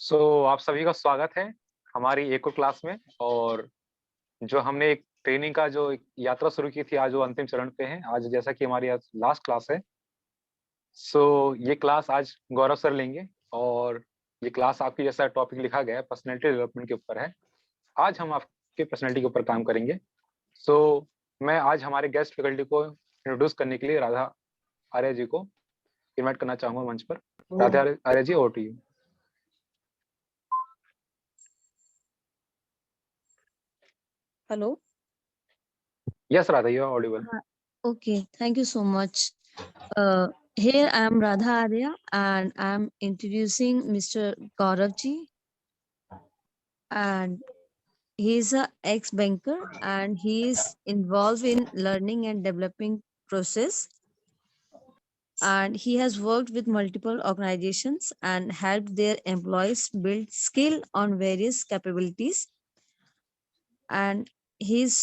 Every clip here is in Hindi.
आप सभी का स्वागत है हमारी एक और क्लास में। और जो हमने एक ट्रेनिंग का जो एक यात्रा शुरू की थी, आज वो अंतिम चरण पे है। आज जैसा कि हमारी आज लास्ट क्लास है, ये क्लास आज गौरव सर लेंगे। और ये क्लास आपकी जैसा टॉपिक लिखा गया है पर्सनैलिटी डेवलपमेंट के ऊपर है। आज हम आपके पर्सनैलिटी के ऊपर काम करेंगे। सो मैं आज हमारे गेस्ट फैकल्टी को इंट्रोड्यूस करने के लिए राधा आर्य जी को इनवाइट करना चाहूंगा मंच पर। Radha Arya ji, over to you. Hello. Yes Radha, you are audible. Okay, thank you so much. Here I am Radha Arya and I am introducing Mr. Gaurav ji, and he is a ex-banker and he is involved in learning and developing process, and he has worked with multiple organizations and helped their employees build skill on various capabilities, and he's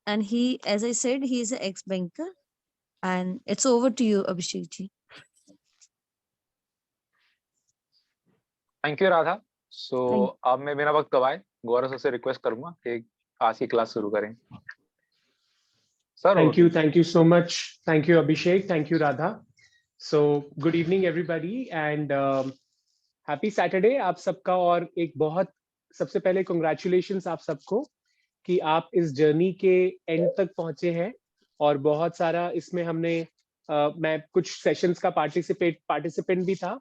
and he, as I said, he is an ex-banker. And it's over to you, Abhishek ji. Thank you Radha. Thank अब मैं बिना वक्त गवाए गौरव सर से रिक्वेस्ट करूंगा कि आज की क्लास शुरू करें। Sir, Thank you so much. Thank you, Abhishek. Thank you, Radha. So, good evening, everybody, and happy Saturday आप सबका। और एक बहुत सबसे पहले congratulations आप सबको कि आप इस जर्नी के एंड तक पहुंचे हैं। और बहुत सारा इसमें हमने मैं कुछ सेशंस का पार्टिसिपेंट भी था,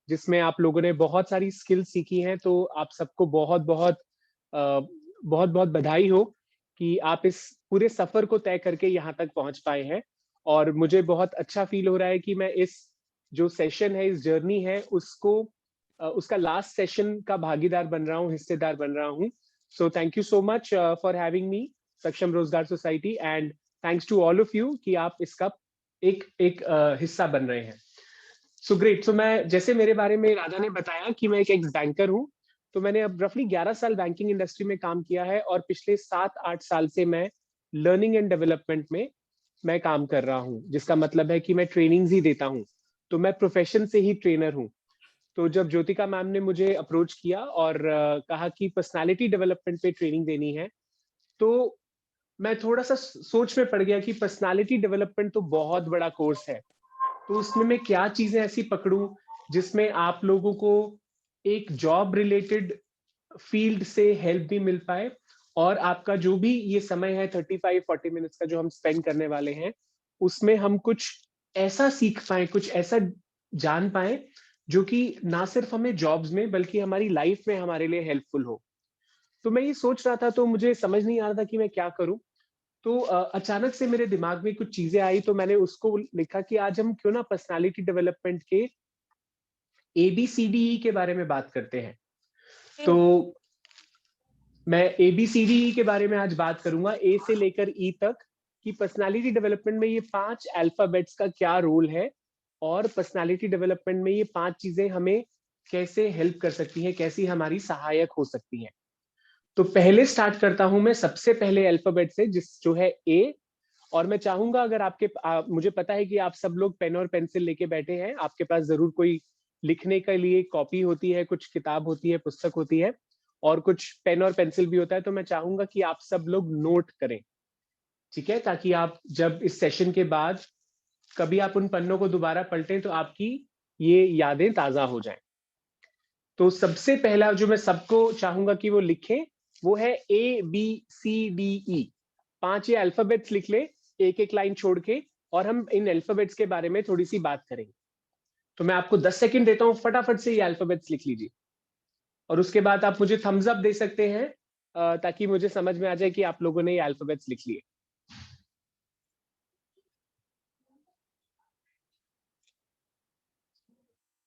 जिसमें आप लोगों ने बहुत सारी स्किल्स सीखी हैं। तो आप सबको बहुत बहुत बहुत बहुत बधाई हो कि आप इस पूरे सफर को तय करके यहाँ तक पहुंच पाए हैं। और मुझे बहुत अच्छा फील हो रहा है कि मैं इस जो सेशन है, इस जर्नी है, उसका लास्ट सेशन का भागीदार बन रहा हूँ, हिस्सेदार बन रहा हूँ। So thank you so much for having me, Saksham Rozgar society, and thanks to all of you कि आप इसका एक हिस्सा बन रहे हैं। So great. सो मैं, जैसे मेरे बारे में राधा ने बताया कि मैं एक एक्स बैंकर हूँ, तो मैंने अब रफली 11 साल बैंकिंग इंडस्ट्री में काम किया है। और पिछले 7-8 साल से मैं लर्निंग एंड डेवलपमेंट में मैं काम कर रहा हूँ, जिसका मतलब है कि मैं ट्रेनिंग्स ही देता हूँ। तो मैं प्रोफेशन से ही ट्रेनर हूँ। तो जब ज्योतिका मैम ने मुझे अप्रोच किया और कहा कि पर्सनालिटी डेवलपमेंट पे ट्रेनिंग देनी है, तो मैं थोड़ा सा सोच में पड़ गया कि पर्सनालिटी डेवलपमेंट तो बहुत बड़ा कोर्स है, तो उसमें मैं क्या चीजें ऐसी पकड़ूं जिसमें आप लोगों को एक जॉब रिलेटेड फील्ड से हेल्प भी मिल पाए, और आपका जो भी ये समय है 35-40 मिनट्स का जो हम स्पेंड करने वाले हैं, उसमें हम कुछ ऐसा सीख पाए, कुछ ऐसा जान पाए जो कि ना सिर्फ हमें जॉब्स में बल्कि हमारी लाइफ में हमारे लिए हेल्पफुल हो। तो मैं ये सोच रहा था, तो मुझे समझ नहीं आ रहा था कि मैं क्या करूं। तो अचानक से मेरे दिमाग में कुछ चीजें आई, तो मैंने उसको लिखा कि आज हम क्यों ना पर्सनालिटी डेवलपमेंट के ABCDE के बारे में बात करते हैं। तो मैं ABCDE के बारे में आज बात करूंगा, A से लेकर E तक, कि पर्सनालिटी डेवलपमेंट में ये 5 अल्फाबेट्स का क्या रोल है, और पर्सनालिटी डेवलपमेंट में ये 5 चीजें हमें कैसे हेल्प कर सकती हैं, कैसी हमारी सहायक हो सकती हैं। तो पहले स्टार्ट करता हूं मैं सबसे पहले अल्फाबेट से, जो है A। और मैं चाहूंगा, अगर मुझे पता है कि आप सब लोग पेन और पेंसिल लेके बैठे हैं, आपके पास जरूर कोई लिखने के लिए कॉपी होती है, कुछ किताब होती है, पुस्तक होती है, और कुछ पेन और पेंसिल भी होता है। तो मैं चाहूंगा कि आप सब लोग नोट करें, ठीक है, ताकि आप जब इस सेशन के बाद कभी आप उन पन्नों को दोबारा पलटें तो आपकी ये यादें ताजा हो जाएं। तो सबसे पहला जो मैं सबको चाहूंगा कि वो लिखें, वो है ABCDE। 5 ये अल्फाबेट्स लिख ले, एक एक लाइन छोड़ के, और हम इन अल्फाबेट्स के बारे में थोड़ी सी बात करेंगे। तो मैं आपको 10 सेकंड देता हूं, फटाफट से ये अल्फाबेट्स लिख लीजिए, और उसके बाद आप मुझे थम्स अप दे सकते हैं, ताकि मुझे समझ में आ जाए कि आप लोगों ने ये अल्फाबेट्स लिख लिए।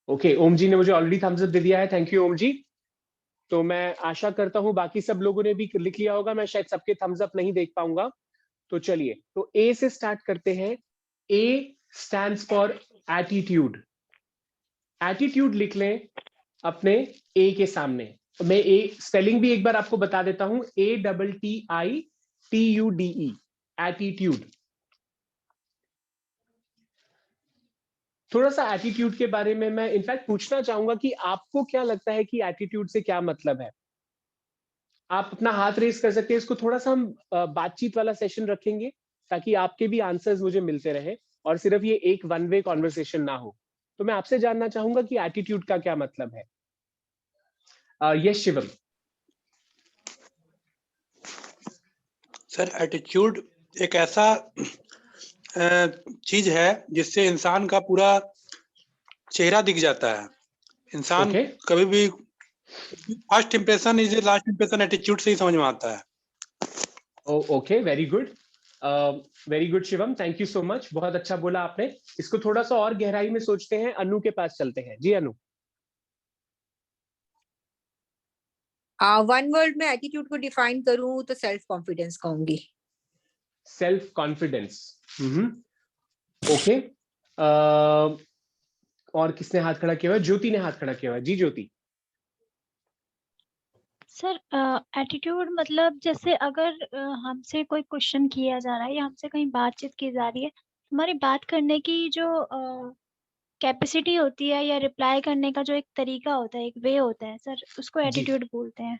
ओके, ओम जी ने मुझे ऑलरेडी थम्स अप दे दिया है, थैंक यू ओम जी। तो मैं आशा करता हूं बाकी सब लोगों ने भी लिख लिया होगा, मैं शायद सबके थम्स अप नहीं देख पाऊंगा। तो चलिए, तो ए से स्टार्ट करते हैं। ए स्टैंड्स फॉर एटीट्यूड। एटीट्यूड लिख लें अपने ए के सामने। मैं ए स्पेलिंग भी एक बार आपको बता देता हूं, ATTITUDE, एटीट्यूड। थोड़ा सा एटीट्यूड के बारे में मैं इनफैक्ट पूछना चाहूंगा कि आपको क्या लगता है कि एटीट्यूड से क्या मतलब है? आप अपना हाथ रेस कर सकते हैं। इसको थोड़ा सा हम बातचीत वाला सेशन रखेंगे ताकि आपके भी आंसर्स मुझे मिलते रहे और सिर्फ ये एक वन वे कॉन्वर्सेशन ना हो। तो मैं आपसे जानना चाहूंगा कि एटीट्यूड का क्या मतलब है। यस शिवम। सर एटीट्यूड एक ऐसा चीज है जिससे इंसान का पूरा चेहरा दिख जाता है। इंसान ओके कभी भी first impression is last impression attitude से ही समझ में आता है। Okay, very good, very good Shivam, thank you so much, बहुत अच्छा बोला आपने। इसको थोड़ा सा और गहराई में सोचते हैं, अनु के पास चलते हैं। जी अनु। वन वर्ड में एटीट्यूड को डिफाइन करूं तो सेल्फ कॉन्फिडेंस कहूंगी। Self confidence, okay. और किसने हाथ खड़ा किया हुआ है? ज्योति ने हाथ खड़ा किया हुआ है। जी ज्योति। सर एटीट्यूड मतलब जैसे अगर हमसे कोई क्वेश्चन किया जा रहा है या हमसे कहीं बातचीत की जा रही है, हमारी बात करने की जो कैपेसिटी होती है या रिप्लाई करने का जो एक तरीका होता है, एक वे होता है सर, उसको जी। एटीट्यूड बोलते हैं।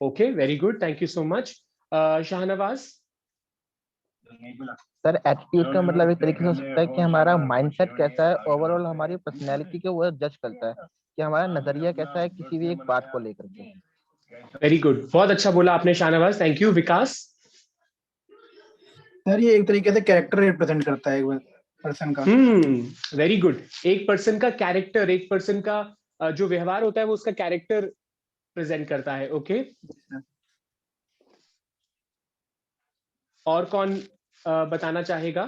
Okay, very good, thank you so much. Shahnawaz. Sir attitude का मतलब एक तरीके से हो सकता है कि हमारा माइंडसेट कैसा है, ओवरऑल हमारी पर्सनैलिटी को वो जज करता है कि हमारा नजरिया कैसा है किसी भी एक बात को लेकर के। वेरी गुड, बहुत अच्छा बोला आपने Shahnawaz, thank you. Vikas. Sir ये एक तरीके से कैरेक्टर रिप्रेजेंट करता है एक पर्सन का। वेरी गुड, एक पर्सन का कैरेक्टर, एक पर्सन का जो व्यवहार होता है वो उसका कैरेक्टर प्रेजेंट करता है। ओके, और कौन बताना चाहेगा?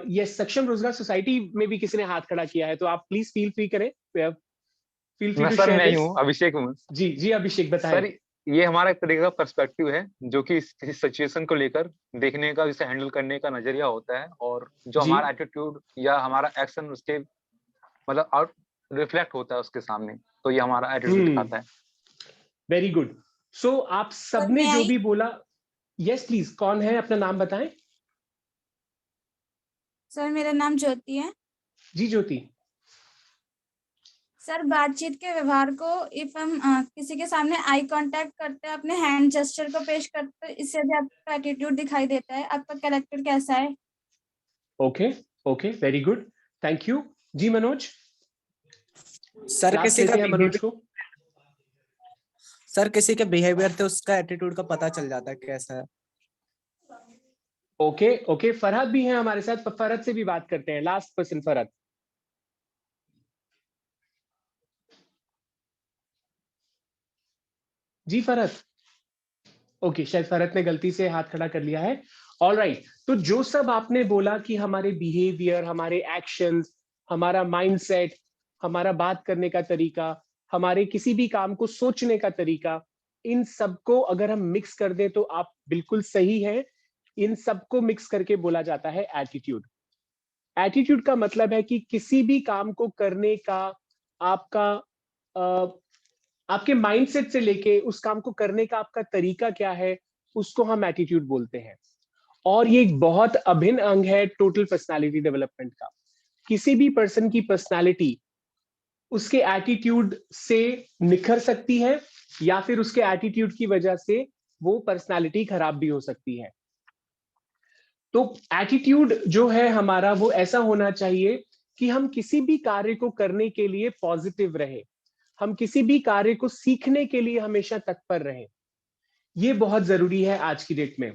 यस, सक्षम रोजगार सोसाइटी में भी किसी ने हाथ खड़ा किया है, तो आप प्लीज फील फ्री करें, फील फ्री मैं टू सर शेयर मैं ही दिस। हूँ, अभिषेक हूँ। जी जी अभिषेक, बताएं। सर ये हमारा एक तरीके का पर्सपेक्टिव है जो कि किसी सिचुएशन को लेकर देखने का, जिसे हैंडल करने का नजरिया होता है, और जो जी। हमारा एटीट्यूड या हमारा एक्शन उसके मतलब आउट रिफ्लेक्ट होता है उसके सामने, तो ये हमारा एटीट्यूड दिखाता है। Very good. सो आप सबने जो भी बोला, यस प्लीज, कौन है, अपना नाम बताएं। सर मेरा नाम ज्योति है। जी ज्योति। सर बातचीत के व्यवहार को इफ हम किसी के सामने आई कांटेक्ट करते हैं, अपने हैंड जेस्चर को पेश करते हैं, इससे भी आपका एटीट्यूड दिखाई देता है, आपका कैरेक्टर कैसा है। Okay okay, very good, thank you. जी मनोज। सर किसी का मनोज को। सर किसी के बिहेवियर से उसका एटीट्यूड का पता चल जाता है कैसा है। ओके ओके, फरहद भी है हमारे साथ, फरहद से भी बात करते हैं। Last person Farhad. जी फरहद। ओके, शायद फरहद ने गलती से हाथ खड़ा कर लिया है। ऑलराइट, तो जो सब आपने बोला कि हमारे बिहेवियर, हमारे एक्शंस, हमारा माइंडसेट, हमारा बात करने का तरीका, हमारे किसी भी काम को सोचने का तरीका, इन सबको अगर हम मिक्स कर दें तो आप बिल्कुल सही है, इन सबको मिक्स करके बोला जाता है एटीट्यूड। एटीट्यूड का मतलब है कि किसी भी काम को करने का आपका आपके माइंडसेट से लेके उस काम को करने का आपका तरीका क्या है, उसको हम एटीट्यूड बोलते हैं। और ये एक बहुत अभिन्न अंग है टोटल पर्सनालिटी डेवलपमेंट का। किसी भी पर्सन की पर्सनालिटी उसके एटीट्यूड से निखर सकती है या फिर उसके एटीट्यूड की वजह से वो पर्सनालिटी खराब भी हो सकती है। तो एटीट्यूड जो है हमारा, वो ऐसा होना चाहिए कि हम किसी भी कार्य को करने के लिए पॉजिटिव रहे, हम किसी भी कार्य को सीखने के लिए हमेशा तत्पर रहे। ये बहुत जरूरी है आज की डेट में।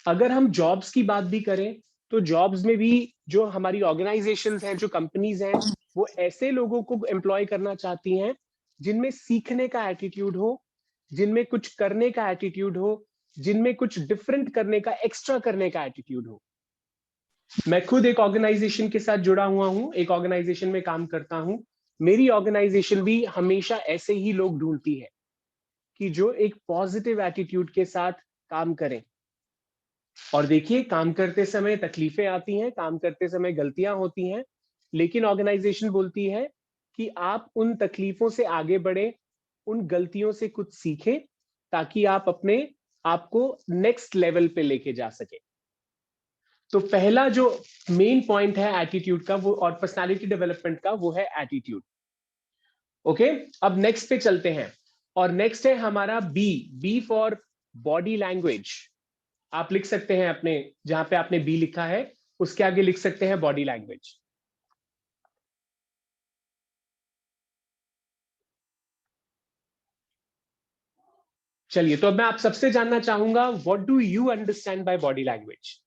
अगर हम जॉब्स की बात भी करें तो जॉब्स में भी जो हमारी ऑर्गेनाइजेशंस हैं, जो कंपनीज हैं, वो ऐसे लोगों को एम्प्लॉय करना चाहती हैं जिनमें सीखने का एटीट्यूड हो, जिनमें कुछ करने का एटीट्यूड हो, जिनमें कुछ डिफरेंट करने का, एक्स्ट्रा करने का एटीट्यूड हो। मैं खुद एक ऑर्गेनाइजेशन के साथ जुड़ा हुआ हूं, एक ऑर्गेनाइजेशन में काम करता हूं। मेरी ऑर्गेनाइजेशन भी हमेशा ऐसे ही लोग ढूंढती है कि जो एक पॉजिटिव एटीट्यूड के साथ काम करें। और देखिए, काम करते समय तकलीफें आती हैं, काम करते समय गलतियां होती हैं, लेकिन ऑर्गेनाइजेशन बोलती है कि आप उन तकलीफों से आगे बढ़े, उन गलतियों से कुछ सीखें ताकि आप अपने आप को नेक्स्ट लेवल पे लेके जा सके। तो पहला जो मेन पॉइंट है एटीट्यूड का वो और पर्सनालिटी डेवलपमेंट का वो है एटीट्यूड। ओके, अब नेक्स्ट पे चलते हैं और नेक्स्ट है हमारा बी फॉर बॉडी लैंग्वेज। आप लिख सकते हैं अपने जहां पे आपने बी लिखा है उसके आगे लिख सकते हैं बॉडी लैंग्वेज। चलिए, तो अब मैं आप सबसे जानना चाहूंगा what do you understand by body language.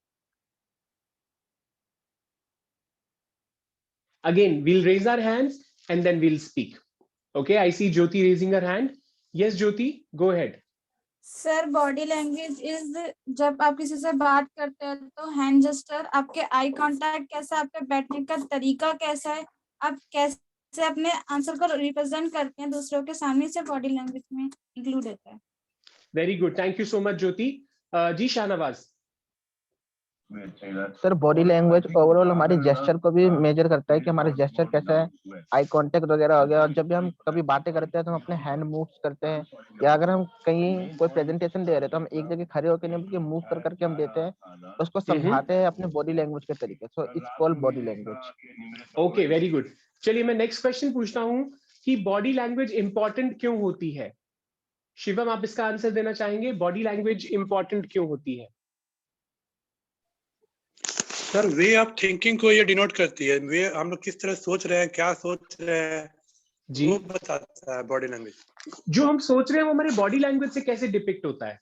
Again we'll raise our hands and then we'll speak. Okay, I see Jyoti raising her hand. Yes Jyoti, go ahead. Sir body language is जब आप किसी से बात करते हैं तो हैंड जेस्चर, आपके आई कांटेक्ट कैसा है, आपके बैठने का तरीका कैसा है, आप कैसे अपने आंसर को रिप्रेजेंट करते हैं दूसरों के सामने, से बॉडी लैंग्वेज में इंक्लूड होता है। Very good, thank you so much Jyoti. जी Shahnawaz. Sir body language overall हमारे जेस्चर को भी मेजर करता है कि हमारा जेस्चर कैसा है, आई कांटेक्ट वगैरह हो गया। और जब भी हम कभी बातें करते हैं तो हम अपने हैंड मूव्स करते हैं, या अगर हम कहीं कोई प्रेजेंटेशन दे रहे हैं तो हम एक जगह खड़े होकर नहीं बल्कि मूव कर करके हम देते हैं, उसको समझाते हैं अपने बॉडी लैंग्वेज के तरीके। So it's called body language. Okay, very good. चलिए मैं नेक्स्ट क्वेश्चन पूछता हूं कि बॉडी लैंग्वेज इंपॉर्टेंट क्यों होती है। शिवम, आप इसका आंसर देना चाहेंगे, बॉडी लैंग्वेज इंपॉर्टेंट क्यों होती है? सर वे ऑफ थिंकिंग को ये डिनोट करती है, वे हम लोग किस तरह सोच रहे हैं, क्या सोच रहे हैं जी, वो बताता है बॉडी लैंग्वेज। जो हम सोच रहे हैं वो हमारे बॉडी लैंग्वेज से कैसे डिपिक्ट होता है?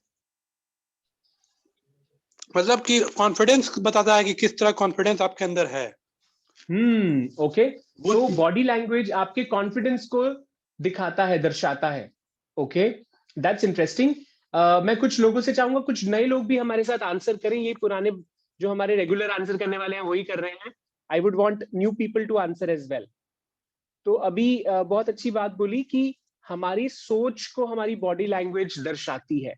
मतलब कि कॉन्फिडेंस बताता है कि किस तरह कॉन्फिडेंस आपके अंदर है। ओके, तो बॉडी लैंग्वेज आपके कॉन्फिडेंस को दिखाता है, दर्शाता है। Okay, that's interesting. मैं कुछ लोगों से चाहूंगा कुछ नए लोग भी हमारे साथ आंसर करें। ये पुराने जो हमारे रेगुलर आंसर करने वाले हैं वही कर रहे हैं। I would want new people to answer as well. तो अभी बहुत अच्छी बात बोली कि हमारी सोच को हमारी बॉडी लैंग्वेज दर्शाती है।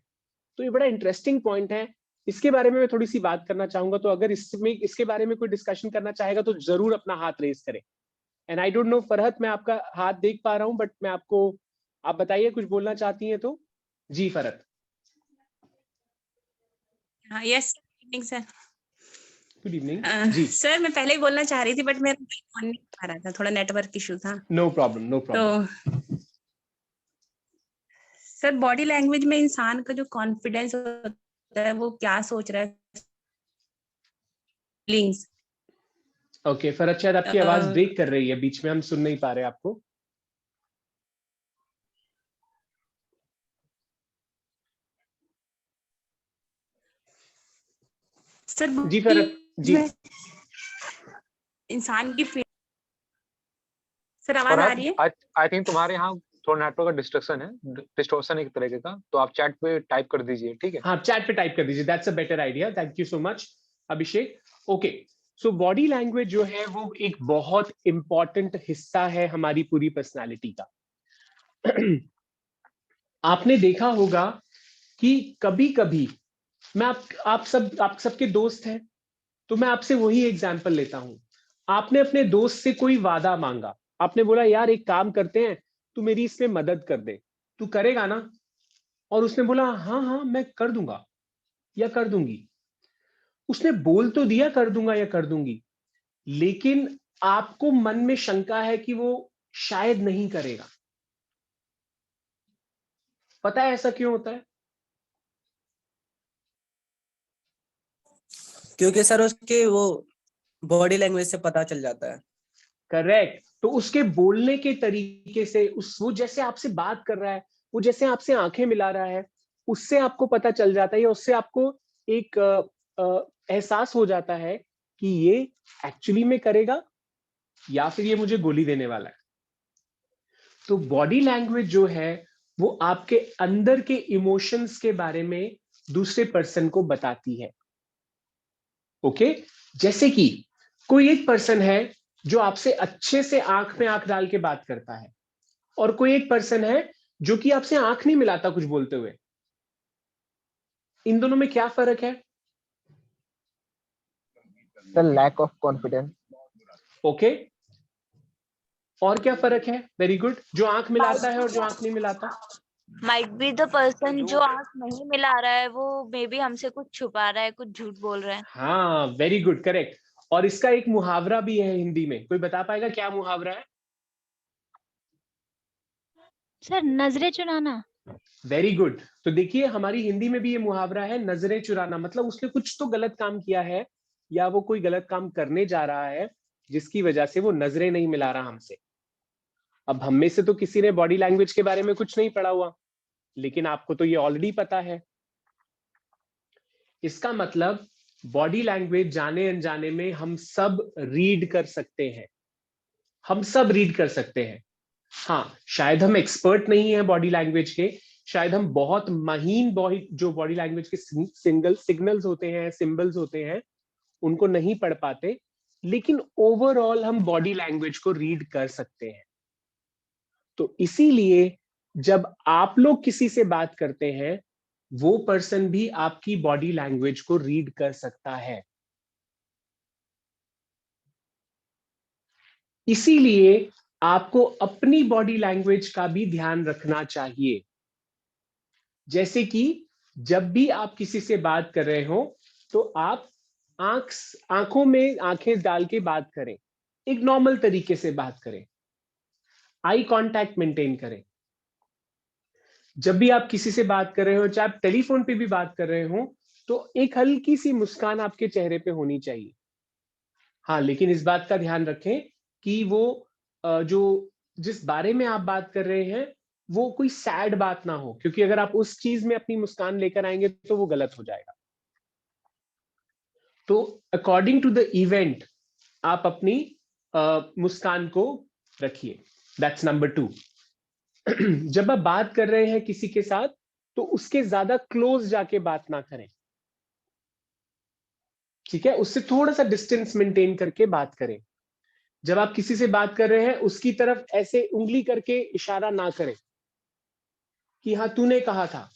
तो ये बड़ा इंटरेस्टिंग पॉइंट है, इसके बारे में मैं थोड़ी सी बात करना चाहूंगा। तो अगर इसके बारे में कोई डिस्कशन करना चाहेगा तो जरूर अपना हाथ रेज करें। And I don't know Farhat, मैं आपका हाथ देख पा रहा हूं बट मैं आपको, आप बताइए कुछ बोलना चाहती हैं तो। जी फरहत। हाँ, yes evening sir. Good evening जी। सर मैं पहले ही बोलना चाह रही थी बट मेरा फोन नहीं आ रहा था, थोड़ा नेटवर्क इशू था। No problem, no problem. तो सर बॉडी लैंग्वेज में इंसान का जो कॉन्फिडेंस होता है वो क्या सोच रहा है, फीलिंग्स। ओके फरहत, शायद आपकी आवाज ब्रेक कर रही है बीच में, हम सुन नहीं पा रहे आपको। सर जी फरहत जी। इंसान की सर आवाज आ रही है? आई थिंक तुम्हारे यहाँ थोड़ा नेटवर्क का डिस्टॉर्शन एक तरीके का, तो आप चैट पे टाइप कर दीजिए, ठीक है? हाँ, चैट पे टाइप कर दीजिए, that's a better idea. Thank you so much Abhishek. Okay, so body language जो है वो एक बहुत इंपॉर्टेंट हिस्सा है हमारी पूरी पर्सनालिटी का। आपने देखा होगा कि कभी कभी मैं आप सबके दोस्त हैं, तो मैं आपसे वही एग्जांपल लेता हूं। आपने अपने दोस्त से कोई वादा मांगा, आपने बोला यार एक काम करते हैं, तू मेरी इसमें मदद कर दे, तू करेगा ना? और उसने बोला हाँ हाँ मैं कर दूंगा या कर दूंगी। उसने बोल तो दिया कर दूंगा या कर दूंगी, लेकिन आपको मन में शंका है कि वो शायद नहीं करेगा। पता है ऐसा क्यों होता है? क्योंकि सर उसके वो बॉडी लैंग्वेज से पता चल जाता है। करेक्ट। तो उसके बोलने के तरीके से, वो जैसे आपसे बात कर रहा है, वो जैसे आपसे आंखें मिला रहा है, उससे आपको पता चल जाता है, या उससे आपको एक एहसास हो जाता है कि ये एक्चुअली में करेगा या फिर ये मुझे गोली देने वाला है। तो बॉडी लैंग्वेज जो है वो आपके अंदर के इमोशंस के बारे में दूसरे पर्सन को बताती है। ओके, जैसे कि कोई एक पर्सन है जो आपसे अच्छे से आंख में आंख डाल के बात करता है, और कोई एक पर्सन है जो कि आपसे आंख नहीं मिलाता कुछ बोलते हुए। इन दोनों में क्या फर्क है? The lack of confidence. Okay, और क्या फर्क है? Very good. जो आंख मिलाता है और जो आंख नहीं मिलाता। माइट बी द पर्सन जो आंख नहीं मिला रहा है वो मे बी हमसे कुछ छुपा रहा है, कुछ झूठ बोल रहा है। हाँ, वेरी गुड, करेक्ट। और इसका एक मुहावरा भी है हिंदी में, कोई बता पाएगा क्या मुहावरा है? सर नजरें चुराना। Very good. तो देखिए हमारी हिंदी में भी ये मुहावरा है, नजरें चुराना। मतलब उसने कुछ तो गलत काम किया है या वो कोई गलत काम करने जा रहा है जिसकी वजह से वो नजरें नहीं मिला रहा हमसे। अब हम में से तो किसी ने बॉडी लैंग्वेज के बारे में कुछ नहीं पढ़ा हुआ, लेकिन आपको तो ये ऑलरेडी पता है। इसका मतलब बॉडी लैंग्वेज जाने अनजाने में हम सब रीड कर सकते हैं, हम सब रीड कर सकते हैं। हाँ, शायद हम एक्सपर्ट नहीं है बॉडी लैंग्वेज के, शायद हम बहुत महीन जो बॉडी लैंग्वेज के सिग्नल्स होते हैं, सिंबल्स होते हैं, उनको नहीं पढ़ पाते, लेकिन ओवरऑल हम बॉडी लैंग्वेज को रीड कर सकते हैं। तो इसीलिए जब आप लोग किसी से बात करते हैं, वो पर्सन भी आपकी बॉडी लैंग्वेज को रीड कर सकता है। इसीलिए आपको अपनी बॉडी लैंग्वेज का भी ध्यान रखना चाहिए। जैसे कि जब भी आप किसी से बात कर रहे हो तो आप आंखों में आंखें डाल के बात करें, एक नॉर्मल तरीके से बात करें, आई कांटेक्ट मेंटेन करें। जब भी आप किसी से बात कर रहे हो, चाहे आप टेलीफोन पे भी बात कर रहे हो, तो एक हल्की सी मुस्कान आपके चेहरे पे होनी चाहिए। हाँ, लेकिन इस बात का ध्यान रखें कि वो जो जिस बारे में आप बात कर रहे हैं वो कोई सैड बात ना हो, क्योंकि अगर आप उस चीज में अपनी मुस्कान लेकर आएंगे तो वो गलत हो जाएगा। तो अकॉर्डिंग टू द इवेंट आप अपनी मुस्कान को रखिए। That's number 2। जब आप बात कर रहे हैं किसी के साथ तो उसके ज्यादा क्लोज जाके बात ना करें, ठीक है? उससे थोड़ा सा डिस्टेंस मेंटेन करके बात करें। जब आप किसी से बात कर रहे हैं उसकी तरफ ऐसे उंगली करके इशारा ना करें कि हाँ तूने कहा था,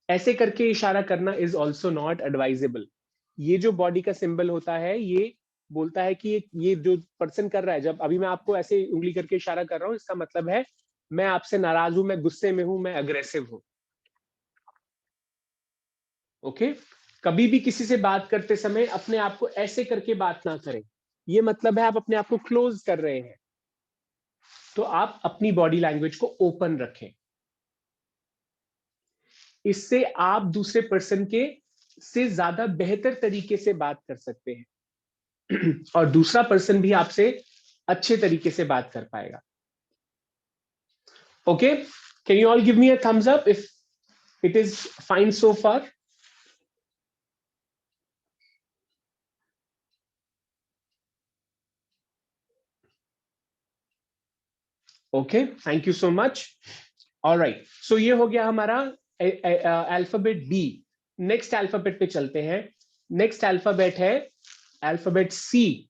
ऐसे करके इशारा करना इज ऑल्सो नॉट एडवाइजेबल। ये जो बॉडी का सिंबल होता है ये बोलता है कि ये जो पर्सन कर रहा है, जब अभी मैं आपको ऐसे उंगली करके इशारा कर रहा हूं, इसका मतलब है मैं आपसे नाराज हूं, मैं गुस्से में हूं, मैं अग्रेसिव हूं। ओके? कभी भी किसी से बात करते समय अपने आप को ऐसे करके बात ना करें, ये मतलब है आप अपने आप को क्लोज कर रहे हैं। तो आप अपनी बॉडी लैंग्वेज को ओपन रखें, इससे आप दूसरे पर्सन के से ज्यादा बेहतर तरीके से बात कर सकते हैं और दूसरा पर्सन भी आपसे अच्छे तरीके से बात कर पाएगा। Okay, can you all give me a thumbs up if it is fine so far? Okay, thank you so much. Alright, so ये हो गया हमारा अल्फाबेट बी। नेक्स्ट अल्फाबेट पे चलते हैं। नेक्स्ट अल्फाबेट है अल्फाबेट सी,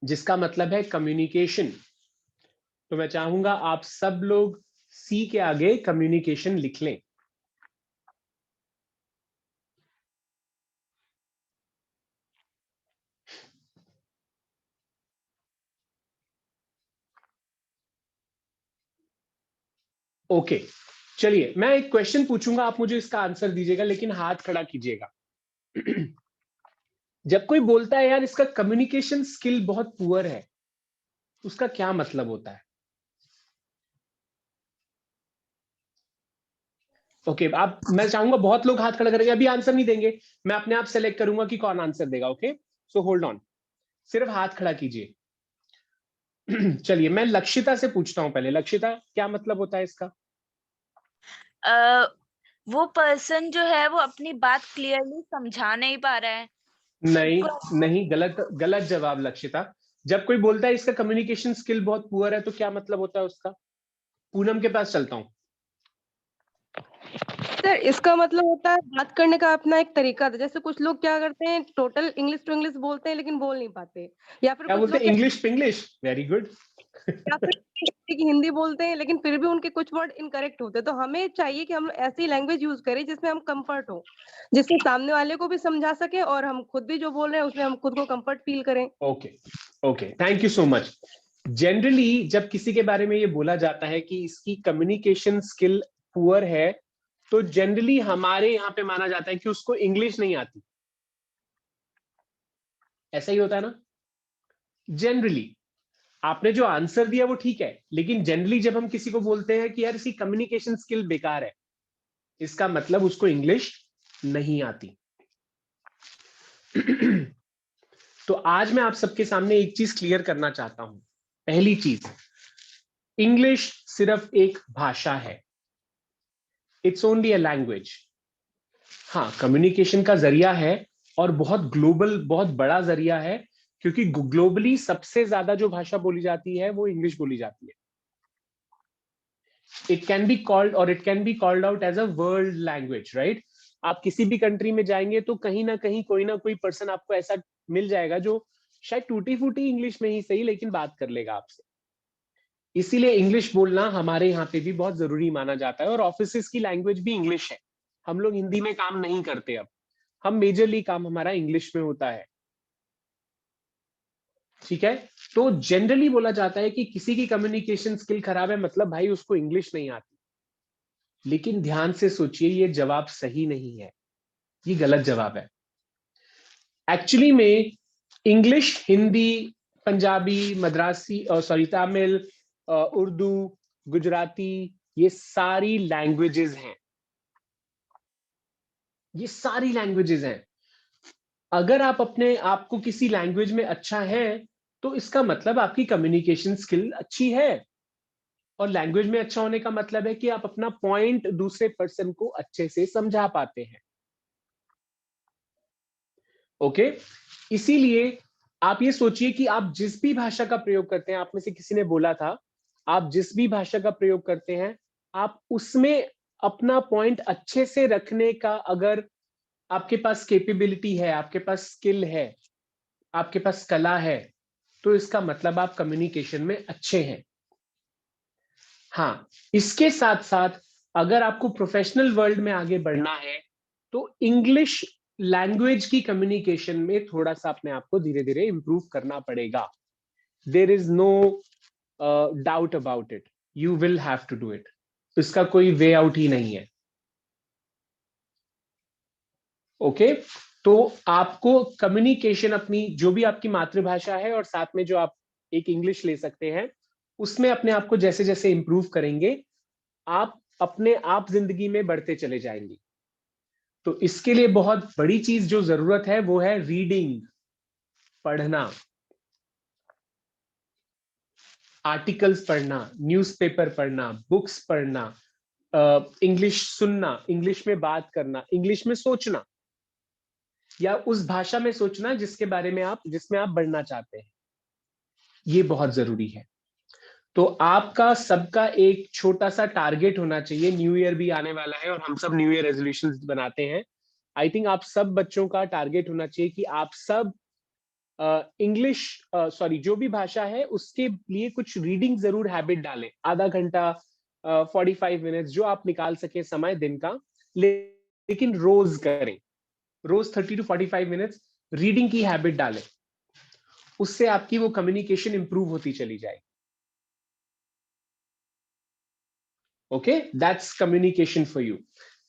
जिसका मतलब है कम्युनिकेशन। तो मैं चाहूंगा आप सब लोग सी के आगे कम्युनिकेशन लिख लें। ओके, चलिए मैं एक क्वेश्चन पूछूंगा, आप मुझे इसका आंसर दीजिएगा, लेकिन हाथ खड़ा कीजिएगा। जब कोई बोलता है यार इसका कम्युनिकेशन स्किल बहुत पुअर है, उसका क्या मतलब होता है? ओके, आप मैं चाहूंगा बहुत लोग हाथ खड़ा करेंगे, अभी आंसर नहीं देंगे, मैं अपने आप सेलेक्ट करूंगा कि कौन आंसर देगा। ओके, सो होल्ड ऑन, सिर्फ हाथ खड़ा कीजिए। चलिए मैं लक्षिता से पूछता हूं पहले। लक्षिता, क्या मतलब होता है इसका? वो पर्सन जो है वो अपनी बात क्लियरली समझा नहीं पा रहा है। नहीं, गलत जवाब लक्षिता। जब कोई बोलता है इसका कम्युनिकेशन स्किल बहुत पुअर है तो क्या मतलब होता है उसका? पूनम के पास चलता हूं। सर इसका मतलब होता है बात करने का अपना एक तरीका था। जैसे कुछ लोग क्या करते हैं, टोटल इंग्लिश टू इंग्लिश बोलते हैं लेकिन बोल नहीं पाते, या फिर क्या कुछ बोलते लोग हैं? English Pinglish. Very good. या फिर कि हिंदी बोलते हैं लेकिन फिर भी उनके कुछ वर्ड इनकरेक्ट होते हैं। तो हमें चाहिए कि हम ऐसी लैंग्वेज यूज करें जिसमें हम कंफर्ट हो, जिससे सामने वाले को भी समझा सके और हम खुद भी जो बोल रहे हैं उसमें हम खुद को कंफर्ट फील करें। Okay, thank you so much. Generally जब किसी के बारे में ये बोला जाता है कि इसकी कम्युनिकेशन स्किल पुअर है, तो जनरली हमारे यहाँ पे माना जाता है कि उसको इंग्लिश नहीं आती। ऐसा ही होता है ना? जनरली आपने जो आंसर दिया वो ठीक है, लेकिन जनरली जब हम किसी को बोलते हैं कि यार इसकी कम्युनिकेशन स्किल बेकार है, इसका मतलब उसको इंग्लिश नहीं आती। तो आज मैं आप सबके सामने एक चीज क्लियर करना चाहता हूं। पहली चीज, इंग्लिश सिर्फ एक भाषा है, इट्स ओनली अ लैंग्वेज। हाँ, कम्युनिकेशन का जरिया है और बहुत ग्लोबल, बहुत बड़ा जरिया है, क्योंकि ग्लोबली सबसे ज्यादा जो भाषा बोली जाती है वो इंग्लिश बोली जाती है। It can be called or it can be called out as a world language, right? आप किसी भी कंट्री में जाएंगे तो कहीं ना कहीं कोई ना कोई पर्सन आपको ऐसा मिल जाएगा जो शायद टूटी फूटी इंग्लिश में ही सही, लेकिन बात कर लेगा आपसे। इसीलिए इंग्लिश बोलना हमारे यहाँ पे भी बहुत जरूरी माना जाता है, और ऑफिसेस की लैंग्वेज भी इंग्लिश है। हम लोग हिंदी में काम नहीं करते, अब हम मेजरली काम हमारा इंग्लिश में होता है, ठीक है? तो जनरली बोला जाता है कि किसी की कम्युनिकेशन स्किल खराब है, मतलब भाई उसको इंग्लिश नहीं आती। लेकिन ध्यान से सोचिए, ये जवाब सही नहीं है, ये गलत जवाब है। एक्चुअली में इंग्लिश, हिंदी, पंजाबी, मद्रासी, तमिल, उर्दू, गुजराती, ये सारी लैंग्वेजेस हैं, ये सारी लैंग्वेजेस हैं। अगर आप अपने आप को किसी लैंग्वेज में अच्छा है तो इसका मतलब आपकी कम्युनिकेशन स्किल अच्छी है, और लैंग्वेज में अच्छा होने का मतलब है कि आप अपना पॉइंट दूसरे पर्सन को अच्छे से समझा पाते हैं। ओके, इसीलिए आप ये सोचिए कि आप जिस भी भाषा का प्रयोग करते हैं, आप में से किसी ने बोला था, आप जिस भी भाषा का प्रयोग करते हैं, आप उसमें अपना पॉइंट अच्छे से रखने का अगर आपके पास कैपेबिलिटी है, आपके पास स्किल है, आपके पास कला है, तो इसका मतलब आप कम्युनिकेशन में अच्छे हैं। हाँ, इसके साथ साथ अगर आपको प्रोफेशनल वर्ल्ड में आगे बढ़ना है तो इंग्लिश लैंग्वेज की कम्युनिकेशन में थोड़ा सा अपने आप को धीरे धीरे इंप्रूव करना पड़ेगा। There is no doubt about it, you will have to do it, इसका कोई वे आउट ही नहीं है। ओके, तो आपको कम्युनिकेशन अपनी जो भी आपकी मातृभाषा है और साथ में जो आप एक इंग्लिश ले सकते हैं, उसमें अपने आप को जैसे जैसे इंप्रूव करेंगे, आप अपने आप जिंदगी में बढ़ते चले जाएंगे। तो इसके लिए बहुत बड़ी चीज जो जरूरत है वो है रीडिंग, पढ़ना, आर्टिकल्स पढ़ना, न्यूज़पेपर पढ़ना, बुक्स पढ़ना, इंग्लिश सुनना, इंग्लिश में बात करना, इंग्लिश में सोचना, या उस भाषा में सोचना जिसमें आप बढ़ना चाहते हैं। ये बहुत जरूरी है। तो आपका सबका एक छोटा सा टारगेट होना चाहिए। न्यू ईयर भी आने वाला है और हम सब न्यू ईयर रेजोल्यूशंस बनाते हैं। आई थिंक आप सब बच्चों का टारगेट होना चाहिए कि आप सब इंग्लिश जो भी भाषा है उसके लिए कुछ रीडिंग जरूर हैबिट डालें। आधा घंटा, 45 मिनट्स जो आप निकाल सके समय दिन का, लेकिन रोज करें। रोज 30 to 45 मिनट्स रीडिंग की हैबिट डालें, उससे आपकी वो कम्युनिकेशन इंप्रूव होती चली जाएगी। Okay, that's communication for you.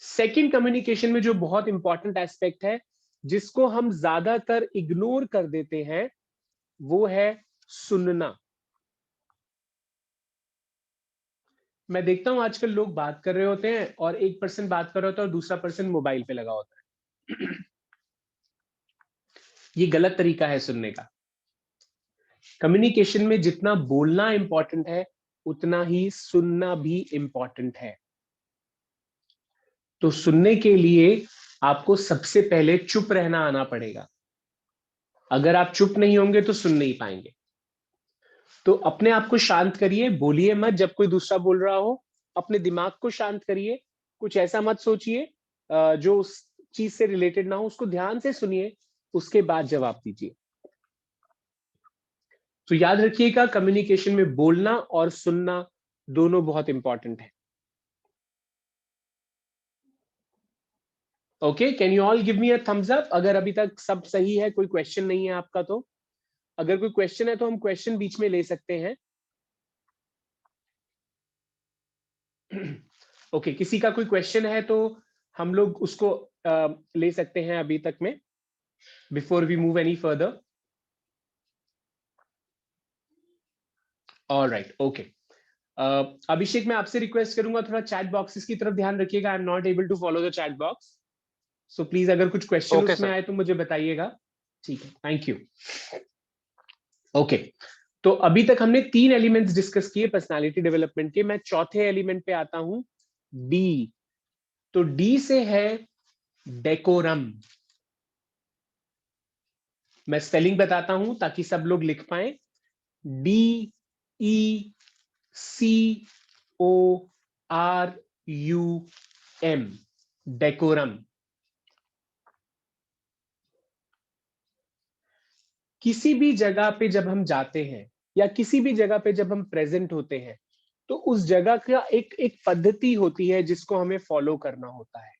Second, communication में जो बहुत इंपॉर्टेंट एस्पेक्ट है जिसको हम ज्यादातर इग्नोर कर देते हैं, वो है सुनना। मैं देखता हूं आजकल लोग बात कर रहे होते हैं और एक पर्सन बात कर रहा होता है और दूसरा पर्सन मोबाइल पे लगा होता है। ये गलत तरीका है सुनने का। कम्युनिकेशन में जितना बोलना इंपॉर्टेंट है उतना ही सुनना भी इंपॉर्टेंट है। तो सुनने के लिए आपको सबसे पहले चुप रहना आना पड़ेगा। अगर आप चुप नहीं होंगे तो सुन नहीं पाएंगे। तो अपने आप को शांत करिए, बोलिए मत। जब कोई दूसरा बोल रहा हो अपने दिमाग को शांत करिए, कुछ ऐसा मत सोचिए जो उस चीज से रिलेटेड ना हो, उसको ध्यान से सुनिए, उसके बाद जवाब दीजिए। तो याद रखिएगा, कम्युनिकेशन में बोलना और सुनना दोनों बहुत इंपॉर्टेंट है। Okay, can you all give me a thumbs up अगर अभी तक सब सही है, कोई क्वेश्चन नहीं है आपका तो। अगर कोई क्वेश्चन है तो हम क्वेश्चन बीच में ले सकते हैं। ओके, किसी का कोई क्वेश्चन है तो हम लोग उसको ले सकते हैं अभी तक में, before we move any further. Alright, okay. Abhishek, मैं आपसे रिक्वेस्ट करूंगा थोड़ा चैट बॉक्सेस की तरफ ध्यान रखिएगा। I am not able to follow the chat box, so please अगर कुछ क्वेश्चन ओके उसमें सर। आए तो मुझे बताइएगा। ठीक है, थैंक यू। ओके, तो अभी तक हमने 3 एलिमेंट्स डिस्कस किए पर्सनालिटी डेवलपमेंट के। मैं चौथे एलिमेंट पे आता हूं, डी। तो डी से है डेकोरम। मैं स्पेलिंग बताता हूं ताकि सब लोग लिख पाए। DECORUM, decorum. किसी भी जगह पे जब हम जाते हैं या किसी भी जगह पे जब हम प्रेजेंट होते हैं तो उस जगह का एक एक पद्धति होती है जिसको हमें फॉलो करना होता है।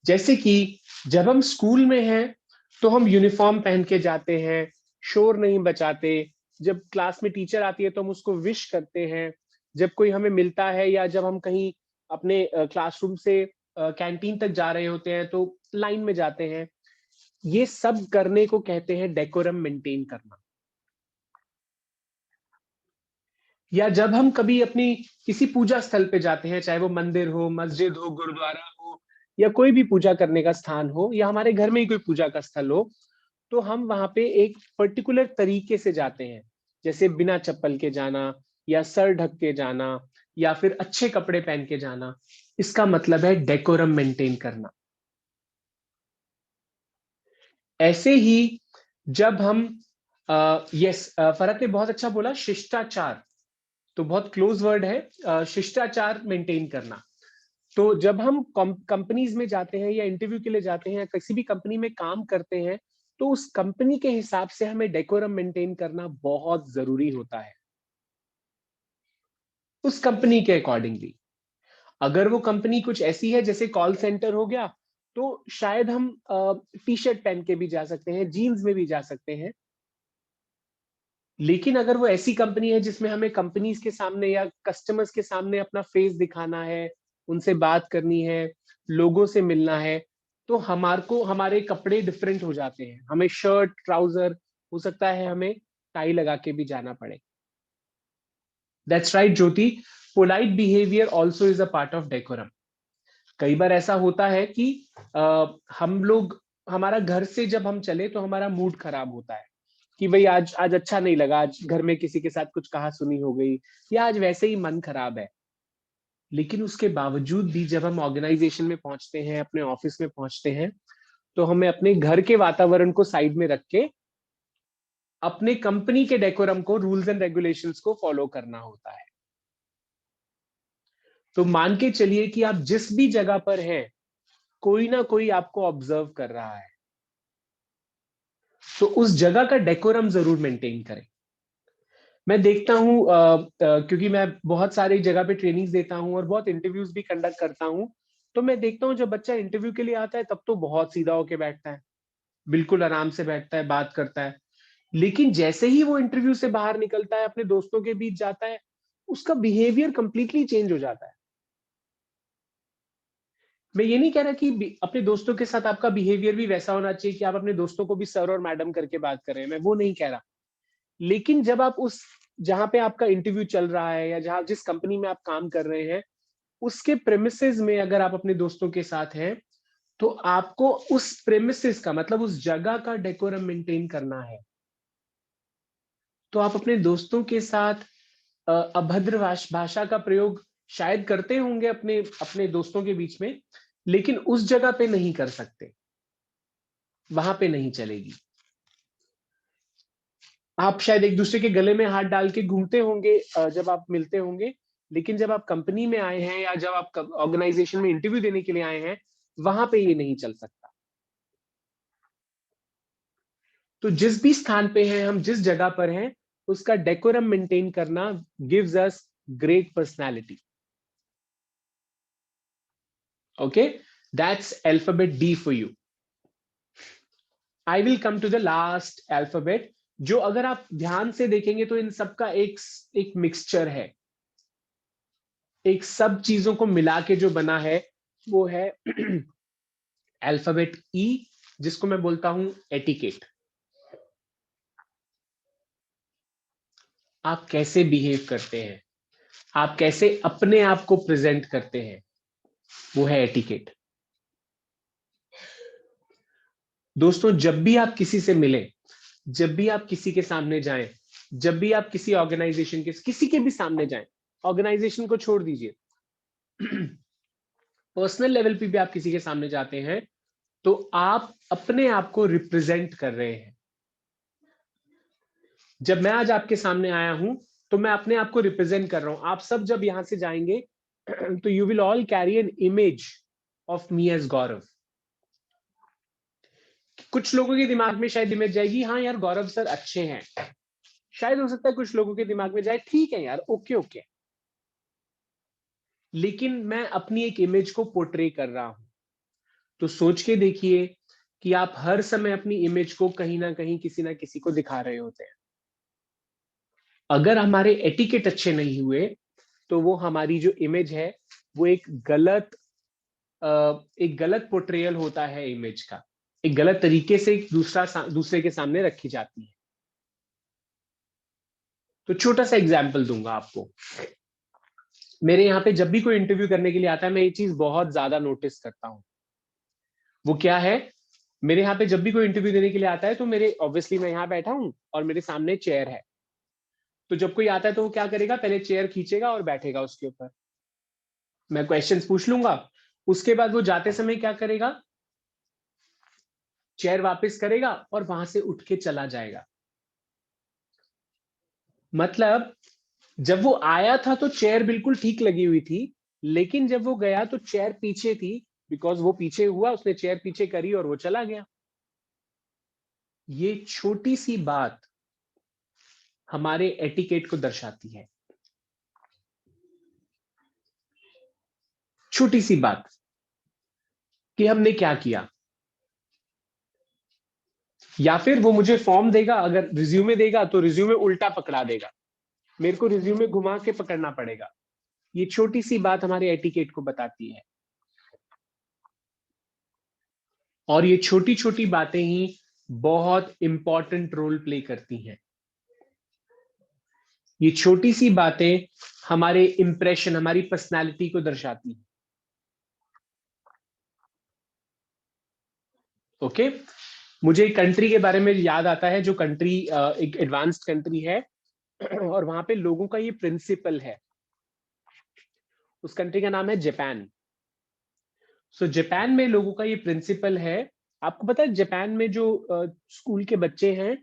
जैसे कि जब हम स्कूल में हैं तो हम यूनिफॉर्म पहन के जाते हैं, शोर नहीं बचाते। जब क्लास में टीचर आती है तो हम उसको विश करते हैं। जब कोई हमें मिलता है या जब हम कहीं अपने क्लासरूम से कैंटीन तक जा रहे होते हैं तो लाइन में जाते हैं। ये सब करने को कहते हैं डेकोरम मेंटेन करना। या जब हम कभी अपनी किसी पूजा स्थल पे जाते हैं, चाहे वो मंदिर हो, मस्जिद हो, गुरुद्वारा हो, या कोई भी पूजा करने का स्थान हो, या हमारे घर में ही कोई पूजा का स्थल हो, तो हम वहां पे एक पर्टिकुलर तरीके से जाते हैं। जैसे बिना चप्पल के जाना, या सर ढक के जाना, या फिर अच्छे कपड़े पहन के जाना। इसका मतलब है डेकोरम मेंटेन करना। ऐसे ही जब हम फरहत ने बहुत अच्छा बोला, शिष्टाचार, तो बहुत क्लोज वर्ड है, शिष्टाचार मेंटेन करना। तो जब हम कंपनीज में जाते हैं या इंटरव्यू के लिए जाते हैं, किसी भी कंपनी में काम करते हैं, तो उस कंपनी के हिसाब से हमें डेकोरम मेंटेन करना बहुत जरूरी होता है, उस कंपनी के अकॉर्डिंगली। अगर वो कंपनी कुछ ऐसी है जैसे कॉल सेंटर हो गया, तो शायद हम टी शर्ट पहन के भी जा सकते हैं, जीन्स में भी जा सकते हैं। लेकिन अगर वो ऐसी कंपनी है जिसमें हमें कंपनीज के सामने या कस्टमर्स के सामने अपना फेस दिखाना है, उनसे बात करनी है, लोगों से मिलना है, तो हमारे कपड़े डिफरेंट हो जाते हैं। हमें शर्ट, ट्राउजर, हो सकता है हमें टाई लगा के भी जाना पड़े। That's right Jyoti, polite behaviour also is a part of decorum. कई बार ऐसा होता है कि हम लोग, हमारा घर से जब हम चले तो हमारा मूड खराब होता है कि भाई आज आज अच्छा नहीं लगा, आज घर में किसी के साथ कुछ कहा सुनी हो गई, या आज वैसे ही मन खराब है। लेकिन उसके बावजूद भी जब हम ऑर्गेनाइजेशन में पहुंचते हैं, अपने ऑफिस में पहुंचते हैं, तो हमें अपने घर के वातावरण को साइड में रख के अपने कंपनी के डेकोरम को, रूल्स एंड रेगुलेशंस को फॉलो करना होता है। तो मान के चलिए कि आप जिस भी जगह पर हैं, कोई ना कोई आपको ऑब्जर्व कर रहा है, तो उस जगह का डेकोरम जरूर मेंटेन करें। मैं देखता हूं, क्योंकि मैं बहुत सारी जगह पे ट्रेनिंग्स देता हूं और बहुत इंटरव्यूज भी कंडक्ट करता हूं, तो मैं देखता हूं जब बच्चा इंटरव्यू के लिए आता है तब तो बहुत सीधा होके बैठता है, बिल्कुल आराम से बैठता है, बात करता है। लेकिन जैसे ही वो इंटरव्यू से बाहर निकलता है, अपने दोस्तों के बीच जाता है, उसका बिहेवियर कंप्लीटली चेंज हो जाता है। मैं ये नहीं कह रहा कि अपने दोस्तों के साथ आपका बिहेवियर भी वैसा होना चाहिए कि आप अपने दोस्तों को भी सर और मैडम करके बात कर रहे हैं, मैं वो नहीं कह रहा। लेकिन जब आप उस, जहां पे आपका इंटरव्यू चल रहा है या जहां जिस कंपनी में आप काम कर रहे हैं, उसके प्रेमिसेस में अगर आप अपने दोस्तों के साथ हैं, तो आपको उस प्रेमिसेस का मतलब उस जगह का डेकोरम मेंटेन करना है। तो आप अपने दोस्तों के साथ अभद्र भाषा का प्रयोग शायद करते होंगे अपने अपने दोस्तों के बीच में, लेकिन उस जगह पे नहीं कर सकते, वहां पे नहीं चलेगी। आप शायद एक दूसरे के गले में हाथ डाल के घूमते होंगे जब आप मिलते होंगे, लेकिन जब आप कंपनी में आए हैं या जब आप ऑर्गेनाइजेशन में इंटरव्यू देने के लिए आए हैं, वहां पे ये नहीं चल सकता। तो जिस भी स्थान पे हैं हम, जिस जगह पर हैं, उसका डेकोरम मेंटेन करना gives us great personality. Okay, that's alphabet D for you. I will come to the last alphabet, जो अगर आप ध्यान से देखेंगे तो इन सबका एक मिक्सचर है, एक सब चीजों को मिला के जो बना है वो है अल्फाबेट ई, जिसको मैं बोलता हूं एटिकेट। आप कैसे बिहेव करते हैं, आप कैसे अपने आप को प्रेजेंट करते हैं, वो है एटिकेट। दोस्तों, जब भी आप किसी से मिलें, जब भी आप किसी के सामने जाएं, जब भी आप किसी ऑर्गेनाइजेशन के, किसी के भी सामने जाएं, ऑर्गेनाइजेशन को छोड़ दीजिए, पर्सनल लेवल पे भी आप किसी के सामने जाते हैं, तो आप अपने आप को रिप्रेजेंट कर रहे हैं। जब मैं आज आपके सामने आया हूं तो मैं अपने आप को रिप्रेजेंट कर रहा हूं। आप सब जब यहां से जाएंगे तो you will all carry an image of me as Gaurav. कुछ लोगों के दिमाग में शायद इमेज जाएगी, हाँ यार गौरव सर अच्छे हैं। शायद हो सकता है कुछ लोगों के दिमाग में जाए, ठीक है यार, ओके ओके। लेकिन मैं अपनी एक इमेज को पोर्ट्रे कर रहा हूं। तो सोच के देखिए कि आप हर समय अपनी इमेज को कहीं ना कहीं किसी ना किसी को दिखा रहे होते हैं। अगर हमारे एटिकेट अच्छे नहीं हुए तो वो हमारी जो इमेज है वो एक गलत पोर्ट्रेयल होता है इमेज का, एक गलत तरीके से दूसरे के सामने रखी जाती है। तो छोटा सा एग्जाम्पल दूंगा आपको। मेरे यहाँ पे जब भी कोई इंटरव्यू करने के लिए आता है, मैं ये चीज बहुत ज्यादा नोटिस करता हूँ। वो क्या है, मेरे यहाँ पे जब भी कोई इंटरव्यू देने के लिए आता है तो मेरे ऑब्वियसली मैं यहाँ बैठा हूँ और मेरे सामने चेयर है। तो जब कोई आता है तो वो क्या करेगा, पहले चेयर खींचेगा और बैठेगा उसके ऊपर। मैं क्वेश्चंस पूछ लूंगा, उसके बाद वो जाते समय क्या करेगा, चेयर वापस करेगा और वहां से उठ के चला जाएगा। मतलब जब वो आया था तो चेयर बिल्कुल ठीक लगी हुई थी, लेकिन जब वो गया तो चेयर पीछे थी, बिकॉज वो पीछे हुआ, उसने चेयर पीछे करी और वो चला गया। ये छोटी सी बात हमारे एटिकेट को दर्शाती है। छोटी सी बात कि हमने क्या किया। या फिर वो मुझे फॉर्म देगा, अगर रिज्यूमे देगा तो रिज्यूमे उल्टा पकड़ा देगा, मेरे को रिज्यूमे घुमा के पकड़ना पड़ेगा। ये छोटी सी बात हमारे एटिकेट को बताती है। और ये छोटी छोटी बातें ही बहुत इंपॉर्टेंट रोल प्ले करती हैं। ये छोटी सी बातें हमारे इंप्रेशन, हमारी पर्सनालिटी को दर्शाती हैं। ओके, मुझे एक कंट्री के बारे में याद आता है, जो कंट्री एक एडवांस्ड कंट्री है और वहां पे लोगों का ये प्रिंसिपल है। उस कंट्री का नाम है जापान। सो जापान में लोगों का ये प्रिंसिपल है। आपको पता है जापान में जो स्कूल के बच्चे हैं,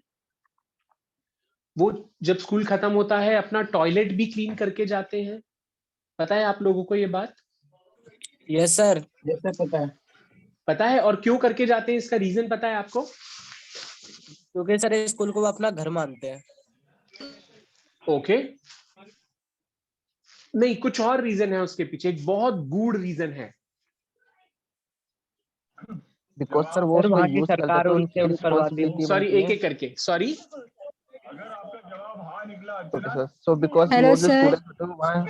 वो जब स्कूल खत्म होता है अपना टॉयलेट भी क्लीन करके जाते हैं। पता है आप लोगों को ये बात? Yes sir. यस सर, पता है। पता है, और क्यों करके जाते हैं इसका रीजन पता है आपको? क्योंकि सर इस स्कूल को वो अपना घर मानते हैं। ओके, नहीं, कुछ और रीजन है उसके पीछे, एक बहुत गूढ़ रीजन है। बिकॉज सर वो उसको यूज करते हैं तो उनकी रिस्पॉन्सिबिलिटी सॉरी, बनती एक एक करके, सॉरी। है। सो बिकॉज Hello, वो जो sir. स्टूडेंट होते हैं वहाँ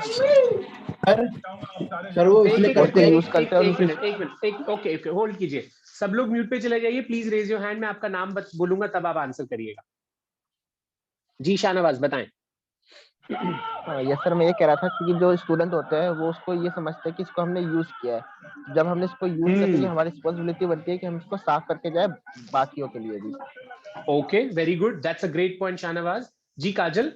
सर वो एक इसलिए एक करते हैं। यूज करते हैं। एक मिनट, ओके ओके, होल्ड कीजिए। सब लोग म्यूट पे चले जाइए प्लीज। रेज योर हैंड, मैं आपका नाम बोलूंगा तब आप आंसर करिएगा। जी शाहनवाज बताएं। यस सर, मैं ये कह रहा था कि जो स्टूडेंट होते हैं वो उसको ये समझते हैं कि इसको हमने यूज किया है। जब हमने इसको यूज करते हैं, हमारी रिस्पॉन्सिबिलिटी बनती है कि हम इसको साफ करके जाए बाकियों के लिए भी। Okay, very good, that's a great point Shahnawaz ji. Kajal?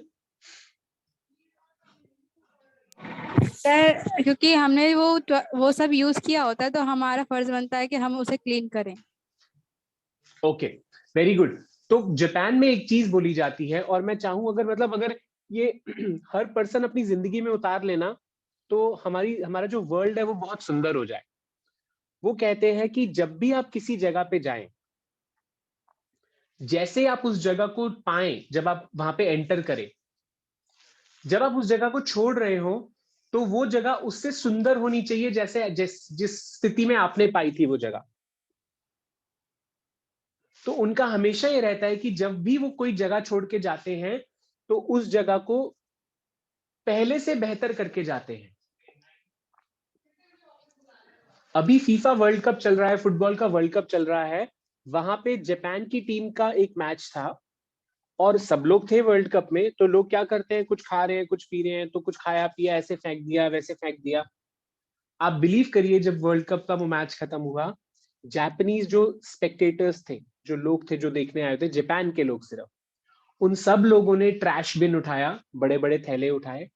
Sir, क्योंकि हमने वो सब यूज किया होता है तो हमारा फर्ज बनता है कि हम उसे क्लीन करें। Okay, very good. तो जापान में एक चीज बोली जाती है, और मैं चाहूं अगर ये हर पर्सन अपनी जिंदगी में उतार लेना तो हमारा जो वर्ल्ड है वो बहुत सुंदर हो जाए। वो कहते हैं कि जब भी आप किसी जगह पे जाएं, जैसे आप उस जगह को पाएं, जब आप वहां पे एंटर करें, जब आप उस जगह को छोड़ रहे हो तो वो जगह उससे सुंदर होनी चाहिए जैसे जिस स्थिति में आपने पाई थी वो जगह। तो उनका हमेशा ये रहता है कि जब भी वो कोई जगह छोड़ के जाते हैं तो उस जगह को पहले से बेहतर करके जाते हैं। अभी फीफा वर्ल्ड कप चल रहा है, फुटबॉल का वर्ल्ड कप चल रहा है, वहां पे जापान की टीम का एक मैच था और सब लोग थे वर्ल्ड कप में। तो लोग क्या करते हैं, कुछ खा रहे हैं, कुछ पी रहे हैं, तो कुछ खाया पिया ऐसे फेंक दिया, वैसे फेंक दिया। आप बिलीव करिए, जब वर्ल्ड कप का वो मैच खत्म हुआ, जापानीज जो स्पेक्टेटर्स थे, जो लोग थे जो देखने आए थे, जापान के लोग सिर्फ, उन सब लोगों ने ट्रैश बिन उठाया, बड़े बड़े थैले उठाए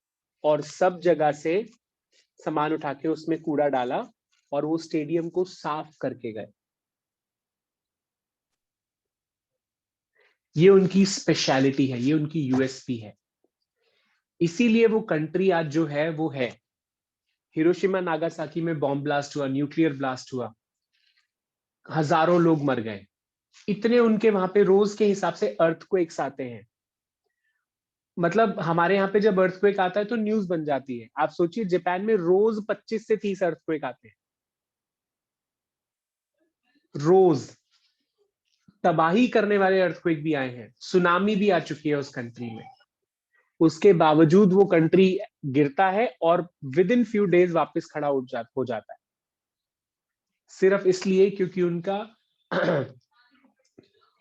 और सब जगह से सामान उठा के उसमें कूड़ा डाला और वो स्टेडियम को साफ करके गए। ये उनकी स्पेशलिटी है, ये उनकी यूएसपी है। इसीलिए वो कंट्री आज जो है वो है। हिरोशिमा नागासाकी में बॉम्ब ब्लास्ट हुआ, न्यूक्लियर ब्लास्ट हुआ, हजारों लोग मर गए। इतने उनके वहां पे रोज के हिसाब से अर्थक्वेक्स आते हैं। मतलब हमारे यहाँ पे जब अर्थक्वेक आता है तो न्यूज बन जाती है। आप सोचिए जापान में रोज 25 से 30 अर्थक्वेक आते हैं रोज। तबाही करने वाले अर्थक्वेक भी आए हैं, सुनामी भी आ चुकी है उस कंट्री में। उसके बावजूद वो कंट्री गिरता है और विद इन फ्यू डेज वापस खड़ा हो जाता है, सिर्फ इसलिए क्योंकि उनका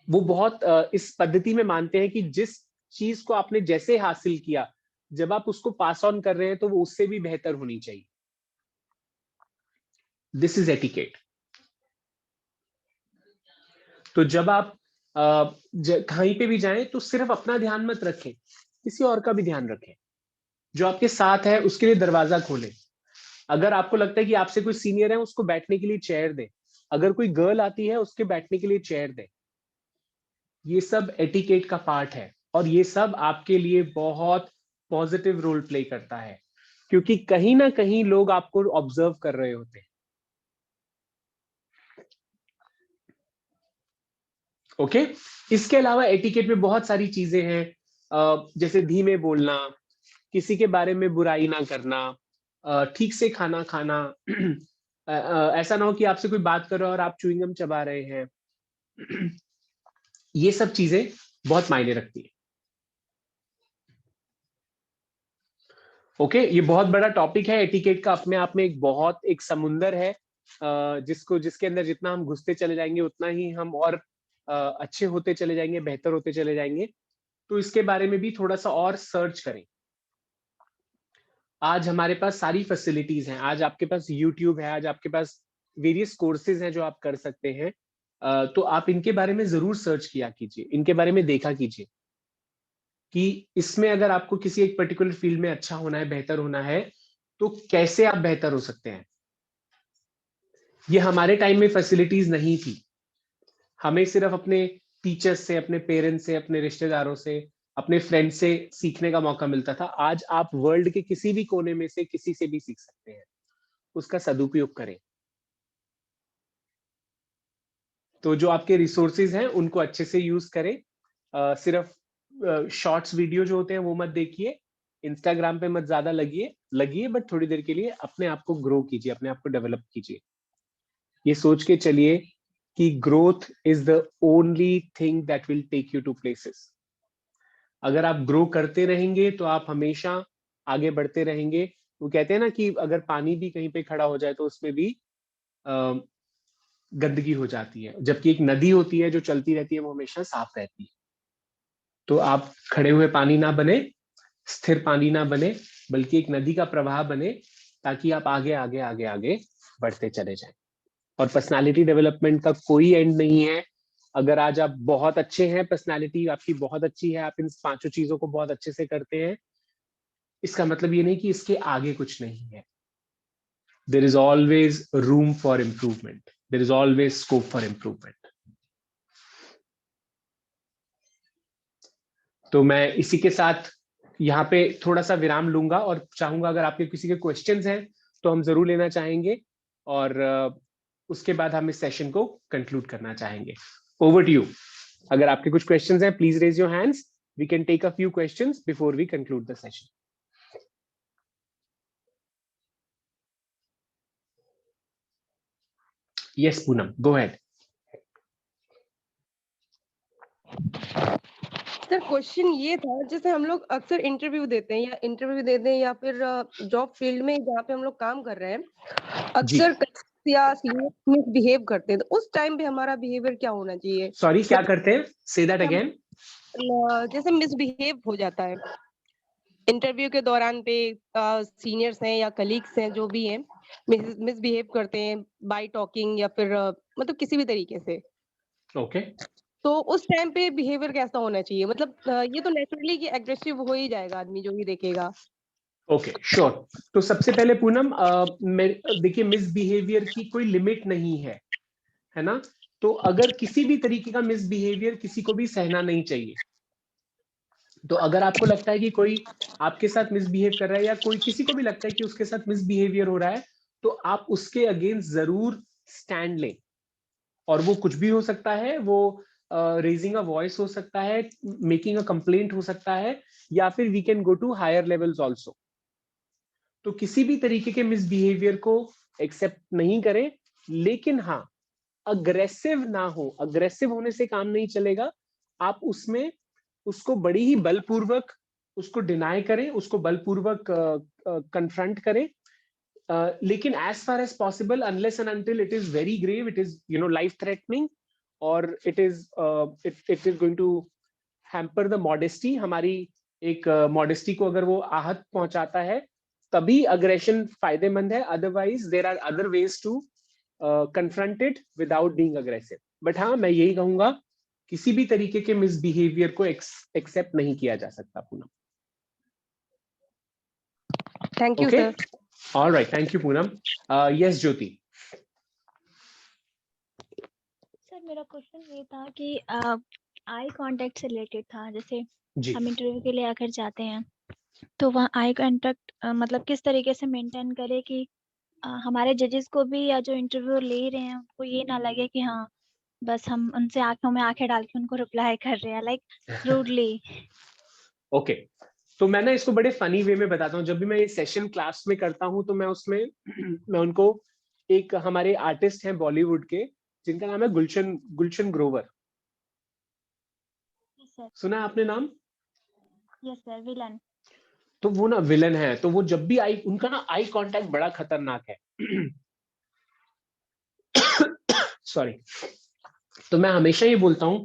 वो बहुत इस पद्धति में मानते हैं कि जिस चीज को आपने जैसे हासिल किया, जब आप उसको पास ऑन कर रहे हैं तो वो उससे भी बेहतर होनी चाहिए। This is etiquette. तो जब आप कहीं पे भी जाएं तो सिर्फ अपना ध्यान मत रखें, किसी और का भी ध्यान रखें। जो आपके साथ है उसके लिए दरवाजा खोलें। अगर आपको लगता है कि आपसे कोई सीनियर है, उसको बैठने के लिए चेयर दें। अगर कोई गर्ल आती है, उसके बैठने के लिए चेयर दें। ये सब एटिकेट का पार्ट है और ये सब आपके लिए बहुत पॉजिटिव रोल प्ले करता है, क्योंकि कहीं ना कहीं लोग आपको ऑब्जर्व कर रहे होते हैं। ओके इसके अलावा एटिकेट में बहुत सारी चीजें हैं, जैसे धीमे बोलना, किसी के बारे में बुराई ना करना, ठीक से खाना खाना, ऐसा ना हो कि आपसे कोई बात कर रहा है और आप च्युइंगम चबा रहे हैं। ये सब चीजें बहुत मायने रखती है। ओके ये बहुत बड़ा टॉपिक है एटिकेट का, अपने आप में एक समुंदर है, जिसके अंदर जितना हम घुसते चले जाएंगे उतना ही हम और अच्छे होते चले जाएंगे, बेहतर होते चले जाएंगे। तो इसके बारे में भी थोड़ा सा और सर्च करें। आज हमारे पास सारी फैसिलिटीज हैं, आज आपके पास यूट्यूब है, आज आपके पास वेरियस कोर्सेज हैं जो आप कर सकते हैं। तो आप इनके बारे में जरूर सर्च किया कीजिए, इनके बारे में देखा कीजिए कि इसमें अगर आपको किसी एक पर्टिकुलर फील्ड में अच्छा होना है, बेहतर होना है, तो कैसे आप बेहतर हो सकते हैं। ये हमारे टाइम में फैसिलिटीज नहीं थी। हमें सिर्फ अपने टीचर्स से, अपने पेरेंट्स से, अपने रिश्तेदारों से, अपने फ्रेंड से सीखने का मौका मिलता था। आज आप वर्ल्ड के किसी भी कोने में से किसी से भी सीख सकते हैं, उसका सदुपयोग करें। तो जो आपके रिसोर्सेज हैं उनको अच्छे से यूज करें। सिर्फ शॉर्ट्स वीडियो जो होते हैं वो मत देखिए, इंस्टाग्राम पे मत ज्यादा लगिए, बट थोड़ी देर के लिए अपने आप को ग्रो कीजिए, अपने आप को डेवलप कीजिए। ये सोच के चलिए कि growth is the only thing that will take you to places. अगर आप ग्रो करते रहेंगे तो आप हमेशा आगे बढ़ते रहेंगे। वो कहते हैं ना कि अगर पानी भी कहीं पे खड़ा हो जाए तो उसमें भी गंदगी हो जाती है, जबकि एक नदी होती है जो चलती रहती है, वो हमेशा साफ रहती है। तो आप खड़े हुए पानी ना बने, स्थिर पानी ना बने, बल्कि एक नदी का प्रवाह बने, ताकि आप आगे आगे आगे आगे बढ़ते चले जाएं। और पर्सनालिटी डेवलपमेंट का कोई एंड नहीं है। अगर आज आप बहुत अच्छे हैं, पर्सनालिटी आपकी बहुत अच्छी है, आप इन 5 चीजों को बहुत अच्छे से करते हैं, इसका मतलब ये नहीं कि इसके आगे कुछ नहीं है। There is always room for improvement, there is always scope for improvement. तो मैं इसी के साथ यहाँ पे थोड़ा सा विराम लूंगा और चाहूंगा अगर आपके किसी के क्वेश्चंस हैं तो हम जरूर लेना चाहेंगे, और उसके बाद हम इस सेशन को कंक्लूड करना चाहेंगे। Over to you. अगर आपके कुछ क्वेश्चंस हैं, please raise your hands, we can take a few questions before we conclude the session. Yes Poonam, go ahead. Sir question ये था, जैसे हम लोग अक्सर इंटरव्यू देते हैं या फिर जॉब फील्ड में जहाँ पे हम लोग काम कर रहे हैं, अक्सर या मिसबिहेव करते हैं, तो उस टाइम पे हमारा बिहेवियर क्या होना चाहिए? सॉरी, क्या करते हैं? Say that again. जैसे मिसबिहेव हो जाता है इंटरव्यू के दौरान पे, सीनियर्स हैं या कलीग्स हैं जो भी हैं, मिसबिहेव करते हैं बाय टॉकिंग या फिर मतलब किसी भी तरीके से। ओके। तो उस टाइम पे बिहेवियर कैसा होना चाहिए? मतलब ये तो नेचुरली कि एग्रेसिव हो ही जाएगा आदमी जो भी देखेगा। Okay, sure. तो सबसे पहले पूनम, देखिए मिसबिहेवियर की कोई लिमिट नहीं है ना? तो अगर किसी भी तरीके का मिसबिहेवियर किसी को भी सहना नहीं चाहिए। तो अगर आपको लगता है कि कोई आपके साथ मिसबिहेव कर रहा है या कोई किसी को भी लगता है कि उसके साथ मिसबिहेवियर हो रहा है, तो आप उसके अगेंस्ट जरूर स्टैंड लें। और वो कुछ भी हो सकता है, वो रेजिंग अ वॉइस हो सकता है, मेकिंग अ कंप्लेंट हो सकता है, या फिर we can go to higher levels also. तो किसी भी तरीके के मिसबिहेवियर को एक्सेप्ट नहीं करें, लेकिन हाँ, अग्रेसिव ना हो। अग्रेसिव होने से काम नहीं चलेगा। आप उसमें उसको बड़ी ही बलपूर्वक उसको डिनाई करें, उसको बलपूर्वक कन्फ्रंट करें, लेकिन as far as possible, unless and until it is very grave, it is life threatening, और it is going to hamper the modesty, हमारी एक मॉडेस्टी को अगर वो आहत पहुंचाता है, तभी अग्रेशन फायदेमंद है। Otherwise there are other ways to confront it without being aggressive. But हाँ, मैं यही कहूंगा, किसी भी तरीके के मिसबिहेवियर को एक्सेप्ट नहीं किया जा सकता Poonam. Thank you sir. Alright, thank you Poonam. Yes Jyoti. Sir मेरा क्वेश्चन ये था कि आई कांटेक्ट से रिलेटेड था। जैसे जी। हम इंटरव्यू के लिए आकर जाते हैं तो वहाँ आई कांटेक्ट मतलब किस तरीके से मेंटेन करें कि हमारे जजेस को भी या जो इंटरव्यू ले रहे हैं उनको ये ना लगे कि हाँ बस हम उनसे आंखों में आंखें डाल के उनको रिप्लाई कर रहे हैं लाइक रूडली। ओके, तो मैं ना इसको बड़े फनी वे में बताता हूँ। जब भी मैं ये सेशन क्लास में करता हूँ तो मैं उसमें मैं उनको, एक हमारे आर्टिस्ट हैं बॉलीवुड के जिनका नाम है गुलशन ग्रोवर। सुना है आपने नाम? Yes sir, villain. तो वो ना विलन है, तो वो जब भी उनका ना आई कांटेक्ट बड़ा खतरनाक है। सॉरी। तो मैं हमेशा ये बोलता हूं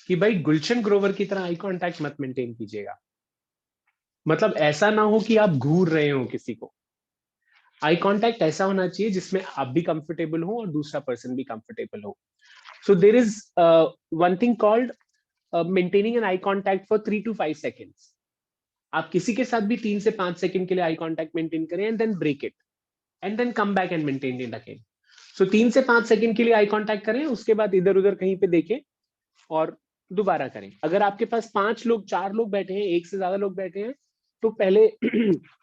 कि भाई गुलशन ग्रोवर की तरह आई कांटेक्ट मत मेंटेन कीजिएगा। मतलब ऐसा ना हो कि आप घूर रहे हो किसी को। आई कांटेक्ट ऐसा होना चाहिए जिसमें आप भी कंफर्टेबल हो और दूसरा पर्सन भी कंफर्टेबल हो। So there is one thing called maintaining an eye contact for 3 to 5 seconds। आप किसी के साथ भी 3 से 5 सेकंड के लिए आई कांटेक्ट मेंटेन करें and then break it and then come back and maintain it again. So 3 से 5 सेकंड के लिए आई कांटेक्ट करें, उसके बाद इधर उधर कहीं पे देखें और दोबारा करें। अगर आपके पास 5 लोग 4 लोग बैठे हैं, एक से ज्यादा लोग बैठे हैं, तो पहले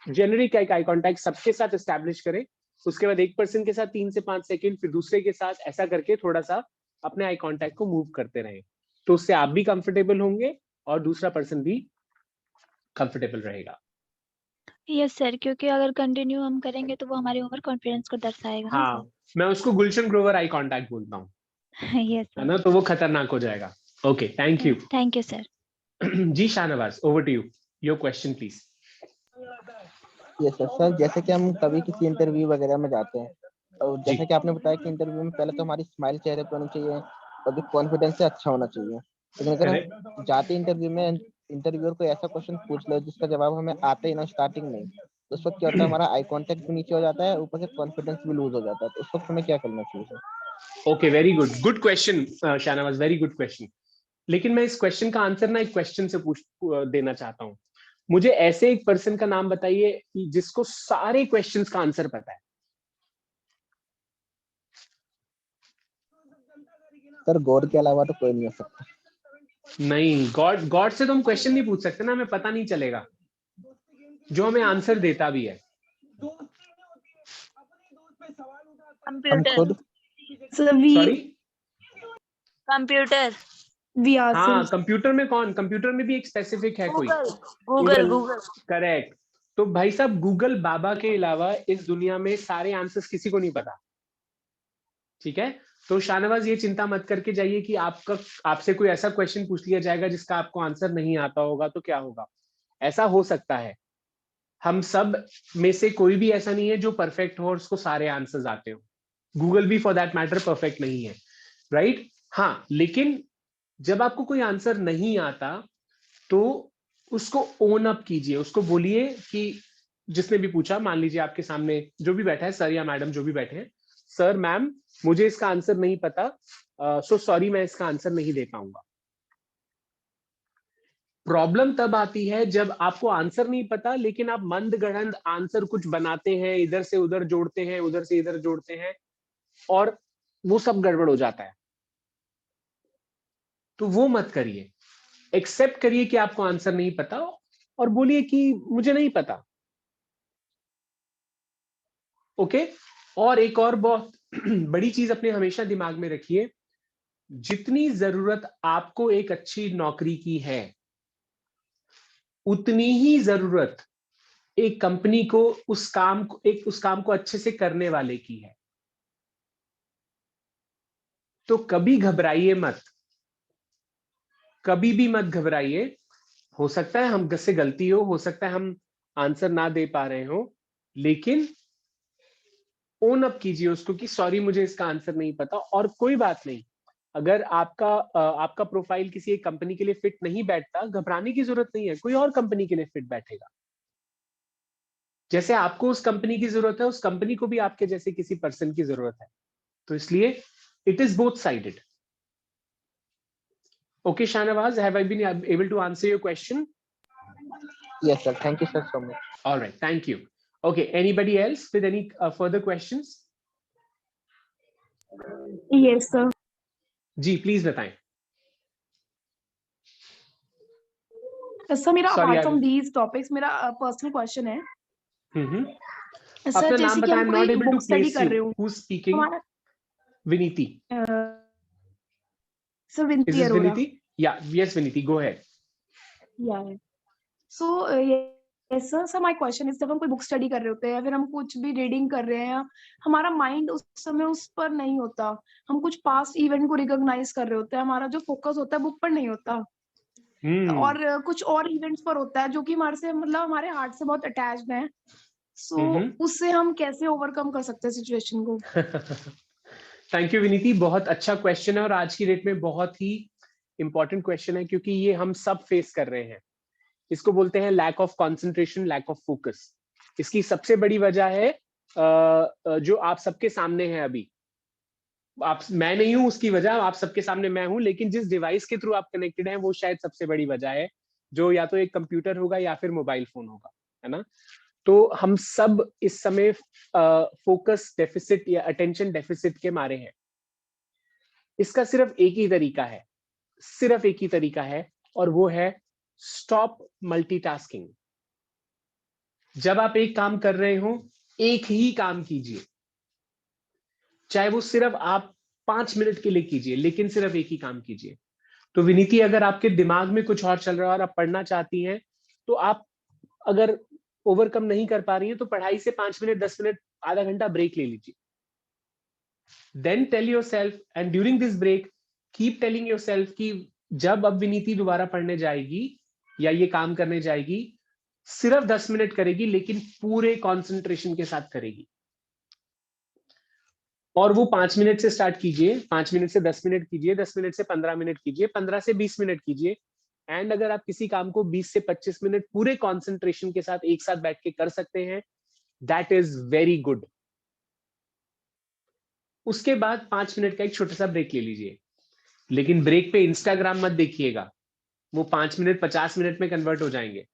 जेनरिक आई कांटेक्ट सबके साथ एस्टैब्लिश करें। उसके बाद एक पर्सन के साथ 3 से 5 सेकंड, फिर दूसरे के साथ, ऐसा करके थोड़ा सा अपने आई कांटेक्ट को मूव करते रहें। तो उससे आप भी कंफर्टेबल होंगे और दूसरा पर्सन भी कंफर्टेबल रहेगा। यस सर, क्योंकि अगर कंटिन्यू हम करेंगे तो वो हमारी ओवर कॉन्फिडेंस को दर्शाएगा ना हाँ, मैं उसको गुलशन ग्रोवर आई कांटेक्ट बोलता हूँ। सर। यस है ना, तो वो खतरनाक हो जाएगा। Okay, thank you. Thank you sir. जी Shahnawaz, over to you, your question please. Yes sir, जैसे कि हम कभी किसी इंटरव्यू वगैरह में जाते हैं, और जैसे कि आपने बताया कि इंटरव्यू में पहले तो हमारी स्माइल चेहरे पे होनी चाहिए और भी कॉन्फिडेंस से अच्छा होना चाहिए। लेकिन अगर हम जाते इंटरव्यू में इंटरव्यूअर कोई ऐसा क्वेश्चन पूछ ले जिसका जवाब हमें आता ही ना स्टार्टिंग में, तो उस वक्त क्या होता है, हमारा आई कांटेक्ट भी नीचे हो जाता है, ऊपर से कॉन्फिडेंस भी लूज हो जाता है। तो उस वक्त हमें क्या करना चाहिए sir? Okay, very good question Shahnawaz, very good question. लेकिन मैं इस क्वेश्चन का आंसर ना एक क्वेश्चन से देना चाहता हूँ। मुझे ऐसे एक पर्सन का नाम बताइए जिसको सारे क्वेश्चंस का आंसर पता है। सर गॉड के अलावा तो कोई नहीं हो सकता। नहीं, गॉड से तो हम क्वेश्चन नहीं पूछ सकते ना, हमें पता नहीं चलेगा, जो हमें आंसर देता भी है। कंप्यूटर। Sorry, computer. हाँ, कंप्यूटर में कौन? कंप्यूटर में भी एक स्पेसिफिक है कोई? गूगल। करेक्ट। तो भाई साहब, गूगल बाबा के अलावा इस दुनिया में सारे आंसर्स किसी को नहीं पता। ठीक है, तो शाहनवाज ये चिंता मत करके जाइए कि आपसे कोई ऐसा क्वेश्चन पूछ लिया जाएगा जिसका आपको आंसर नहीं आता होगा तो क्या होगा। ऐसा हो सकता है, हम सब में से कोई भी ऐसा नहीं है जो परफेक्ट हो और उसको सारे आंसर्स आते हो। गूगल भी फॉर दैट मैटर परफेक्ट नहीं है, राइट? हाँ, लेकिन जब आपको कोई आंसर नहीं आता तो उसको ओन अप कीजिए, उसको बोलिए कि जिसने भी पूछा, मान लीजिए आपके सामने जो भी बैठा है, सर या मैडम जो भी बैठे हैं, सर मैम मुझे इसका आंसर नहीं पता, सो सॉरी मैं इसका आंसर नहीं दे पाऊंगा। प्रॉब्लम तब आती है जब आपको आंसर नहीं पता लेकिन आप मंद गढ़ंत आंसर कुछ बनाते हैं, इधर से उधर जोड़ते हैं, उधर से इधर जोड़ते हैं और वो सब गड़बड़ हो जाता है। तो वो मत करिए, एक्सेप्ट करिए कि आपको आंसर नहीं पता और बोलिए कि मुझे नहीं पता। ओके? और एक और बहुत बड़ी चीज अपने हमेशा दिमाग में रखिए, जितनी जरूरत आपको एक अच्छी नौकरी की है उतनी ही जरूरत एक कंपनी को उस काम को अच्छे से करने वाले की है। तो कभी घबराइए मत, कभी भी मत घबराइए। हो सकता है हमसे गलती हो सकता है हम आंसर ना दे पा रहे हो, लेकिन ओन अप कीजिए उसको कि सॉरी मुझे इसका आंसर नहीं पता। और कोई बात नहीं, अगर आपका प्रोफाइल किसी एक कंपनी के लिए फिट नहीं बैठता, घबराने की जरूरत नहीं है, कोई और कंपनी के लिए फिट बैठेगा। जैसे आपको उस कंपनी की जरूरत है, उस कंपनी को भी आपके जैसे किसी पर्सन की जरूरत है। तो इसलिए it is both sided. Okay, Shanawaz, have I been able to answer your question? Yes, sir. Thank you, sir, so much. All right, thank you. Okay, anybody else with any further questions? Yes, sir. जी, please बताएं. सर मेरा Sorry, apart from these topics मेरा personal question है. अपना सर नाम जैसे कि बताएं. हम I'm not कोई able to book study place कर रहे you. हो. Who's speaking? हमारा Viniti. सर Is विनती this Arora. Viniti? Yeah, yes, Viniti, go ahead. Yeah. So yes sir. So my question is जब हम कोई बुक स्टडी कर रहे होते हैं या फिर हम कुछ भी रीडिंग कर रहे हैं, हमारा माइंड उस समय उस पर नहीं होता, हम कुछ पास्ट इवेंट को रिकॉग्नाइज कर रहे होते हैं, हमारा जो फोकस होता है बुक पर नहीं होता और कुछ और इवेंट्स पर होता है जो कि हमारे से मतलब हमारे हार्ट से बहुत अटैच्ड है. सो उससे हम कैसे ओवरकम कर सकते हैं सिचुएशन को? थैंक यू विनीति, बहुत अच्छा क्वेश्चन है और आज की डेट में बहुत ही इंपॉर्टेंट क्वेश्चन है क्योंकि ये हम सब फेस कर रहे हैं. इसको बोलते हैं lack of concentration, lack of focus. इसकी सबसे बड़ी वजह है जो आप सबके सामने है अभी. मैं नहीं हूं उसकी वजह, आप सबके सामने मैं हूं, लेकिन जिस डिवाइस के थ्रू आप कनेक्टेड हैं वो शायद सबसे बड़ी वजह है, जो या तो एक कंप्यूटर होगा या फिर मोबाइल फोन होगा, है ना. तो हम सब इस समय फोकस डेफिसिट या अटेंशन डेफिसिट के मारे हैं. इसका सिर्फ एक ही तरीका है, सिर्फ एक ही तरीका है, और वो है स्टॉप मल्टीटास्किंग. जब आप एक काम कर रहे हो, एक ही काम कीजिए, चाहे वो सिर्फ आप 5 मिनट के लिए कीजिए, लेकिन सिर्फ एक ही काम कीजिए. तो विनीति, अगर आपके दिमाग में कुछ और चल रहा है और आप पढ़ना चाहती हैं, तो आप अगर ओवरकम नहीं कर पा रही हैं तो पढ़ाई से 5 मिनट 10 मिनट आधा घंटा ब्रेक ले लीजिए. Then tell yourself, and during this break keep telling yourself कि जब अब विनीति दोबारा पढ़ने जाएगी या ये काम करने जाएगी, सिर्फ 10 मिनट करेगी, लेकिन पूरे कंसंट्रेशन के साथ करेगी. और वो 5 मिनट से स्टार्ट कीजिए, 5 मिनट से 10 मिनट कीजिए, 10 मिनट से 15 मिनट कीजिए, 15 से 20 मिनट कीजिए. एंड अगर आप किसी काम को 20 से 25 मिनट पूरे कंसंट्रेशन के साथ एक साथ बैठ के कर सकते हैं, दैट इज वेरी गुड. उसके बाद 5 मिनट का एक छोटा सा ब्रेक ले लीजिए, लेकिन ब्रेक पे इंस्टाग्राम मत देखिएगा, वो 5 मिनट 50 मिनट में कन्वर्ट हो जाएंगे.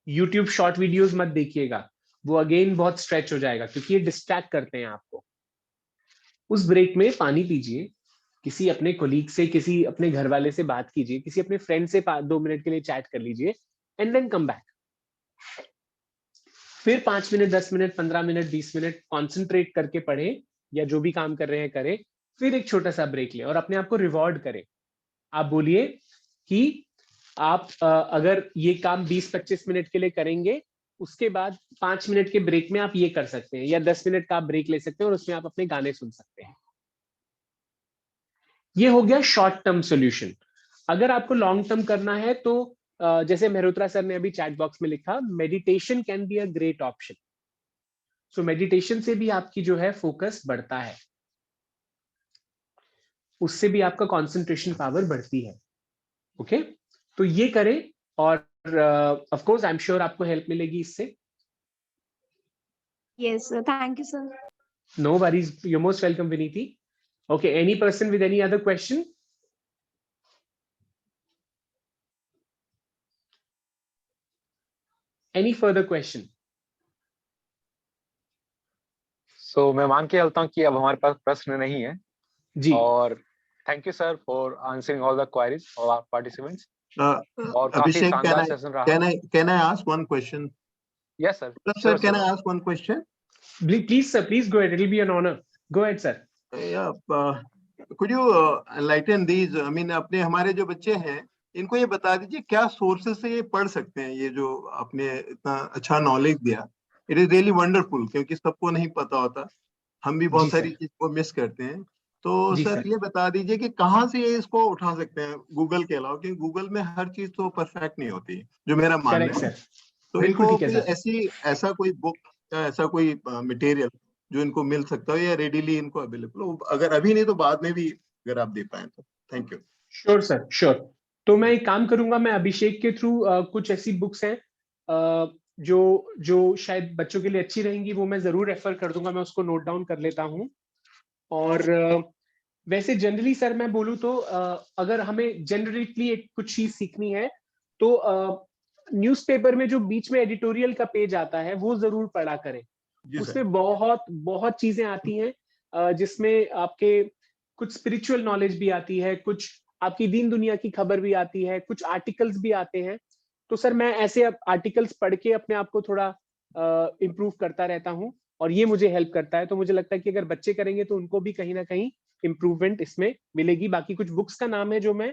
यूट्यूब शॉर्ट वीडियोस मत देखिएगा, वो अगेन बहुत स्ट्रेच हो जाएगा क्योंकि ये डिस्ट्रैक्ट करते हैं आपको. उस ब्रेक में पानी पीजिए, किसी अपने कोलीग से, किसी अपने घर वाले से बात कीजिए, किसी अपने फ्रेंड से 2 मिनट के लिए चैट कर लीजिए, एंड देन कम बैक. फिर 5 minute 10 minute 15 minute 20 minute concentrate करके पढ़ें या जो भी काम कर रहे हैं करें. फिर एक छोटा सा ब्रेक लें और अपने आप को रिवॉर्ड करें. आप बोलिए कि आप अगर ये काम 20-25 मिनट के लिए करेंगे, उसके बाद 5 मिनट के ब्रेक में आप ये कर सकते हैं, या 10 मिनट का आप ब्रेक ले सकते हैं और उसमें आप अपने गाने सुन सकते हैं. ये हो गया शॉर्ट टर्म सॉल्यूशन. अगर आपको लॉन्ग टर्म करना है तो जैसे मेहरोत्रा सर ने अभी चैट बॉक्स में लिखा, meditation can be a great option. So meditation से भी आपकी जो है फोकस बढ़ता है. उससे भी आपका कंसंट्रेशन पावर बढ़ती है। ओके, तो ये करें और of course I am sure आपको हेल्प मिलेगी इससे। Yes, sir. Thank you, sir. No worries, you're most welcome, Viniti. Okay, any person with any other question? Any further question? So मैं मान के चलता हूँ कि अब हमारे पास प्रश्न नहीं है जी। और thank you sir for answering all the queries of our participants. और काफी Abhishek, शानदार सेशन रहा। can I ask one question? Yes, sir. Sir, can I ask one question? Please, sir, please go ahead. It'll be an honor. Go ahead, sir. Yeah, could you enlighten these? I mean, अपने हमारे जो बच्चे हैं, इनको ये बता दीजिए क्या सोर्सेस से ये पढ़ सकते हैं, ये जो आपने इतना अच्छा नॉलेज दिया। इट इज रियली वंडरफुल, क्योंकि सबको नहीं पता होता, हम भी बहुत सारी चीज को मिस करते हैं। तो सर ये बता दीजिए कि कहाँ से ये इसको उठा सकते हैं गूगल के अलावा, क्योंकि गूगल में हर चीज तो परफेक्ट नहीं होती, जो मेरा मानना है। तो इनको ऐसा कोई बुक या ऐसा कोई मटेरियल जो इनको मिल सकता हो या रेडीली इनको अवेलेबल हो, अगर अभी नहीं तो बाद में भी अगर आप दे पाए तो। Thank you. Sure sir, sure. तो मैं एक काम करूंगा, मैं अभिषेक के थ्रू कुछ ऐसी बुक्स हैं जो शायद बच्चों के लिए अच्छी रहेंगी, वो मैं जरूर रेफर कर दूंगा, मैं उसको नोट डाउन कर लेता हूँ। और वैसे जनरली सर मैं बोलूँ तो अगर हमें जनरली एक कुछ चीज सीखनी है तो न्यूज़पेपर में जो बीच में एडिटोरियल का पेज आता है वो जरूर पढ़ा करें। उसमें बहुत चीजें आती हैं जिसमें आपके कुछ स्पिरिचुअल नॉलेज भी आती है, कुछ आपकी दीन दुनिया की खबर भी आती है, कुछ आर्टिकल्स भी आते हैं। तो सर मैं ऐसे आर्टिकल्स पढ़ के अपने आप को थोड़ा इम्प्रूव करता रहता हूँ और ये मुझे हेल्प करता है। तो मुझे लगता है कि अगर बच्चे करेंगे तो उनको भी कहीं ना कहीं इम्प्रूवमेंट इसमें मिलेगी। बाकी कुछ बुक्स का नाम है जो मैं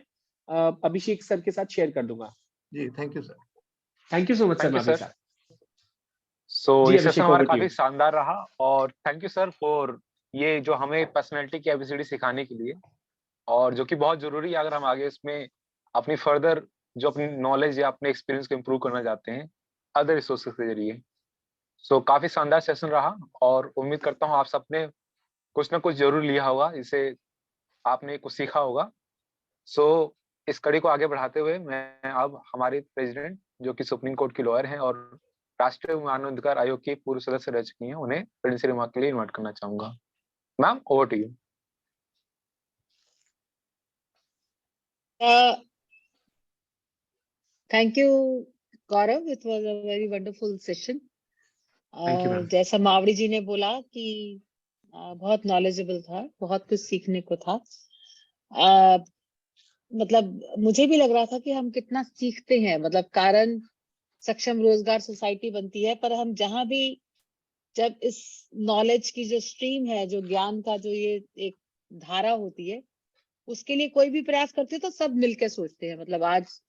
अभिषेक सर के साथ शेयर कर दूंगा। जी, thank you sir. Thank you so much sir. So ये सेशन हमारा काफी शानदार रहा और थैंक यू सर फॉर ये जो हमें पर्सनैलिटी की एबिलिटी सिखाने के लिए, और जो कि बहुत जरूरी है अगर हम आगे इसमें अपनी फर्दर जो अपनी नॉलेज या अपने एक्सपीरियंस को इम्प्रूव करना चाहते हैं अदर रिसोर्सेज के जरिए। सो काफी शानदार सेशन रहा और उम्मीद करता हूँ आप सबने कुछ ना कुछ जरूर लिया होगा, जिसे आपने कुछ सीखा होगा। सो इस कड़ी को आगे बढ़ाते हुए मैं अब हमारे प्रेसिडेंट जो कि सुप्रीम कोर्ट की लॉयर हैं और राष्ट्रीय मानवाधिकार आयोग की पूर्व सदस्य रह चुकी हैं, उन्हें प्रिंसिपल रिमार्क के लिए इन्वाइट करना चाहूंगा। Ma'am, over to you. Thank you, Gaurav. It was a very wonderful session. जैसा मावड़ी जी ने बोला कि बहुत नॉलेजेबल था, बहुत कुछ सीखने को था। मतलब मुझे भी लग रहा था कि हम कितना सीखते हैं, मतलब कारण सक्षम रोजगार सोसाइटी बनती है, पर हम जहां भी जब इस नॉलेज की जो स्ट्रीम है, जो ज्ञान का जो ये एक धारा होती है, उसके लिए कोई भी प्रयास करते तो सब मिलकर सोचते हैं। मतलब आज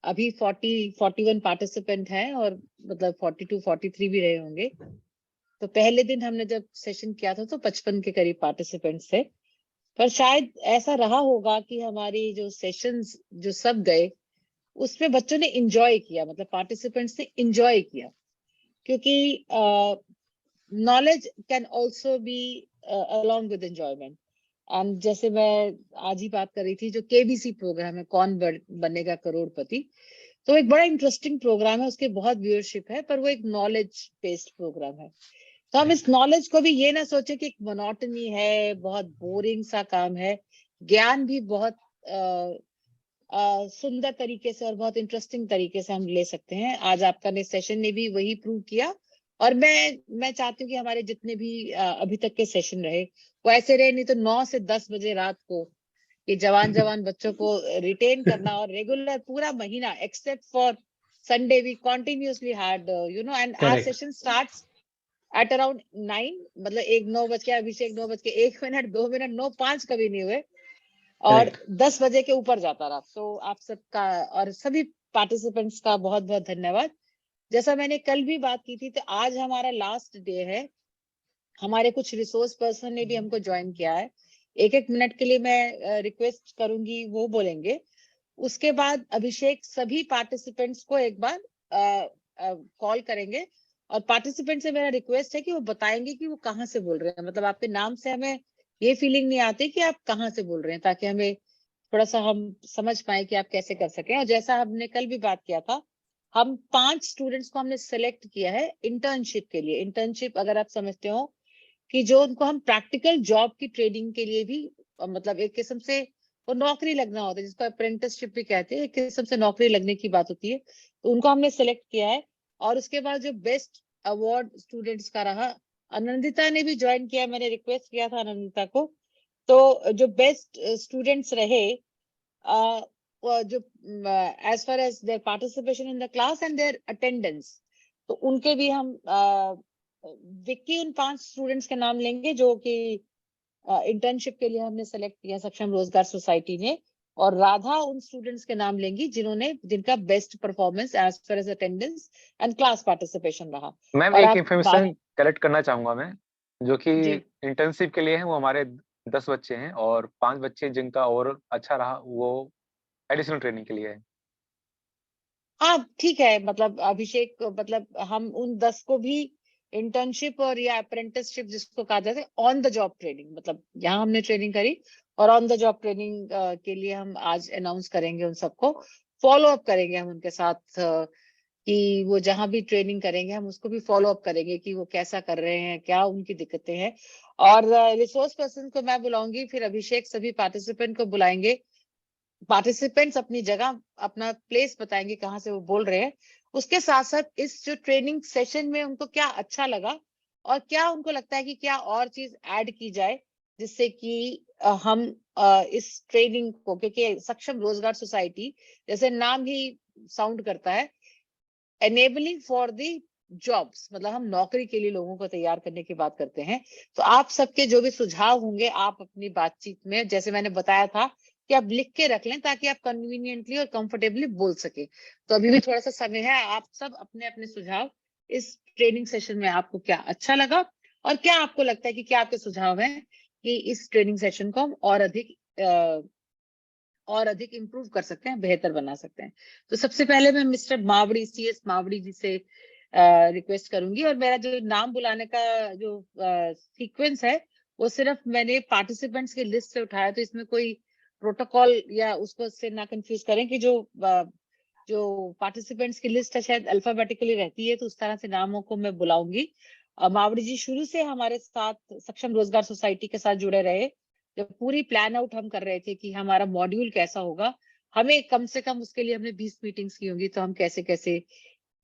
अभी 41 पार्टिसिपेंट हैं और मतलब 42 43 भी रहे होंगे। तो पहले दिन हमने जब सेशन किया था तो 55 के करीब पार्टिसिपेंट्स थे, पर शायद ऐसा रहा होगा कि हमारी जो सेशंस जो सब गए उसमें बच्चों ने एंजॉय किया, मतलब पार्टिसिपेंट्स ने एंजॉय किया, क्योंकि knowledge can also be along with enjoyment. And जैसे मैं आज ही बात कर रही थी, जो केबीसी प्रोग्राम है कौन बनेगा करोड़पति, तो एक बड़ा इंटरेस्टिंग प्रोग्राम है, उसके बहुत व्यूअरशिप है, पर वो एक नॉलेज बेस्ड प्रोग्राम है। तो हम इस नॉलेज को भी ये ना सोचे कि एक मोनोटनी है, बहुत बोरिंग सा काम है। ज्ञान भी बहुत सुंदर तरीके से और बहुत इंटरेस्टिंग तरीके से हम ले सकते हैं। आज आपका ने सेशन ने भी वही प्रूव किया और मैं चाहती हूँ कि हमारे जितने भी अभी तक के सेशन रहे वो ऐसे रहे, नहीं तो 9 से 10 बजे रात को ये जवान बच्चों को रिटेन करना और रेगुलर पूरा महीना except for Sunday we continuously had and our session starts at around 9, मतलब 9 बज के अभिषेक 9 बज के 1 मिनट 2 मिनट 9:05 कभी नहीं हुए और 10 बजे के ऊपर जाता रहा। तो आप सबका और सभी पार्टिसिपेंट्स का बहुत बहुत धन्यवाद। जैसा मैंने कल भी बात की थी, तो आज हमारा लास्ट डे है। हमारे कुछ रिसोर्स पर्सन ने भी हमको ज्वाइन किया है। 1-1 मिनट के लिए मैं रिक्वेस्ट करूंगी, वो बोलेंगे। उसके बाद अभिषेक सभी पार्टिसिपेंट्स को एक बार कॉल करेंगे और पार्टिसिपेंट से मेरा रिक्वेस्ट है कि वो बताएंगे कि वो कहाँ से बोल रहे हैं, मतलब आपके नाम से हमें ये फीलिंग नहीं आती कि आप कहाँ से बोल रहे हैं, ताकि हमें थोड़ा सा हम समझ पाए कि आप कैसे कर सकें। और जैसा हमने कल भी बात किया था, हम 5 स्टूडेंट्स को हमने सेलेक्ट किया है इंटर्नशिप के लिए। इंटर्नशिप अगर आप समझते हो कि जो उनको हम प्रैक्टिकल जॉब की ट्रेनिंग के लिए भी मतलब एक किस्म से वो नौकरी लगना होता है, जिसको अप्रेंटिसशिप भी कहते हैं, एक किस्म से नौकरी लगने की बात होती है, तो उनको हमने सेलेक्ट किया है। और उसके बाद जो बेस्ट अवार्ड स्टूडेंट्स का रहा, आनंदिता ने भी ज्वाइन किया, मैंने रिक्वेस्ट किया था आनंदिता को। तो जो बेस्ट स्टूडेंट्स रहे जो as far as their participation in the class and their attendance, तो उनके भी हम विक्की उन 5 स्टूडेंट्स के नाम लेंगे जो कि इंटर्नशिप के लिए हमने सेलेक्ट किया सक्षम रोजगार सोसाइटी ने, और राधा उन स्टूडेंट्स के नाम लेंगी जिनका best performance as far as attendance and class participation रहा। मैम और एक आप इंफॉर्मेशन कलेक्ट करना चाहूंगा मैं, जो कि जी इंटर्नशिप के लिए है, वो हमारे 10 बच्चे हैं और 5 बच्चे जिनका और अच्छा रहा वो एडिशनल ट्रेनिंग के लिए है। हाँ ठीक है, मतलब अभिषेक, मतलब हम उन 10 को भी इंटर्नशिप और या अप्रेंटिसशिप जिसको कहा जाता है ऑन द जॉब ट्रेनिंग, मतलब यहाँ हमने ट्रेनिंग करी और ऑन द जॉब ट्रेनिंग के लिए हम आज अनाउंस करेंगे, उन सबको फॉलो अप करेंगे हम उनके साथ कि वो जहां भी ट्रेनिंग करेंगे हम उसको भी फॉलो अप करेंगे कि वो कैसा कर रहे हैं, क्या उनकी दिक्कतें हैं। और रिसोर्स पर्सन को मैं बुलाऊंगी, फिर अभिषेक सभी पार्टिसिपेंट को बुलाएंगे। पार्टिसिपेंट्स अपनी जगह अपना प्लेस बताएंगे कहाँ से वो बोल रहे हैं। उसके साथ साथ इस जो ट्रेनिंग सेशन में उनको क्या अच्छा लगा और क्या उनको लगता है कि क्या और चीज ऐड की जाए, जिससे कि हम इस ट्रेनिंग को, क्योंकि सक्षम रोजगार सोसाइटी जैसे नाम ही साउंड करता है, एनेबलिंग फॉर द जॉब्स, मतलब हम नौकरी के लिए लोगों को तैयार करने की बात करते हैं। तो आप सबके जो भी सुझाव होंगे आप अपनी बातचीत में, जैसे मैंने बताया था कि आप लिख के रख लें ताकि आप कन्वीनियंटली और कंफर्टेबली बोल सके। तो अभी भी थोड़ा सा समय है, आप सब अपने अपने सुझाव इस ट्रेनिंग सेशन में आपको क्या अच्छा लगा और क्या आपको लगता है कि क्या आपके सुझाव हैं कि इस ट्रेनिंग सेशन को हम और अधिक इम्प्रूव कर सकते हैं, बेहतर बना सकते हैं। तो सबसे पहले मैं मिस्टर मावड़ी, CS मावड़ी जी से रिक्वेस्ट करूंगी, और मेरा जो नाम बुलाने का जो सीक्वेंस है वो सिर्फ मैंने पार्टिसिपेंट्स की लिस्ट से उठाया, तो इसमें कोई प्रोटोकॉल या उसको से ना कंफ्यूज करें कि जो पार्टिसिपेंट्स की लिस्ट है शायद अल्फाबेटिकली रहती है, तो उस तरह से नामों को मैं बुलाऊंगी। मावड़ी जी शुरू से हमारे साथ सक्षम रोजगार सोसाइटी के साथ जुड़े रहे। जब पूरी प्लान आउट हम कर रहे थे कि हमारा मॉड्यूल कैसा होगा, हमें कम से कम उसके लिए हमने 20 मीटिंग्स की होंगी, तो हम कैसे कैसे,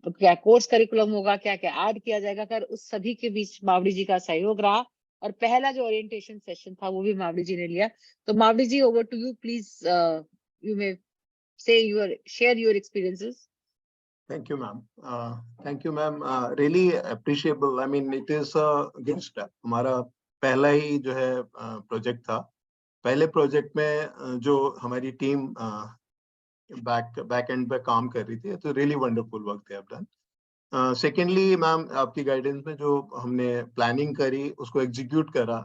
क्या कोर्स करिकुलम होगा, क्या क्या ऐड किया जाएगा, कर उस सभी के बीच मावड़ी जी का सहयोग रहा। और पहला जो ओरिएंटेशन सेशन था वो भी मावड़ी जी ने लिया। तो Mavdi ji, over to you, please you may share your experiences. Thank you, ma'am. Thank you, ma'am. Really appreciable. I mean, it is a good step. हमारा पहला ही जो है प्रोजेक्ट था। पहले प्रोजेक्ट में जो हमारी टीम बैक एंड पे काम कर रही थी, तो really wonderful work they have done. Secondly ma'am, आपकी गाइडेंस में जो हमने प्लानिंग करी उसको एग्जीक्यूट करा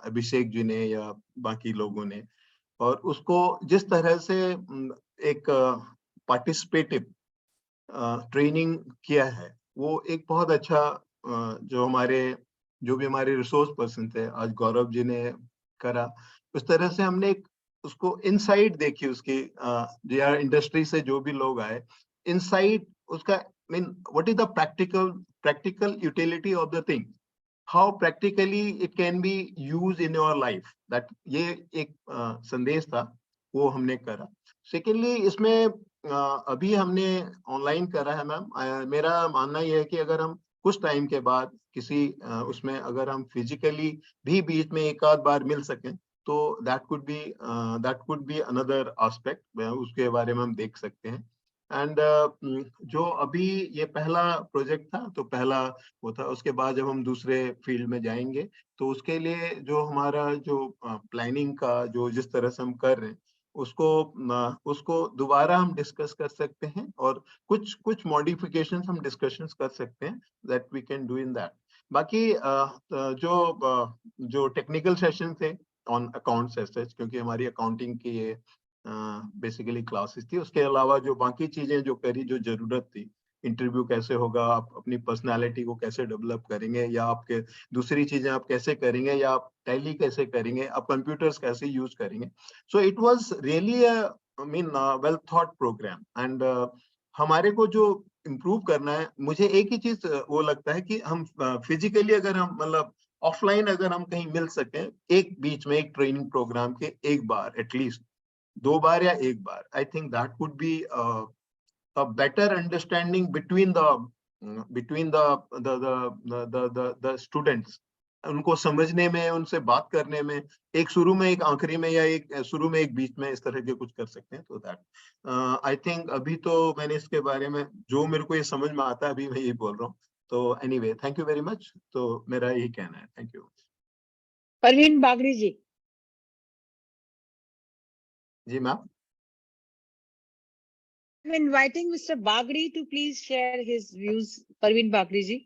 अभिषेक जी ने या बाकी लोगों ने, और उसको जिस तरह से एक पार्टिसिपेटिव ट्रेनिंग किया है, वो एक बहुत अच्छा जो भी हमारे रिसोर्स पर्सन थे, आज गौरव जी ने करा, उस तरह से हमने एक उसको इनसाइड देखी उसकी, जो इंडस्ट्री से जो भी लोग आए, इनसाइड उसका mean what is the practical utility of the thing, how practically it can be used in your life, that ये एक संदेश था, वो हमने करा। सेकेंडली इसमें अभी हमने ऑनलाइन करा है मैम। मेरा मानना ये है कि अगर हम कुछ टाइम के बाद किसी उसमें अगर हम फिजिकली भी बीच में एक आध बार मिल सकें, तो that could be another aspect, उसके बारे में हम देख सकते हैं। एंड जो अभी ये पहला प्रोजेक्ट था, तो पहला वो था, उसके बाद जब हम दूसरे फील्ड में जाएंगे तो उसके लिए जो हमारा जो प्लानिंग का जो जिस तरह से हम कर रहे हैं, उसको दोबारा हम डिस्कस कर सकते हैं, और कुछ मॉडिफिकेशंस हम डिस्कशंस कर सकते हैं, that we can do in that. बाकी जो टेक्निकल सेशन थे ऑन अकाउंट्स एसेट्स, क्योंकि हमारी अकाउंटिंग की ये बेसिकली क्लासेस थी, उसके अलावा जो बाकी चीजें जो करी, जो जरूरत थी, इंटरव्यू कैसे होगा, आप अपनी पर्सनालिटी को कैसे डेवलप करेंगे, या आपके दूसरी चीजें आप कैसे करेंगे, या आप टैली कैसे करेंगे, आप कंप्यूटर्स कैसे यूज करेंगे. So it was really I mean well thought program. And हमारे को जो इम्प्रूव करना है, मुझे एक ही चीज वो लगता है कि हम फिजिकली अगर हम मतलब ऑफलाइन अगर हम कहीं मिल सके एक बीच में एक ट्रेनिंग प्रोग्राम के एक बार एटलीस्ट 2 बार या 1 बार, I think that would be a better understanding between the students. उनको समझने में, उनसे बात करने में, एक शुरू में एक आखिरी में या एक शुरू में एक बीच में, इस तरह के कुछ कर सकते हैं. तो दैट आई थिंक अभी तो मैंने इसके बारे में जो मेरे को ये समझ में आता है अभी मैं यही बोल रहा हूँ. तो anyway thank you very much. तो मेरा यही कहना है. Thank you. परवीन बागड़ी जी. जी ma'am. I'm inviting Mr. Bagri to please share his views. Parveen Bagri ji.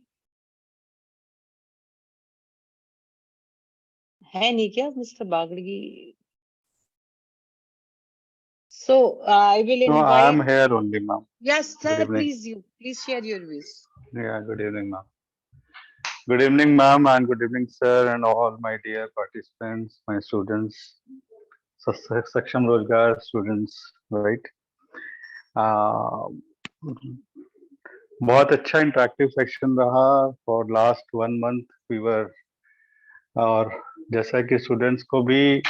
है नहीं क्या Mr. Bagri? So I will invite. No, I am here only, ma'am. Yes, sir. Good evening. Please share your views. Yeah, good evening, ma'am. Good evening, ma'am, and good evening, sir, and all my dear participants, my students, Saksham Rozgar students, right? बहुत अच्छा इंटरेक्टिव सेक्शन रहा. For last 1 month we were, और जैसा कि स्टूडेंट्स को भी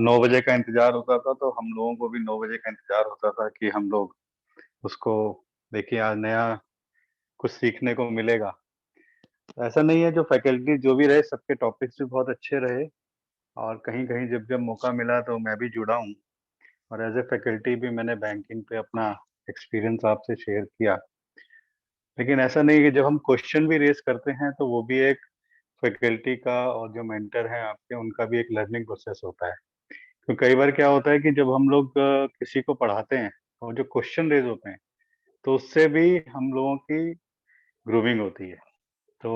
9 बजे का इंतजार होता था, तो हम लोगों को भी 9 बजे का इंतजार होता था कि हम लोग उसको देखिए आज नया कुछ सीखने को मिलेगा. ऐसा नहीं है, जो फैकल्टी जो भी रहे सबके टॉपिक्स भी बहुत अच्छे रहे, और कहीं कहीं जब जब मौका मिला तो मैं भी जुड़ा हूँ, और एज ए फैकल्टी भी मैंने बैंकिंग पे अपना एक्सपीरियंस आपसे शेयर किया. लेकिन ऐसा नहीं कि जब हम क्वेश्चन भी रेस करते हैं तो वो भी एक फैकल्टी का और जो मेंटर हैं आपके उनका भी एक लर्निंग प्रोसेस होता है. तो कई बार क्या होता है कि जब हम लोग किसी को पढ़ाते हैं और जो क्वेश्चन रेज होते हैं तो उससे भी हम लोगों की ग्रूमिंग होती है. तो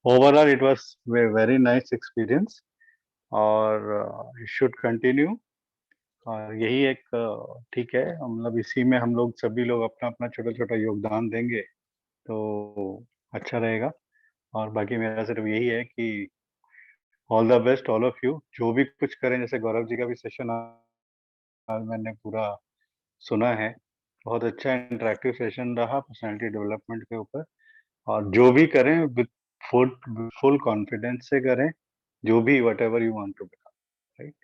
overall it was very nice experience, और इट शुड कंटिन्यू. और यही एक ठीक है, मतलब इसी में हम लोग सभी लोग अपना अपना छोटा छोटा योगदान देंगे तो अच्छा रहेगा. और बाकी मेरा सिर्फ यही है कि all the best all of you, जो भी कुछ करें. जैसे गौरव जी का भी सेशन आज मैंने पूरा सुना है, बहुत अच्छा इंटरेक्टिव सेशन रहा पर्सनालिटी डेवलपमेंट के ऊपर. और जो भी करें विद फुल कॉन्फिडेंस से करें, जो भी whatever you want to become, right.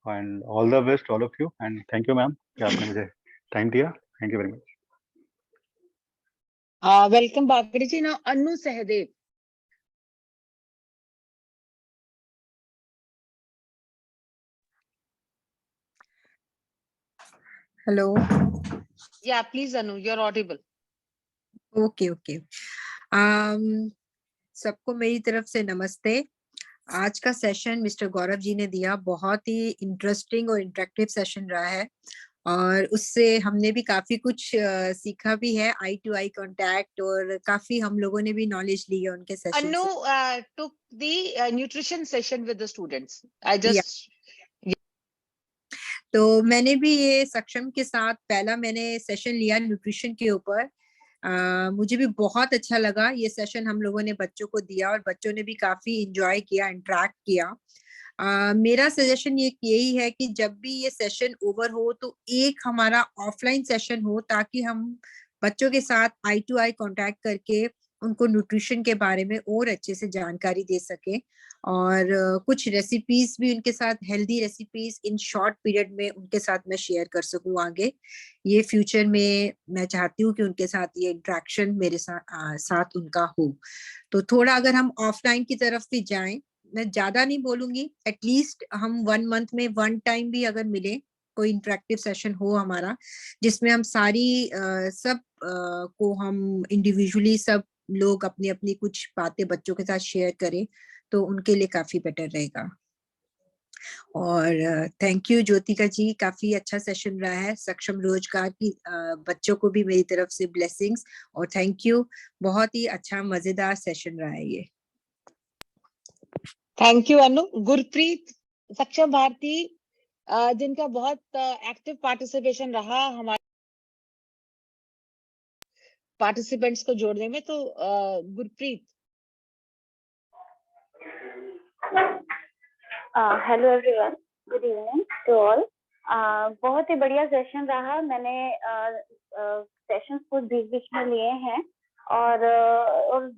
And all the best all of you, and thank you ma'am कि आपने मुझे टाइम दिया. Thank you very much. Welcome Bagri ji. Now Anu Sahdev. Hello. Yeah, please Anu, you're audible. Okay. सबको मेरी तरफ से नमस्ते. आज का सेशन मिस्टर गौरव जी ने दिया, बहुत ही इंटरेस्टिंग और इंटरेक्टिव सेशन रहा है, और उससे हमने भी काफी कुछ सीखा भी है, आई टू आई कांटेक्ट, और काफी हम लोगों ने भी नॉलेज ली है उनके सेशन Anu से. took the nutrition session with the students. I just तो मैंने भी ये सक्षम के साथ पहला मैंने सेशन लिया न्यूट्रिशन के ऊपर. मुझे भी बहुत अच्छा लगा ये सेशन हम लोगों ने बच्चों को दिया, और बच्चों ने भी काफी इंजॉय किया, इंटरेक्ट किया. मेरा सजेशन यही है कि जब भी ये सेशन ओवर हो तो एक हमारा ऑफलाइन सेशन हो, ताकि हम बच्चों के साथ आई टू आई कांटेक्ट करके उनको न्यूट्रिशन के बारे में और अच्छे से जानकारी दे सके, और कुछ रेसिपीज भी उनके साथ, healthy recipes in short period में उनके साथ मैं शेयर कर सकूं आगे. ये फ्यूचर में मैं चाहती हूँ कि उनके साथ ये इंटरेक्शन मेरे साथ उनका हो. तो थोड़ा अगर हम ऑफलाइन की तरफ भी जाएं, मैं ज्यादा नहीं बोलूंगी, एटलीस्ट हम 1 month में 1 टाइम भी अगर मिले, कोई इंटरेक्टिव सेशन हो हमारा, जिसमें हम सारी सब को हम इंडिविजुअली सब लोग अपनी अपनी कुछ बातें बच्चों के साथ शेयर करें, तो उनके लिए काफी बेटर रहेगा. और थैंक यू ज्योतिका जी, काफी अच्छा सेशन रहा है. सक्षम रोजगार की बच्चों को भी मेरी तरफ से ब्लेसिंग्स और थैंक यू. बहुत ही अच्छा मजेदार सेशन रहा है ये. थैंक यू अनु. गुरप्रीत, सक्षम भारती, जिनका बहुत एक्टिव पार्टिसिपेशन रहा हमारे पार्टिसिपेंट्स को जोड़ने में। तो Gurpreet. Hello everyone, good evening to all. बहुत ही बढ़िया सेशन रहा। मैंने सेशंस कुछ बीच बीच में लिए हैं और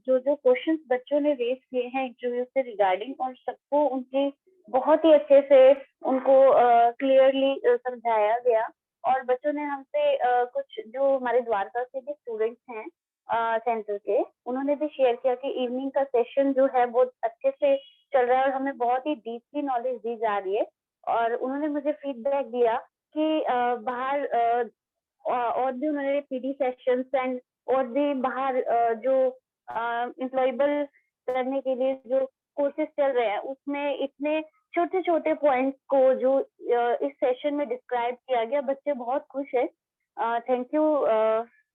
जो जो क्वेश्चंस बच्चों ने रेज किए हैं इंटरव्यू से रिगार्डिंग, और सबको उनके बहुत ही अच्छे से उनको क्लियरली समझाया गया। और बच्चों ने हमसे कुछ जो हमारे द्वारका से भी स्टूडेंट्स हैं सेंटर के, उन्होंने भी शेयर किया कि इवनिंग का सेशन जो है बहुत अच्छे से चल रहा है और हमें बहुत ही डीपली नॉलेज दी जा रही है। और उन्होंने मुझे फीडबैक दिया कि बाहर और भी उन्होंने पीडी सेशंस एंड और भी बाहर जो एम्प्लॉयबल करने के लिए जो कोर्सेज चल रहे हैं, उसमें इतने छोटे छोटे पॉइंट्स को जो इस सेशन में डिस्क्राइब किया गया, बच्चे बहुत खुश है। थैंक यू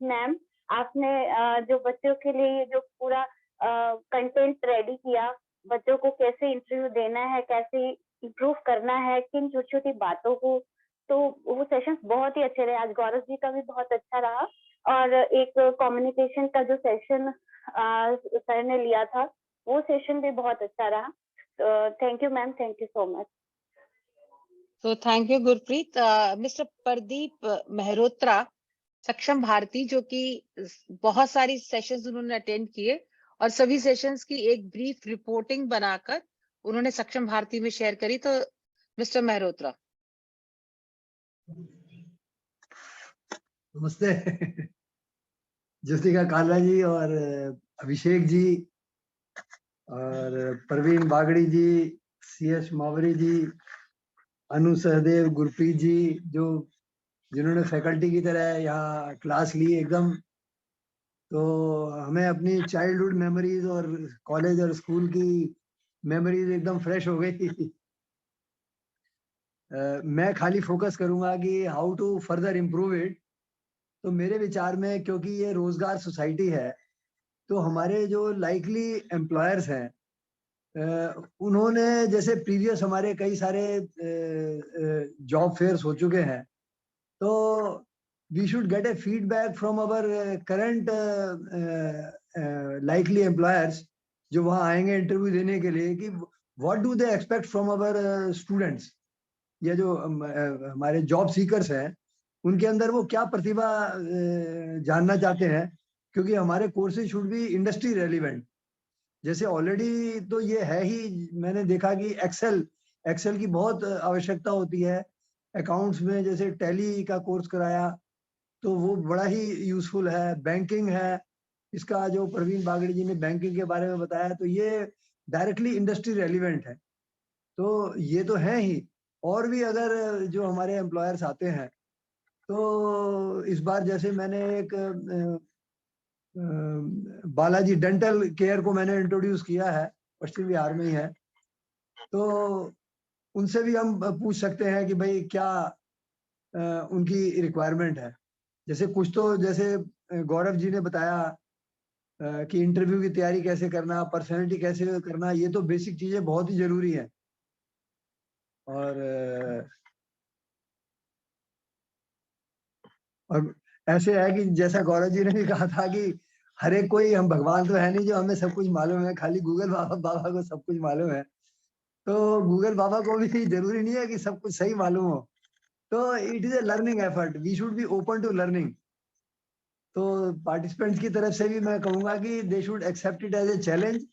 मैम, आपने जो बच्चों के लिए जो पूरा कंटेंट रेडी किया, बच्चों को कैसे इंटरव्यू देना है, कैसे इम्प्रूव करना है, किन छोटी छोटी बातों को, तो वो सेशंस बहुत ही अच्छे रहे। आज गौरव जी का भी बहुत अच्छा रहा। और एक कम्युनिकेशन का जो सेशन सर ने लिया था, वो सेशन भी बहुत अच्छा रहा। Thank you ma'am, thank you so much. तो thank you Gurpreet. Mister Pradeep Mehrotra, Saksham Bharti, जो कि बहुत सारी सेशंस उन्होंने अटेंड किए और सभी सेशंस की एक ब्रीफ रिपोर्टिंग बनाकर उन्होंने सक्षम भारती में शेयर करी। तो मिस्टर मेहरोत्रा। नमस्ते जसिका काला जी और अभिषेक जी और प्रवीण बागड़ी जी, सीएस मावरी जी, अनु सहदेव, गुरप्रीत जी, जिन्होंने फैकल्टी की तरह यहाँ क्लास ली एकदम। तो हमें अपनी चाइल्डहुड मेमोरीज और कॉलेज और स्कूल की मेमोरीज एकदम फ्रेश हो गई। मैं खाली फोकस करूंगा कि how to further improve it. तो मेरे विचार में, क्योंकि ये रोजगार सोसाइटी है, तो हमारे जो लाइकली एम्प्लॉयर्स हैं, उन्होंने जैसे प्रीवियस हमारे कई सारे जॉब फेयर्स हो चुके हैं, तो we should get a feedback from our current likely employers जो वहाँ आएंगे इंटरव्यू देने के लिए, कि what do they expect from our students, या जो हमारे जॉब सीकर्स हैं उनके अंदर वो क्या प्रतिभा जानना चाहते हैं। क्योंकि हमारे courses should be industry relevant. जैसे ऑलरेडी तो ये है ही, मैंने देखा कि एक्सेल की बहुत आवश्यकता होती है अकाउंट्स में। जैसे टैली का कोर्स कराया तो वो बड़ा ही यूजफुल है। बैंकिंग है, इसका जो प्रवीण बागड़ी जी ने बैंकिंग के बारे में बताया, तो ये डायरेक्टली इंडस्ट्री रेलिवेंट है। तो ये तो है ही, और भी अगर जो हमारे एम्प्लॉयर्स आते हैं, तो इस बार जैसे मैंने एक बालाजी डेंटल केयर को मैंने इंट्रोड्यूस किया है, पश्चिम बिहार में ही है। तो उनसे भी हम पूछ सकते हैं कि भाई क्या उनकी रिक्वायरमेंट है। जैसे कुछ तो जैसे गौरव जी ने बताया कि इंटरव्यू की तैयारी कैसे करना, पर्सनैलिटी कैसे करना, ये तो बेसिक चीजें बहुत ही जरूरी है। और ऐसे है कि जैसा गौरव जी ने भी कहा था कि हर एक कोई, हम भगवान तो है नहीं जो हमें सब कुछ मालूम है, खाली गूगल बाबा को सब कुछ मालूम है। तो गूगल बाबा को भी जरूरी नहीं है कि सब कुछ सही मालूम हो। तो it is a learning effort, we should be open to learning. तो पार्टिसिपेंट्स की तरफ से भी मैं कहूंगा कि they should accept it as a challenge.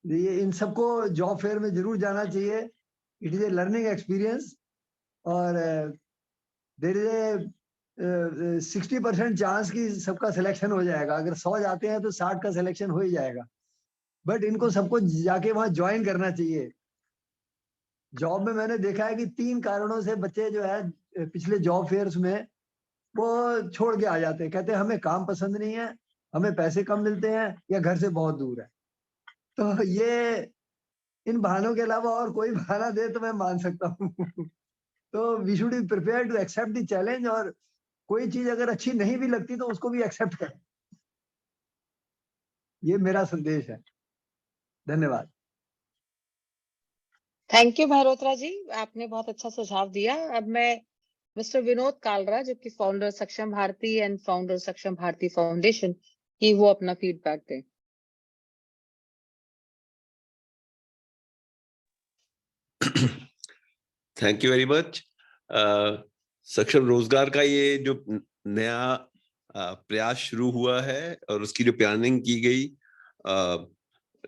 ये इन सबको जॉब फेयर में जरूर जाना चाहिए। It is a learning experience. और देयर इज ए 60% चांस की सबका सिलेक्शन हो जाएगा। अगर 100 जाते हैं तो 60 का सिलेक्शन हो ही जाएगा। बट इनको सबको जाके वहां ज्वाइन करना चाहिए। जॉब में मैंने देखा है कि 3 कारणों से बच्चे जो है पिछले जॉब फेयर्स में वो छोड़ के आ जाते हैं। कहते हैं हमें काम पसंद नहीं है, हमें पैसे कम मिलते हैं, या घर से बहुत दूर है। तो ये इन बहानों के अलावा और कोई बहाना दे तो मैं मान सकता हूँ। तो we should be prepared to accept the challenge. और कोई चीज अगर अच्छी नहीं भी लगती तो उसको भी एक्सेप्ट करें। ये मेरा संदेश है। धन्यवाद। थैंक यू मेहरोत्रा जी, आपने बहुत अच्छा सुझाव दिया। अब मैं मिस्टर विनोद कालरा, जो कि फाउंडर सक्षम भारती एंड फाउंडर सक्षम भारती फाउंडेशन, कि वो अपना फीडबैक दें। Thank you very much. Saksham रोजगार का ये जो नया प्रयास शुरू हुआ है और उसकी जो प्लानिंग की गई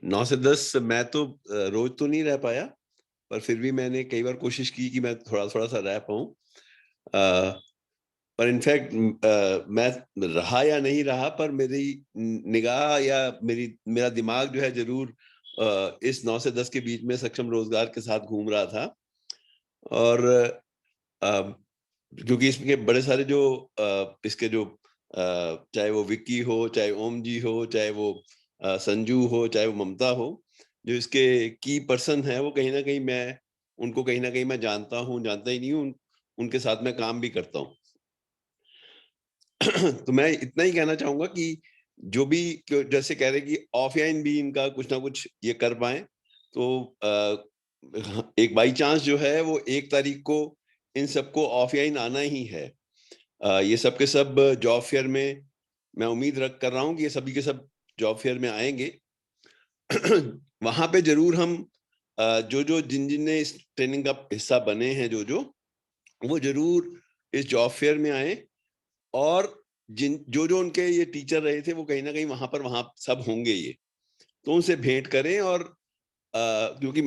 9 से 10, मैं तो रोज तो नहीं रह पाया, पर फिर भी मैंने कई बार कोशिश की कि मैं थोड़ा सा रह पाऊं। पर इनफैक्ट मैं रहा या नहीं रहा, पर मेरी निगाह या मेरा दिमाग जो है जरूर इस 9 से 10 के बीच में सक्षम रोजगार के साथ घूम रहा था। और क्योंकि इसके बड़े सारे जो इसके जो चाहे वो विक्की हो, चाहे ओम जी हो, चाहे वो संजू हो, चाहे वो ममता हो, जो इसके की पर्सन है, वो कहीं ना कहीं मैं उनको कहीं ना कहीं मैं जानता ही नहीं हूँ, उनके साथ मैं काम भी करता हूँ। तो मैं इतना ही कहना चाहूंगा कि जो भी जैसे कह रहे कि ऑफलाइन भी इनका कुछ ना कुछ ये कर पाए, तो एक बाई चांस जो है वो 1 तारीख को इन सबको ऑफलाइन आना ही है। ये सब के सब जॉब फेयर में मैं उम्मीद कर रहा हूँ कि ये सभी के सब जॉब फेयर में आएंगे। वहां पे जरूर हम जिन ने इस ट्रेनिंग का हिस्सा बने हैं, वो जरूर इस जॉब फेयर में आए, और जो उनके ये टीचर रहे थे वो कहीं ना कहीं वहां सब होंगे ये, तो उनसे भेंट करें। और क्योंकि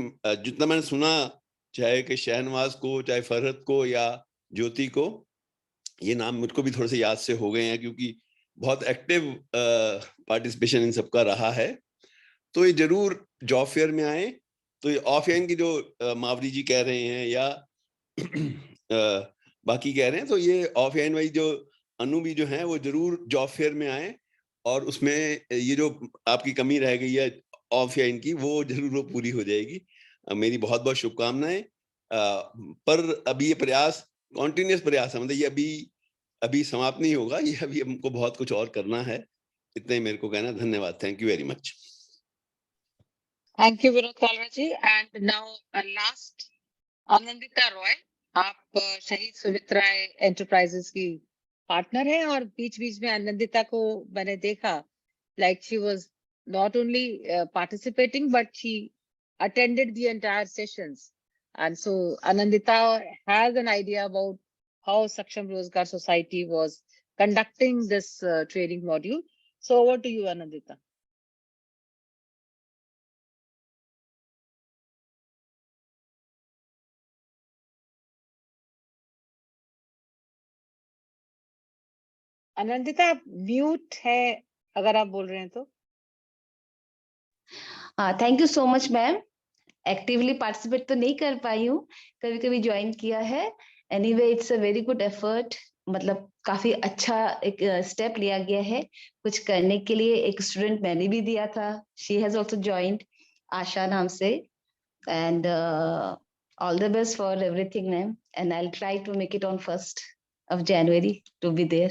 जितना मैंने सुना, चाहे कि शहनवाज को, चाहे फरहत को या ज्योति को, ये नाम मुझको भी थोड़े से याद से हो गए हैं क्योंकि बहुत एक्टिव पार्टिसिपेशन इन सबका रहा है। तो ये जरूर जॉब फेयर में आए। तो ये ऑफलाइन की जो मावरी जी कह रहे हैं या बाकी कह रहे हैं, तो ये ऑफलाइन वाली जो अनु भी जो है वो जरूर जॉब फेयर में आए, और उसमें ये जो आपकी कमी रह गई है ऑफलाइन की, वो जरूर वो पूरी हो जाएगी। मेरी बहुत बहुत शुभकामनाएं। पर अभी ये प्रयास कॉन्टिन्यूस प्रयास है, मतलब ये अभी समाप्त नहीं होगा, ये अभी हमको बहुत कुछ और करना है। इतना ही मेरे को कहना। धन्यवाद। Thank you very much. Thank you Vinod Kalra ji. And now last Anandita Roy, आप शहीद सुमित्रा एंटरप्राइजेस की पार्टनर हैं, और बीच बीच में आनंदिता को मैंने देखा, like she was not only participating but she attended the entire sessions, and so Anandita has an idea about how Saksham Rozgar Society was conducting this training module. So over to you, Anandita. Anandita, mute है अगर आप बोल रहे हैं तो। Thank you so much ma'am. Actively participate तो नहीं कर पाई हूँ, कभी कभी ज्वाइन किया है। Anyway it's a very good effort, मतलब काफी अच्छा एक स्टेप लिया गया है कुछ करने के लिए। एक स्टूडेंट मैंने भी दिया था, she has also joined, Asha नाम से। And all the best for everything ma'am, and I will try to make it on 1st of January to be there.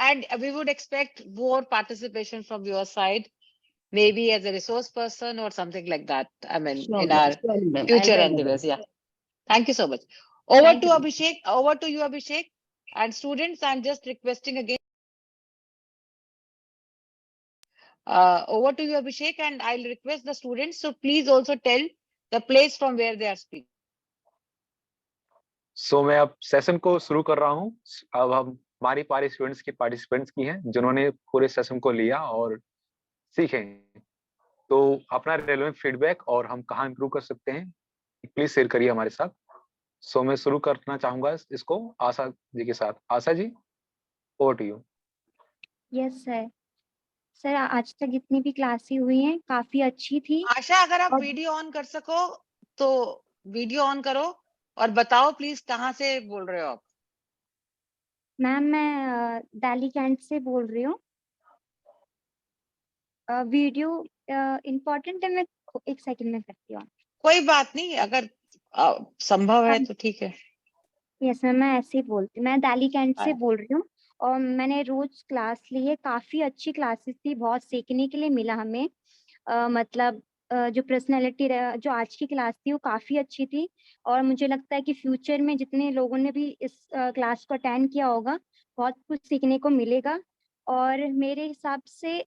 And we would expect more participation from your side, maybe as a resource person or something like that. I mean, Sure, in our ma'am. future I'll endeavors. Yeah. Thank you so much. Over Thank to you. Abhishek. Over to you, Abhishek. And students, I'm just requesting again. Over to you, Abhishek, and I'll request the students. So please also tell the place from where they are speaking. सो मैं अब सेशन को शुरू कर रहा हूँ। अब हम हमारी पारी स्टूडेंट्स की पार्टिसिपेंट्स की हैं जिन्होंने पूरे सेशन को लिया और सीखें। तो अपना रेलेवेंट फीडबैक और हम कहाँ इम्प्रूव कर सकते हैं प्लीज शेयर करिए हमारे साथ। सो मैं शुरू करना चाहूंगा इसको आशा जी के साथ। Asha ji, over to you. Yes sir. Sir आज तक जितनी भी क्लासें हुई हैं काफी अच्छी थी। आशा, अगर आप वीडियो ऑन कर सको तो वीडियो ऑन करो और बताओ प्लीज कहाँ से बोल रहे हो आप। मैम मैं दिल्ली कैंट से बोल रही हूँ। वीडियो इम्पोर्टेंट है, मैं 1 सेकंड में करती हूँ। कोई बात नहीं, अगर संभव है तो ठीक है। यस मैम, मैं ऐसे ही बोलती हूँ। मैं दिल्ली कैंट से बोल रही हूँ और मैंने रोज क्लास ली है, काफी अच्छी क्लासेस थी, बहुत सीखने के लिए मिला हमें। मतलब जो पर्सनैलिटी जो आज की क्लास थी वो काफ़ी अच्छी थी, और मुझे लगता है कि फ्यूचर में जितने लोगों ने भी इस क्लास को अटेंड किया होगा, बहुत कुछ सीखने को मिलेगा। और मेरे हिसाब से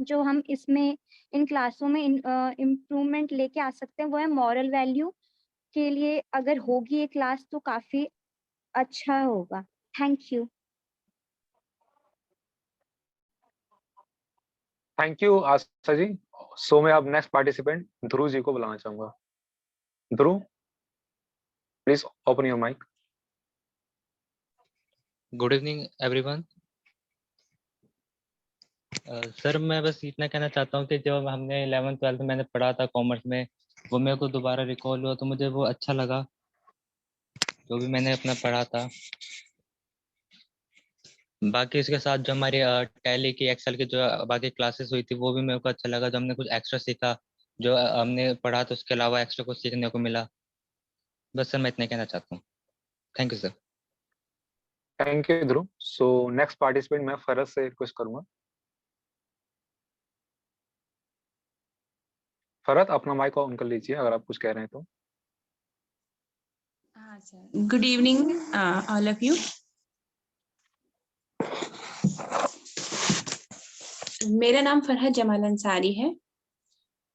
जो हम इसमें इन क्लासों में इम्प्रूवमेंट लेके आ सकते हैं वो है मॉरल वैल्यू के लिए। अगर होगी ये क्लास तो काफ़ी अच्छा होगा। Thank you. Thank you Asha ji. So मैं अब नेक्स्ट पार्टिसिपेंट ध्रुव जी को बुलाना चाहूंगा। Dhruv, please open your mic. Good evening everyone. Sir मैं बस इतना कहना चाहता हूँ कि जब हमने 11th-12th में मैंने पढ़ा था कॉमर्स में, वो मेरे को दोबारा रिकॉल हुआ तो मुझे वो अच्छा लगा जो भी मैंने अपना पढ़ा था। बाकी इसके साथ जो हमारी टैली की एक्सेल की जो बाकी क्लासेस हुई थी वो भी मेरे को अच्छा लगा, जो हमने कुछ एक्स्ट्रा सीखा, जो हमने पढ़ा तो उसके अलावा एक्स्ट्रा कुछ सीखने को मिला। बस सर मैं इतना कहना चाहता हूँ। Thank you sir. Thank you Dhruv. So next participant मैं फरज से रिक्वेस्ट करूंगा। फरद, अपना माइक ऑन कर लीजिए अगर आप कुछ कह रहे हैं तो। हाँ sir, good evening all of you. मेरा नाम फरहत जमाल अंसारी है।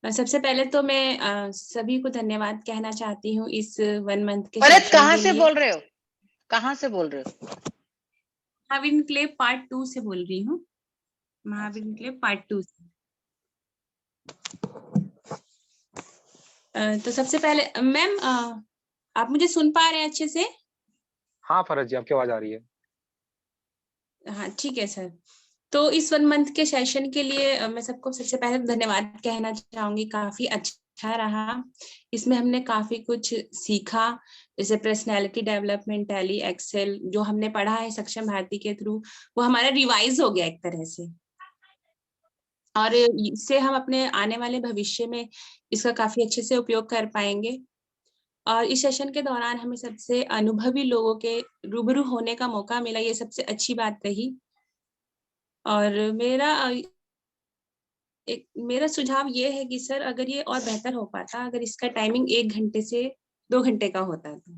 सबसे पहले तो मैं सभी को धन्यवाद कहना चाहती हूँ इस 1 मंथ के फरहत सेशन कहाँ के से लिए। बोल रहे हो? कहाँ से बोल रहे हो? महावीर एन्क्लेव पार्ट 2 से बोल रही हूँ। महावीर एन्क्लेव पार्ट 2 से। तो सबसे पहले मैम आप मुझे सुन पा रहे हैं अच्छे से? हाँ फरज जी, आपकी आवाज आ रही है। हाँ ठीक है सर। तो इस 1 मंथ के सेशन के लिए मैं सबको सबसे पहले धन्यवाद कहना चाहूंगी। काफी अच्छा रहा। इसमें हमने काफी कुछ सीखा, जैसे पर्सनैलिटी डेवलपमेंट, टैली, एक्सेल जो हमने पढ़ा है सक्षम भारती के थ्रू, वो हमारा रिवाइज हो गया एक तरह से, और इससे हम अपने आने वाले भविष्य में इसका काफी अच्छे से उपयोग कर पाएंगे। और इस सेशन के दौरान हमें सबसे अनुभवी लोगों के रूबरू होने का मौका मिला, ये सबसे अच्छी बात रही। और मेरा सुझाव ये है कि सर अगर ये और बेहतर हो पाता, अगर इसका टाइमिंग 1 घंटे से 2 घंटे का होता तो,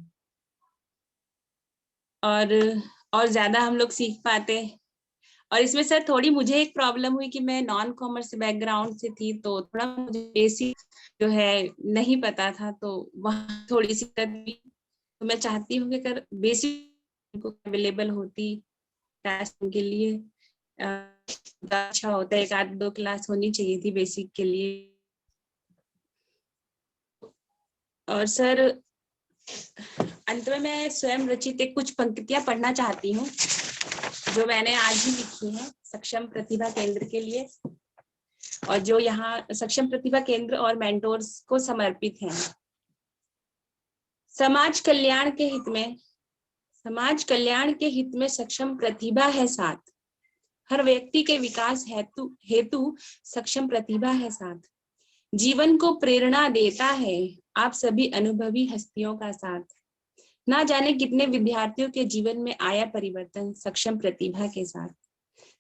और ज्यादा हम लोग सीख पाते। और इसमें सर थोड़ी मुझे एक प्रॉब्लम हुई कि मैं नॉन कॉमर्स बैकग्राउंड से थी, तो थोड़ा मुझे बेसिक जो है नहीं पता था, तो वहाँ थोड़ी सी दिक्कत हुई। तो मैं चाहती हूँ कि अगर बेसिक अवेलेबल होती क्लास के लिए अच्छा होता है। 1-2 क्लास होनी चाहिए थी बेसिक के लिए। और सर अंत में मैं स्वयं रचित एक कुछ पंक्तियां पढ़ना चाहती हूँ जो मैंने आज ही लिखी है सक्षम प्रतिभा केंद्र के लिए, और जो यहाँ सक्षम प्रतिभा केंद्र और मेंटोर्स को समर्पित है। समाज कल्याण के हित में सक्षम प्रतिभा है साथ, हर व्यक्ति के विकास हेतु सक्षम प्रतिभा है साथ, जीवन को प्रेरणा देता है आप सभी अनुभवी हस्तियों का साथ। ना जाने कितने विद्यार्थियों के जीवन में आया परिवर्तन सक्षम प्रतिभा के साथ।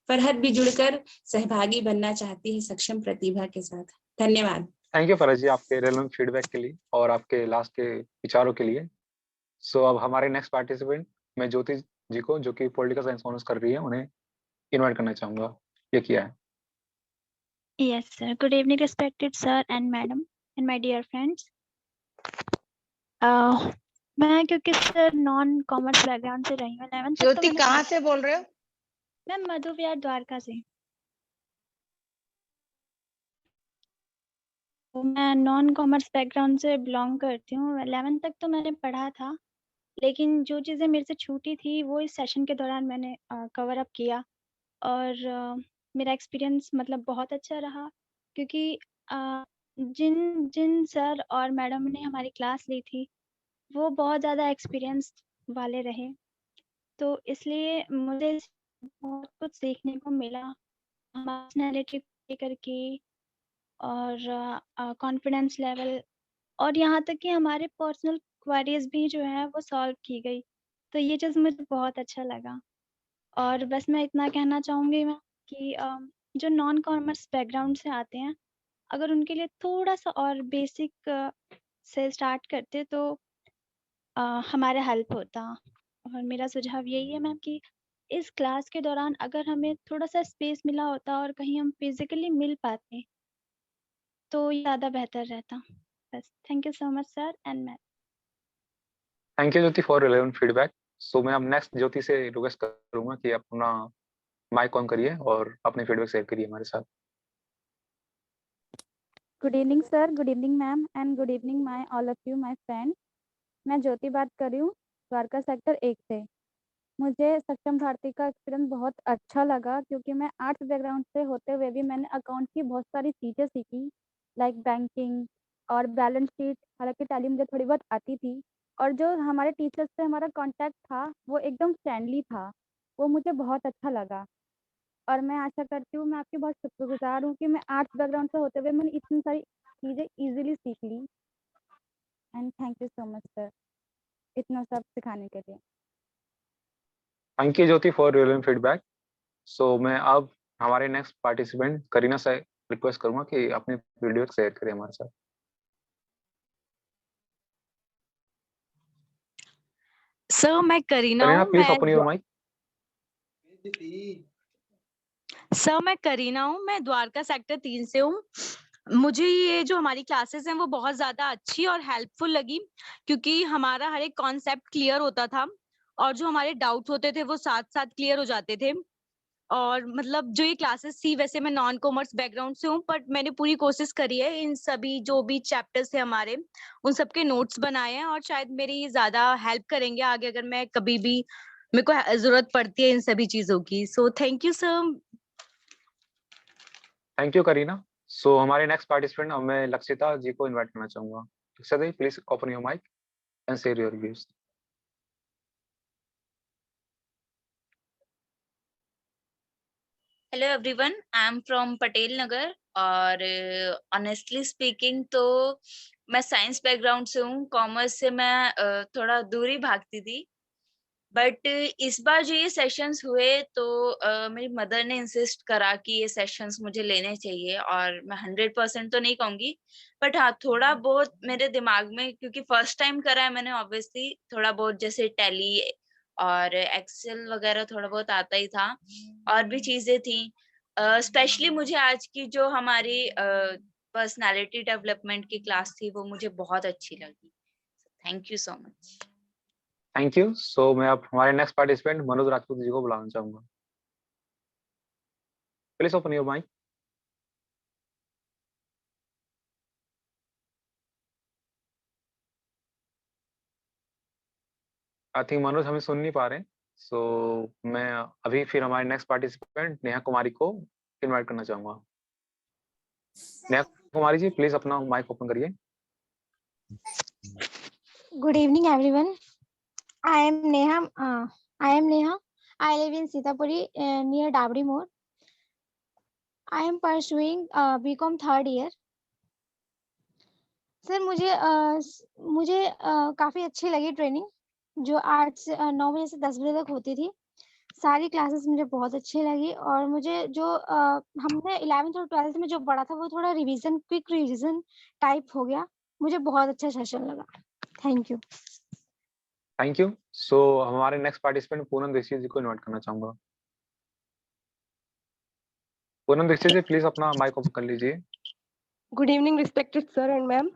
फरहत भी जुड़कर सहभागी बनना चाहती है सक्षम प्रतिभा के साथ। धन्यवाद। थैंक यू फरज जी, आपके रेलेवेंट फीडबैक के लिए और आपके लास्ट के विचारों के लिए। सो अब हमारे नेक्स्ट पार्टिसिपेंट मैं ज्योति जी को, जो कि पॉलिटिकल साइंस ऑनर्स कर रही है, उन्हें इनवाइट करना चाहूंगा। ये किया है। Yes, sir. Good evening, respected sir and madam and my dear friends. मैं क्योंकि सर नॉन कॉमर्स बैकग्राउंड से रही हूँ 11th तक, तो ज्योति मैंने कहाँ से बोल रहे हो? मैम मधु विहार द्वारका से। तो मैं नॉन कॉमर्स बैकग्राउंड से बिलोंग करती हूँ। 11th तक तो मैंने पढ़ा था, लेकिन जो चीज़ें मेरे से छूटी थी वो इस सेशन के दौरान मैंने कवर अप किया, और मेरा एक्सपीरियंस मतलब बहुत अच्छा रहा, क्योंकि जिन जिन सर और मैडम ने हमारी क्लास ली थी वो बहुत ज़्यादा एक्सपीरियंस वाले रहे, तो इसलिए मुझे बहुत कुछ सीखने को मिला पर्सनैलिटी को लेकर के, और कॉन्फिडेंस लेवल, और यहाँ तक कि हमारे पर्सनल क्वेरीज भी जो है वो सॉल्व की गई। तो ये चीज़ मुझे बहुत अच्छा लगा। और बस मैं इतना कहना चाहूँगी मैं कि जो नॉन कॉमर्स बैकग्राउंड से आते हैं, अगर उनके लिए थोड़ा सा और बेसिक से स्टार्ट करते तो हमारा हेल्प होता। और मेरा सुझाव यही है मैम कि इस क्लास के दौरान अगर हमें थोड़ा सा स्पेस मिला होता और कहीं हम फिजिकली मिल पाते तो ज़्यादा बेहतर रहता। बस, thank you so much sir and ma'am. Thank you Jyoti for relevant feedback. So मैं अब नेक्स्ट ज्योति से रिक्वेस्ट करूंगा कि आप अपना माइक ऑन करिए और अपने फीडबैक शेयर करिए हमारे साथ। Good evening sir, good evening ma'am and good evening my all of you my friend. मैं ज्योति बात कर रही हूँ द्वारका सेक्टर 1 से। मुझे सक्षम भारती का एक्सपीरियंस बहुत अच्छा लगा क्योंकि मैं आर्ट्स बैकग्राउंड से होते हुए भी मैंने अकाउंट की बहुत सारी चीज़ें सीखी, लाइक बैंकिंग और बैलेंस शीट। हालांकि टैली मुझे थोड़ी बहुत आती थी और जो हमारे टीचर्स से हमारा कांटेक्ट था वो एकदम फ्रेंडली था, वो मुझे बहुत अच्छा लगा। और मैं आशा करती हूँ, मैं आपकी बहुत शुक्रगुजार हूँ कि मैं आर्ट्स बैकग्राउंड से होते हुए मैंने इतनी सारी चीज़ें ईजिली सीख ली। And thank you so much sir इतना सब सिखाने के लिए। Thank you Jyoti for relevant feedback. So मैं अब हमारे नेक्स्ट पार्टिसिपेंट करीना से रिक्वेस्ट करूंगा कि अपने वीडियो शेयर करें हमारे साथ। सर मैं करीना करीना हूँ। Please open your mic. Sir मैं करीना हूँ, मैं द्वारका सेक्टर 3 से हूँ। मुझे ये जो हमारी क्लासेस हैं वो बहुत ज्यादा अच्छी और हेल्पफुल लगी क्योंकि हमारा हर एक कॉन्सेप्ट क्लियर होता था और जो हमारे डाउट्स होते थे वो साथ साथ क्लियर हो जाते थे। और मतलब जो ये क्लासेस थी, वैसे मैं नॉन कॉमर्स बैकग्राउंड से हूँ बट मैंने पूरी कोशिश करी है इन सभी जो भी चैप्टर्स थे हमारे उन सबके नोट्स बनाए हैं और शायद मेरी ये ज्यादा हेल्प करेंगे आगे अगर मैं कभी भी मेरे को जरूरत पड़ती है इन सभी चीजों की। So thank you sir. Thank you Karina. So हमारे नेक्स्ट पार्टिसिपेंट अब मैं लक्षिता जी को इनवाइट करना चाहूंगा। Lakshita ji please open your mic and share your views. Hello everyone, I am from Patel Nagar और ऑनेस्टली स्पीकिंग तो मैं साइंस बैकग्राउंड से हूँ। कॉमर्स से मैं थोड़ा दूरी भागती थी बट इस बार जो ये सेशंस हुए तो मेरी मदर ने इंसिस्ट करा कि ये सेशंस मुझे लेने चाहिए और मैं 100% तो नहीं कहूंगी बट हाँ थोड़ा बहुत मेरे दिमाग में, क्योंकि फर्स्ट टाइम करा है मैंने, ऑब्वियसली थोड़ा बहुत जैसे टैली और एक्सेल वगैरह थोड़ा बहुत आता ही था और भी चीजें थी। स्पेशली मुझे आज की जो हमारी पर्सनालिटी डेवलपमेंट की क्लास थी वो मुझे बहुत अच्छी लगी। Thank you so much. Thank you. So मैं अब हमारे नेक्स्ट पार्टिसिपेंट मनोज राजपूत जी को बुलाना चाहूंगा। Please open your mic. I think Manoj हमें सुन नहीं पा रहे हैं। सो मैं अभी फिर हमारे नेक्स्ट पार्टिसिपेंट नेहा कुमारी को इनवाइट करना चाहूंगा। नेहा कुमारी जी प्लीज अपना माइक ओपन करिए। Good evening, everyone. I am Neha. I live in Sitapuri near Dabri More. I am pursuing BCom third year. Sir मुझे काफी अच्छी लगी ट्रेनिंग जो 8 से 9 बजे से 10 बजे तक होती थी। सारी क्लासेस मुझे बहुत अच्छी लगी और मुझे जो हमने 11th और 12th में जो पढ़ा था वो थोड़ा क्विक रिवीजन टाइप हो गया। मुझे बहुत अच्छा सेशन लगा। Thank you. Thank you. So हमारे नेक्स्ट पार्टिसिपेंट पूनम दीक्षित जी को इनवाइट करना चाहूंगा। पूनम दीक्षित जी प्लीज अपना माइक ओपन कर लीजिए। Good evening respected sir and ma'am.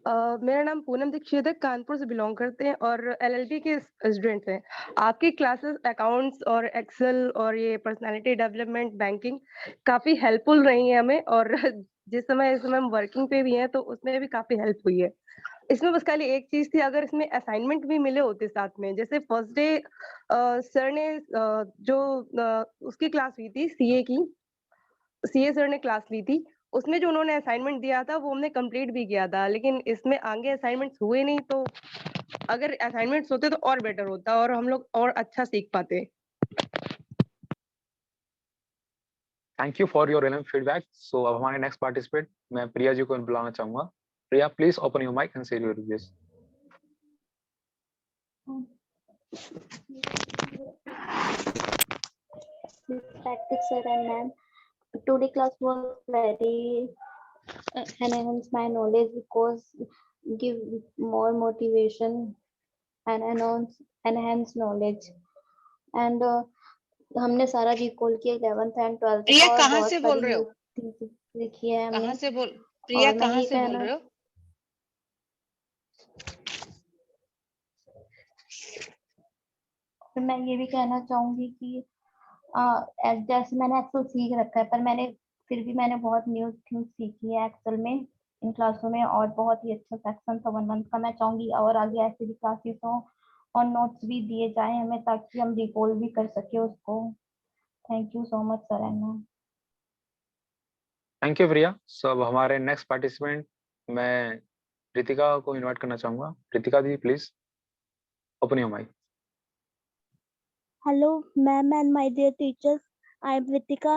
मेरा नाम पूनम दीक्षित है, कानपुर से बिलोंग करते हैं और एलएलबी के स्टूडेंट्स हैं। आपकी क्लासेस अकाउंट्स और एक्सेल और ये पर्सनालिटी डेवलपमेंट बैंकिंग काफी हेल्पफुल रही है हमें और इस समय हम वर्किंग पे भी हैं तो उसमें भी काफी हेल्प हुई है। इसमें बस खाली एक चीज थी, अगर इसमें असाइनमेंट भी मिले होते साथ में, जैसे फर्स्ट डे सर ने जो उसकी क्लास हुई थी सीए सर ने क्लास ली थी, उसमें जो उन्होंने असाइनमेंट दिया था वो हमने कंप्लीट भी किया था, लेकिन इसमें आगे असाइनमेंट्स हुए नहीं। तो अगर असाइनमेंट्स होते तो और बेटर होता और हम लोग और अच्छा सीख पाते। Thank you for your relevant feedback. So अब हमारे नेक्स्ट पार्टिसिपेंट मैं प्रिया जी को बुलाना चाहूंगा। Priya please open your mic and share your views. Respected sir and ma'am, today class was very enhance my knowledge because give more motivation and enhance knowledge and हमने सारा रिकॉल किया 11th एंड 12th प्रिया का और कहाँ बहुत से बोल सारी रहे हो? न्यू चीजें सीखी है हमने। कहाँ से बोल प्रिया और मैं कहाँ ये से बोल कहना रहे हो? फिर मैं ये भी कहना चाहूंगी कि जैसे मैंने एक्सेल सीख रखा है पर मैंने बहुत न्यू थिंग्स सीखी है एक्सेल में इन क्लासों में और बहुत ही अच्छा सेक्शन था 1 मंथ का। मैं चाहूंगी और आगे ऐसे भी क्लासेस हो और नोट्स भी दिए जाए हमें ताकि हम रिकॉल भी कर सके उसको। Thank you so much sir and ma'am. Thank you Priya. So अब हमारे नेक्स्ट पार्टिसिपेंट मैं रितिका को इनवाइट करना चाहूंगा। Ritika ji please open your mic. Hello ma'am and my dear teachers, I am Ritika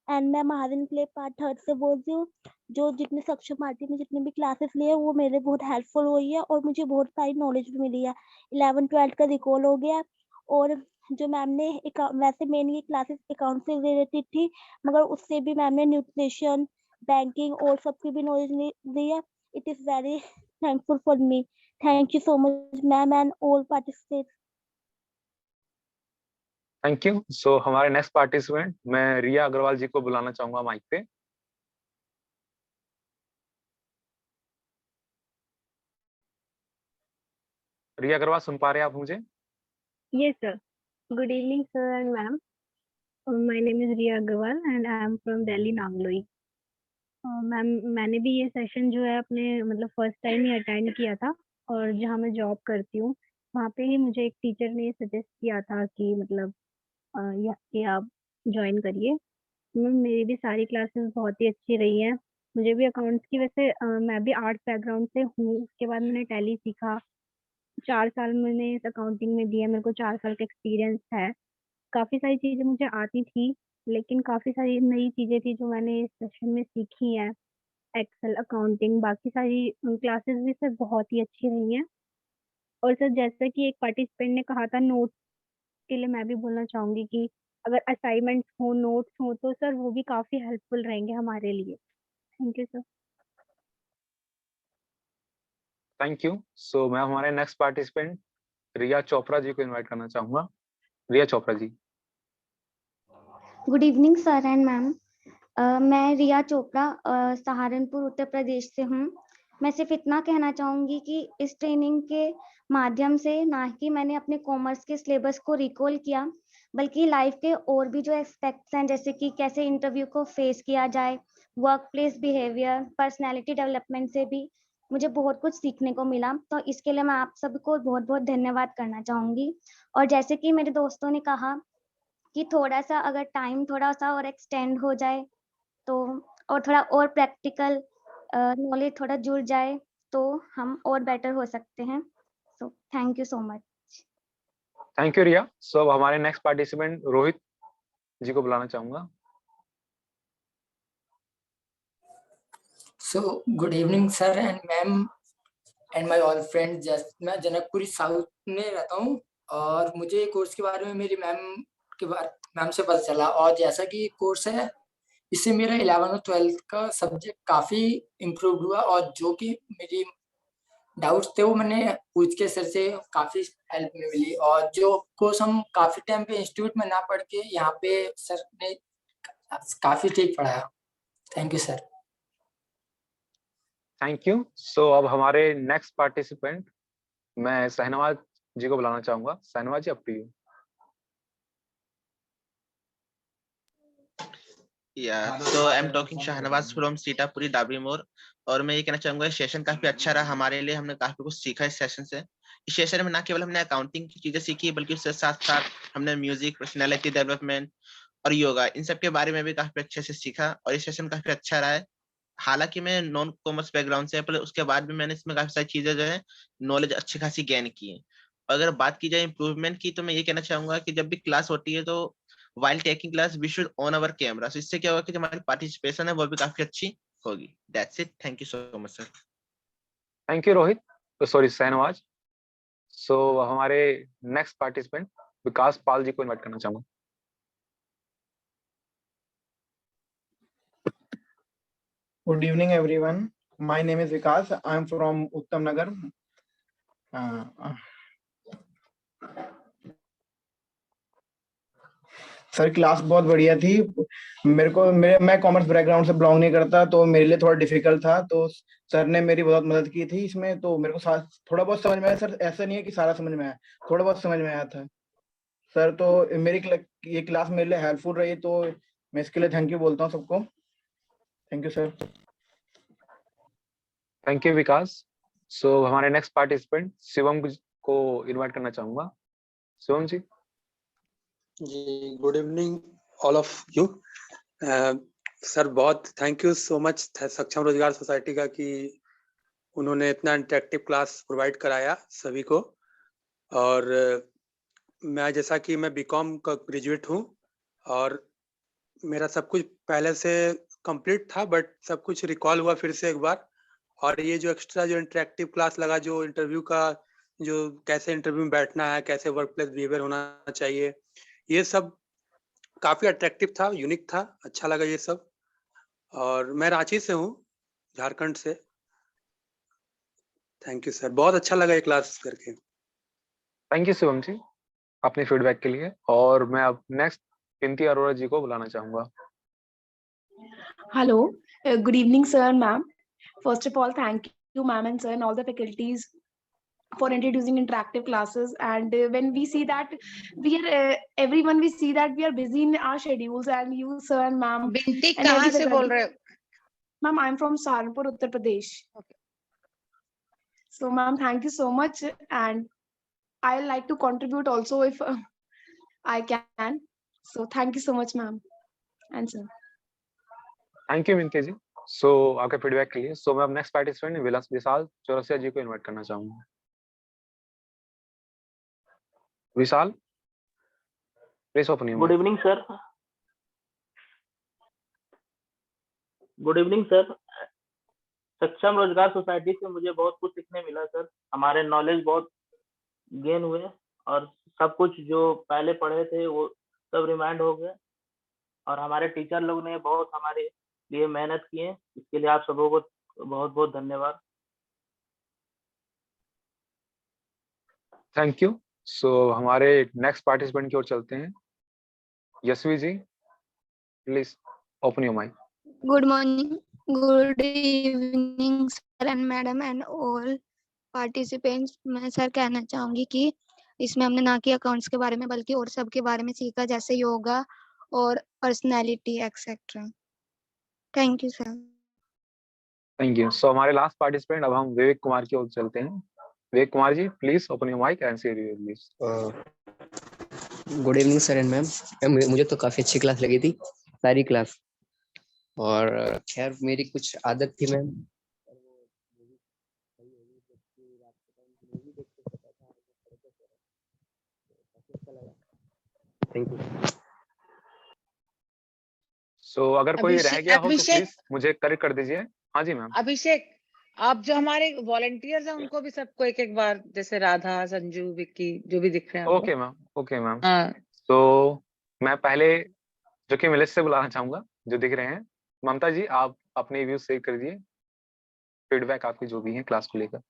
and मैं महावीर प्ले पार्ट 3 से बोल रही हूँ। जो जितने सक्षम पार्टी में जितने भी क्लासेस लिए वो मेरे बहुत हेल्पफुल हुई है और मुझे बहुत सारी नॉलेज भी मिली है। 11th-12th का रिकॉल हो गया और जो मैम ने वैसे मेन ये क्लासेस अकाउंट से रिलेटेड थी मगर उससे भी मैम ने न्यूट्रिशन बैंकिंग और सबकी भी नॉलेज दी है। It is very thankful for me. Thank you so much ma'am and all participants. Thank you. So हमारे नेक्स्ट पार्टिसिपेंट मैं रिया अग्रवाल जी को बुलाना चाहूंगा माइक पे। रिया अग्रवाल सुन पा रहे हैं आप मुझे? Yes, sir. Good evening, sir and ma'am. My name is Riya Agarwal and I am from Delhi, Nangloi. Ma'am मैंने भी ये सेशन जो है अपने मतलब फर्स्ट टाइम ही अटेंड किया था और जहाँ मैं जॉब करती हूँ वहाँ पे ही मुझे एक टीचर ने सजेस्ट किया था कि मतलब कि आप ज्वाइन करिए। मेरी भी सारी क्लासेस बहुत ही अच्छी रही हैं। मुझे भी अकाउंट्स की वैसे मैं भी आर्ट्स बैकग्राउंड से हूँ। उसके बाद मैंने टैली सीखा। 4 साल मैंने इस अकाउंटिंग में दिया। मेरे को 4 साल का एक्सपीरियंस है। काफ़ी सारी चीज़ें मुझे आती थी, लेकिन काफ़ी सारी नई चीज़ें थी जो मैंने इस सेशन में सीखी हैं। एक्सेल, अकाउंटिंग, बाकी सारी क्लासेस भी सर बहुत ही अच्छी रही हैं। और सर जैसा कि एक पार्टिसिपेंट ने कहा था नोट्स के लिए मैं भी बोलना चाहूँगी कि अगर असाइनमेंट्स हो, नोट्स हो तो सर वो भी काफ़ी हेल्पफुल रहेंगे हमारे लिए। Thank you sir. Thank you. So मैं हमारे नेक्स्ट पार्टिसिपेंट रिया चोपड़ा जी को इनवाइट करना चाहूंगा। Riya Chopra ji. Good evening sir and ma'am. मैं रिया चोपड़ा सहारनपुर उत्तर प्रदेश से हूँ। मैं सिर्फ इतना कहना चाहूँगी कि इस ट्रेनिंग के माध्यम से ना ही मैंने अपने कॉमर्स के सिलेबस को रिकॉल किया बल्कि लाइफ के और भी जो एस्पेक्ट्स हैं जैसे कि कैसे इंटरव्यू को फेस किया जाए, work place behaviour, personality development से भी मुझे बहुत कुछ सीखने को मिला। तो इसके लिए मैं आप सबको बहुत बहुत धन्यवाद करना चाहूँगी। और जैसे कि मेरे दोस्तों ने कहा कि थोड़ा सा अगर टाइम थोड़ा सा और एक्सटेंड हो जाए तो और थोड़ा और प्रैक्टिकल नॉलेज थोड़ा जुड़ जाए तो हम और बेटर हो सकते हैं। So thank you so much. Thank you Riya. So अब हमारे नेक्स्ट पार्टिसिपेंट रोहित जी को बुलाना चाहूंगा। So good evening sir and ma'am and my all friends। मैं जनकपुरी साउथ में रहता हूँ और मुझे कोर्स के बारे में मेरी मैम से पता चला और जैसा कि कोर्स है इससे मेरा 11th और 12th का सब्जेक्ट काफी इम्प्रूव हुआ और जो कि मेरी डाउट्स थे वो मैंने पूछ के सर से काफी हेल्प मिली और जो कोर्स हम काफी टाइम पे इंस्टीट्यूट में ना पढ़ के यहाँ पे सर ने काफी ठीक पढ़ाया। Thank you sir. Thank you. So अब हमारे नेक्स्ट पार्टिसिपेंट मैं शहनवाज जी को बुलाना चाहूंगा। Shahnawaz ji up to you. So I'm talking Shahnawaz from Sitapuri Dabri Mor और मैं ये कहना चाहूंगा सेशन काफी अच्छा रहा हमारे लिए। हमने काफी कुछ सीखा इस सेशन से। इस सेशन में ना केवल हमने अकाउंटिंग की चीजें सीखी बल्कि उसके साथ साथ हमने म्यूजिक, पर्सनैलिटी डेवलपमेंट और योगा इन सब के बारे में भी काफी अच्छे से सीखा और ये सेशन काफी अच्छा रहा है। हालांकि मैं नॉन कॉमर्स बैकग्राउंड से, पर उसके बाद भी मैंने इसमें काफी सारी चीजें जो है नॉलेज अच्छी खासी गेन की है। अगर बात की जाए इम्प्रूवमेंट की तो मैं ये कहना चाहूंगा कि जब भी क्लास होती है तो while taking class we should on our camera। so इससे क्या होगा कि जो हमारी पार्टिसिपेशन है वो भी काफी अच्छी होगी। That's it। Thank you so much sir। Thank you Rohit, sorry Shahnawaz. So हमारे नेक्स्ट पार्टिसिपेंट विकास पाल जी को इनवाइट करना चाहूंगा। Good evening, everyone. My name is Vikas. I am from Uttam Nagar. Sir class बहुत बढ़िया थी। मैं कॉमर्स बैकग्राउंड से बिलोंग नहीं करता, तो मेरे लिए थोड़ा डिफिकल्ट था, तो सर ने मेरी बहुत मदद की थी इसमें, तो मेरे को थोड़ा बहुत समझ में आया। सर ऐसा नहीं है कि सारा समझ में आया, थोड़ा बहुत समझ में आया था सर। तो ये क्लास मेरे लिए हेल्पफुल रही, तो मैं इसके लिए थैंक यू बोलता हूँ सबको। Thank you sir. Thank you Vikas. So हमारे नेक्स्ट पार्टिसिपेंट शिवम को इनवाइट करना चाहूंगा। शिवम जी। जी, good evening all of you. Sir बहुत thank you so much Saksham Rozgar society का कि उन्होंने इतना इंटरेक्टिव क्लास प्रोवाइड कराया सभी को। और मैं जैसा कि मैं बीकॉम का ग्रेजुएट हूँ और मेरा सब कुछ पहले से कंप्लीट था, बट सब कुछ रिकॉल हुआ फिर से एक बार। और ये जो एक्स्ट्रा जो इंटरेक्टिव क्लास लगा, जो इंटरव्यू का, जो कैसे इंटरव्यू में बैठना है, कैसे वर्क प्लेस बिहेवियर होना चाहिए, ये सब काफी अट्रैक्टिव था, यूनिक था, अच्छा लगा ये सब। और मैं रांची से हूँ, झारखंड से। थैंक यू सर, बहुत अच्छा लगा ये क्लास करके। थैंक यू शिवम जी अपने फीडबैक के लिए। और मैं अब नेक्स्ट पिंकी अरोड़ा जी को बुलाना चाहूंगा। Hello, good evening, sir and ma'am. First of all, thank you, ma'am and sir, and all the faculties for introducing interactive classes. And when we see that we are everyone, we see that we are busy in our schedules, and you, sir and ma'am, बिंती and कहाँ every से बोल faculty. रहे हो? Ma'am, I'm from Saharanpur, Uttar Pradesh. Okay. So, ma'am, thank you so much, and I like to contribute also if I can. So, thank you so much, ma'am and sir. Thank you Minti ji. So आपके फीडबैक के लिए। सो मैं अब नेक्स्ट पार्टिसिपेंट विशाल चौरसिया जी को इनवाइट करना चाहूंगा। Vishal, please open your good evening sir. Good evening sir. Saksham Rozgar society से मुझे बहुत कुछ सीखने मिला सर। हमारे नॉलेज बहुत गेन हुए और सब कुछ जो पहले पढ़े थे वो सब रिमाइंड हो गए, और हमारे टीचर लोग ने बहुत हमारे लिए मेहनत किए। इसके लिए आप सबों को बहुत बहुत धन्यवाद। Thank you. सो हमारे नेक्स्ट पार्टिसिपेंट की ओर चलते हैं। Yashvi ji, please open your mic. Good morning, good evening, sir and madam and all participants. मैं सर कहना चाहूंगी कि इसमें हमने ना कि अकाउंट्स के बारे में बल्कि और सब के बारे में सीखा, जैसे योगा और personality etcetera. Thank you sir. Thank you. So हमारे लास्ट पार्टिसिपेंट अब हम विवेक कुमार की ओर चलते हैं। Vivek Kumar ji, please open your mic and share your views. Good evening sir and ma'am. मुझे तो काफी अच्छी क्लास लगी थी, सारी क्लास। और खैर मेरी कुछ आदत थी मैम, थैंक यू। सो अगर कोई रह गया हो तो अभिषेक, प्लीज मुझे करेक्ट कर दीजिए। हाँ जी मैम। अभिषेक, आप जो हमारे वॉलंटियर्स हैं उनको भी सबको एक बार, जैसे राधा, संजू, विक्की, जो भी दिख रहे हैं आपको। Okay ma'am, okay ma'am. हाँ, तो मैं पहले जो कि मैं लिस्ट से बुलाना चाहूंगा जो दिख रहे हैं। ममता जी, आप अपने व्यूज शेयर कर दीजिए, फीडबैक आपकी जो भी है क्लास को लेकर।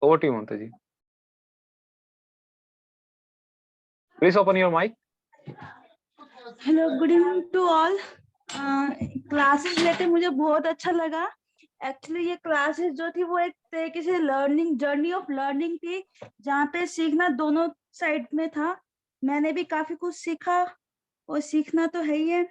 Over to you Mamta ji, please open your mic. Hello, good evening to all. Classes लेते मुझे बहुत अच्छा लगा। एक्चुअली ये क्लासेस जो थी वो एक तरीके से लर्निंग जर्नी ऑफ लर्निंग थी, जहाँ पे सीखना दोनों साइड में था। मैंने भी काफी कुछ सीखा और सीखना तो है ही है।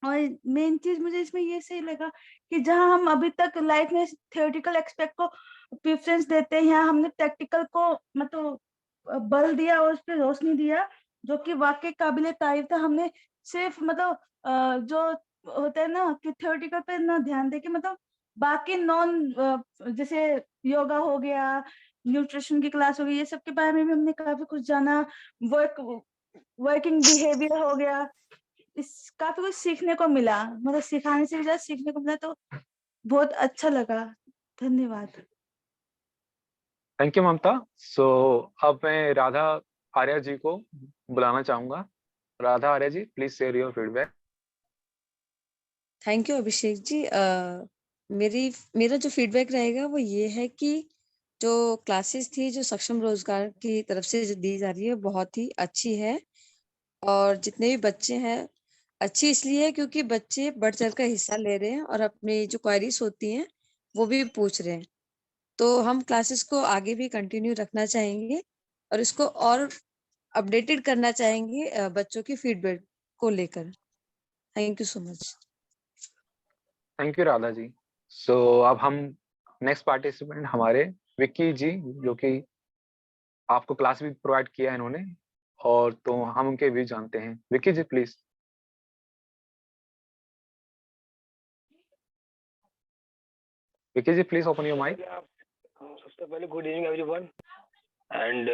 और मेन चीज मुझे इसमें ये सही लगा कि जहाँ हम अभी तक लाइफ में थियोरेटिकल एस्पेक्ट को प्रेफरेंस देते हैं, यहाँ हमने प्रैक्टिकल को मतलब बल दिया और उस पर रोशनी दिया, जो कि वाकई काबिले तारीफ था। हमने सिर्फ मतलब जो होता है ना कि थियोरेटिकल पे ना ध्यान दे के मतलब बाकी नॉन जैसे योगा हो गया, न्यूट्रिशन की क्लास हो गई, ये सब के बारे में भी हमने काफी कुछ जाना। वर्किंग बिहेवियर हो गया, इस काफी कुछ सीखने को मिला। मतलब सिखाने से भी ज्यादा सीखने को मिला, तो बहुत अच्छा लगा। धन्यवाद। थैंक यू ममता। सो अब मैं राधा आर्या जी को बुलाना चाहूंगा। Radha Arya ji, please share your feedback. Thank you Abhishek ji. मेरा जो फीडबैक रहेगा वो ये है कि जो क्लासेस थी जो सक्षम रोजगार की तरफ से जो दी जा रही है बहुत ही अच्छी है, और जितने भी बच्चे हैं अच्छी इसलिए है क्योंकि बच्चे बढ़ चढ़ कर हिस्सा ले रहे हैं और अपनी जो क्वेरीज होती हैं वो भी पूछ रहे हैं। तो हम क्लासेस को आगे भी कंटिन्यू रखना चाहेंगे और इसको और अपडेटेड करना चाहेंगे बच्चों की फीडबैक को लेकर। Thank you so much. Thank you Radha ji. So अब हम नेक्स्ट पार्टिसिपेंट हमारे विक्की जी, जो कि आपको क्लास भी प्रोवाइड किया है इन्होंने, और तो हम उनके व्यूज जानते हैं। Vicky ji please. Vicky ji please open your mic. सबसे पहले good evening everyone and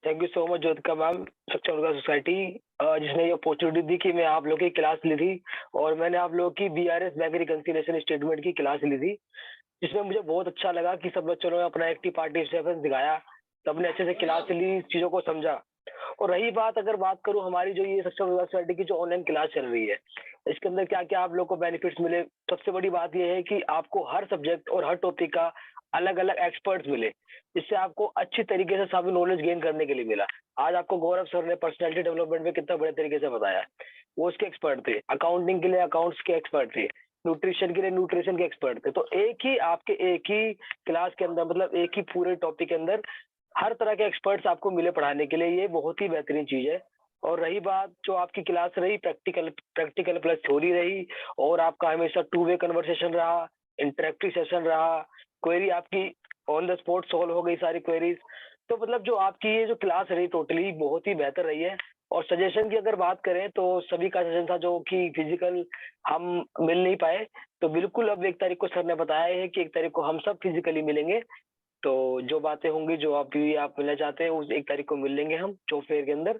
thank you so much Jyotika ma'am, Saksham Rozgar society, जिसने ये अपॉर्चुनिटी दी कि मैं आप लोगों की क्लास ली थी। और मैंने आप लोगों की BRS बैंक रिकंसिलिएशन स्टेटमेंट की क्लास ली थी, जिसमें मुझे बहुत अच्छा लगा कि सब बच्चों ने अपना एक्टिव पार्टिसिपेशन दिखाया, सबने अच्छे से क्लास ली, चीजों को समझा। और रही बात, अगर बात करूं हमारी जो ये सक्षम रोजगार सोसाइटी की जो ऑनलाइन क्लास चल रही है, इसके अंदर क्या क्या आप लोग को बेनिफिट्स मिले। सबसे बड़ी बात यह है कि आपको हर सब्जेक्ट और हर टॉपिक का अलग अलग एक्सपर्ट्स मिले, जिससे आपको अच्छी तरीके से सभी नॉलेज गेन करने के लिए मिला। आज आपको गौरव सर ने पर्सनैलिटी डेवलपमेंट में कितना बड़े तरीके से बताया, वो उसके एक्सपर्ट थे। अकाउंटिंग के लिए अकाउंट्स के एक्सपर्ट थे, न्यूट्रिशन के लिए न्यूट्रिशन के एक्सपर्ट थे। तो एक ही क्लास के अंदर, मतलब एक ही पूरे टॉपिक के अंदर हर तरह के एक्सपर्ट्स आपको मिले पढ़ाने के लिए, ये बहुत ही बेहतरीन चीज है। और रही बात जो आपकी क्लास रही, प्रैक्टिकल प्लस थ्योरी रही, और आपका हमेशा 2 वे कन्वर्सेशन रहा, इंटरेक्टिव सेशन रहा, क्वेरी आपकी ऑन द स्पॉट सॉल्व हो गई सारी क्वेरीज। तो मतलब जो आपकी ये जो क्लास रही टोटली बहुत ही बेहतर रही है। और सजेशन की अगर बात करें तो सभी का सजेशन था जो कि फिजिकल हम मिल नहीं पाए, तो बिल्कुल अब 1 तारीख को सर ने बताया है कि 1 तारीख को हम सब फिजिकली मिलेंगे। तो जो बातें होंगी, जो आप मिलना चाहते हैं, उस 1 तारीख को मिल लेंगे हम जॉब फेयर के अंदर।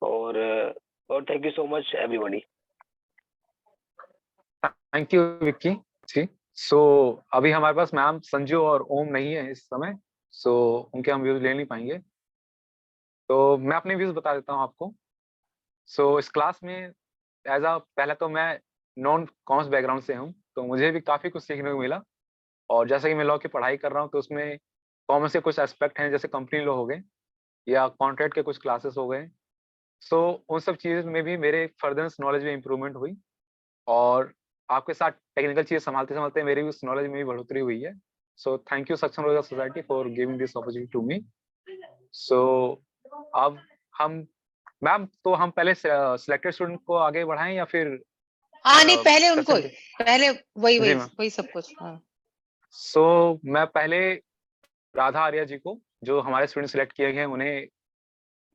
और thank you so much everybody. Thank you Vicky ji. So अभी हमारे पास मैम संजू और ओम नहीं है इस समय, सो उनके हम व्यूज ले नहीं पाएंगे, तो मैं अपने व्यूज बता देता हूँ आपको। सो इस क्लास में पहले तो मैं नॉन कॉमर्स बैकग्राउंड से हूँ, तो मुझे भी काफी कुछ सीखने को मिला। और जैसे कि मैं लॉ की पढ़ाई कर रहा हूँ, तो उसमें कॉमर्स के कुछ एस्पेक्ट हैं, जैसे कंपनी लॉ हो गए या कॉन्ट्रैक्ट के कुछ क्लासेस हो गए। सो उन सब चीज़ में भी मेरे फर्दर नॉलेज में इम्प्रूवमेंट हुई, और आपके साथ टेक्निकल चीज़ संभालते संभालते मेरी उस नॉलेज में भी बढ़ोतरी हुई है। सो thank you Saksham Rozgar society for giving this opportunity to me. So अब हम मैम, तो हम पहले सिलेक्टेड स्टूडेंट को आगे बढ़ाएं या फिर हाँ नहीं, पहले सचिन उनको के? पहले वही जी वही मैम। वही सब कुछ। हाँ सो मैं पहले राधा आर्या जी को, जो हमारे स्टूडेंट सिलेक्ट किए गए हैं, उन्हें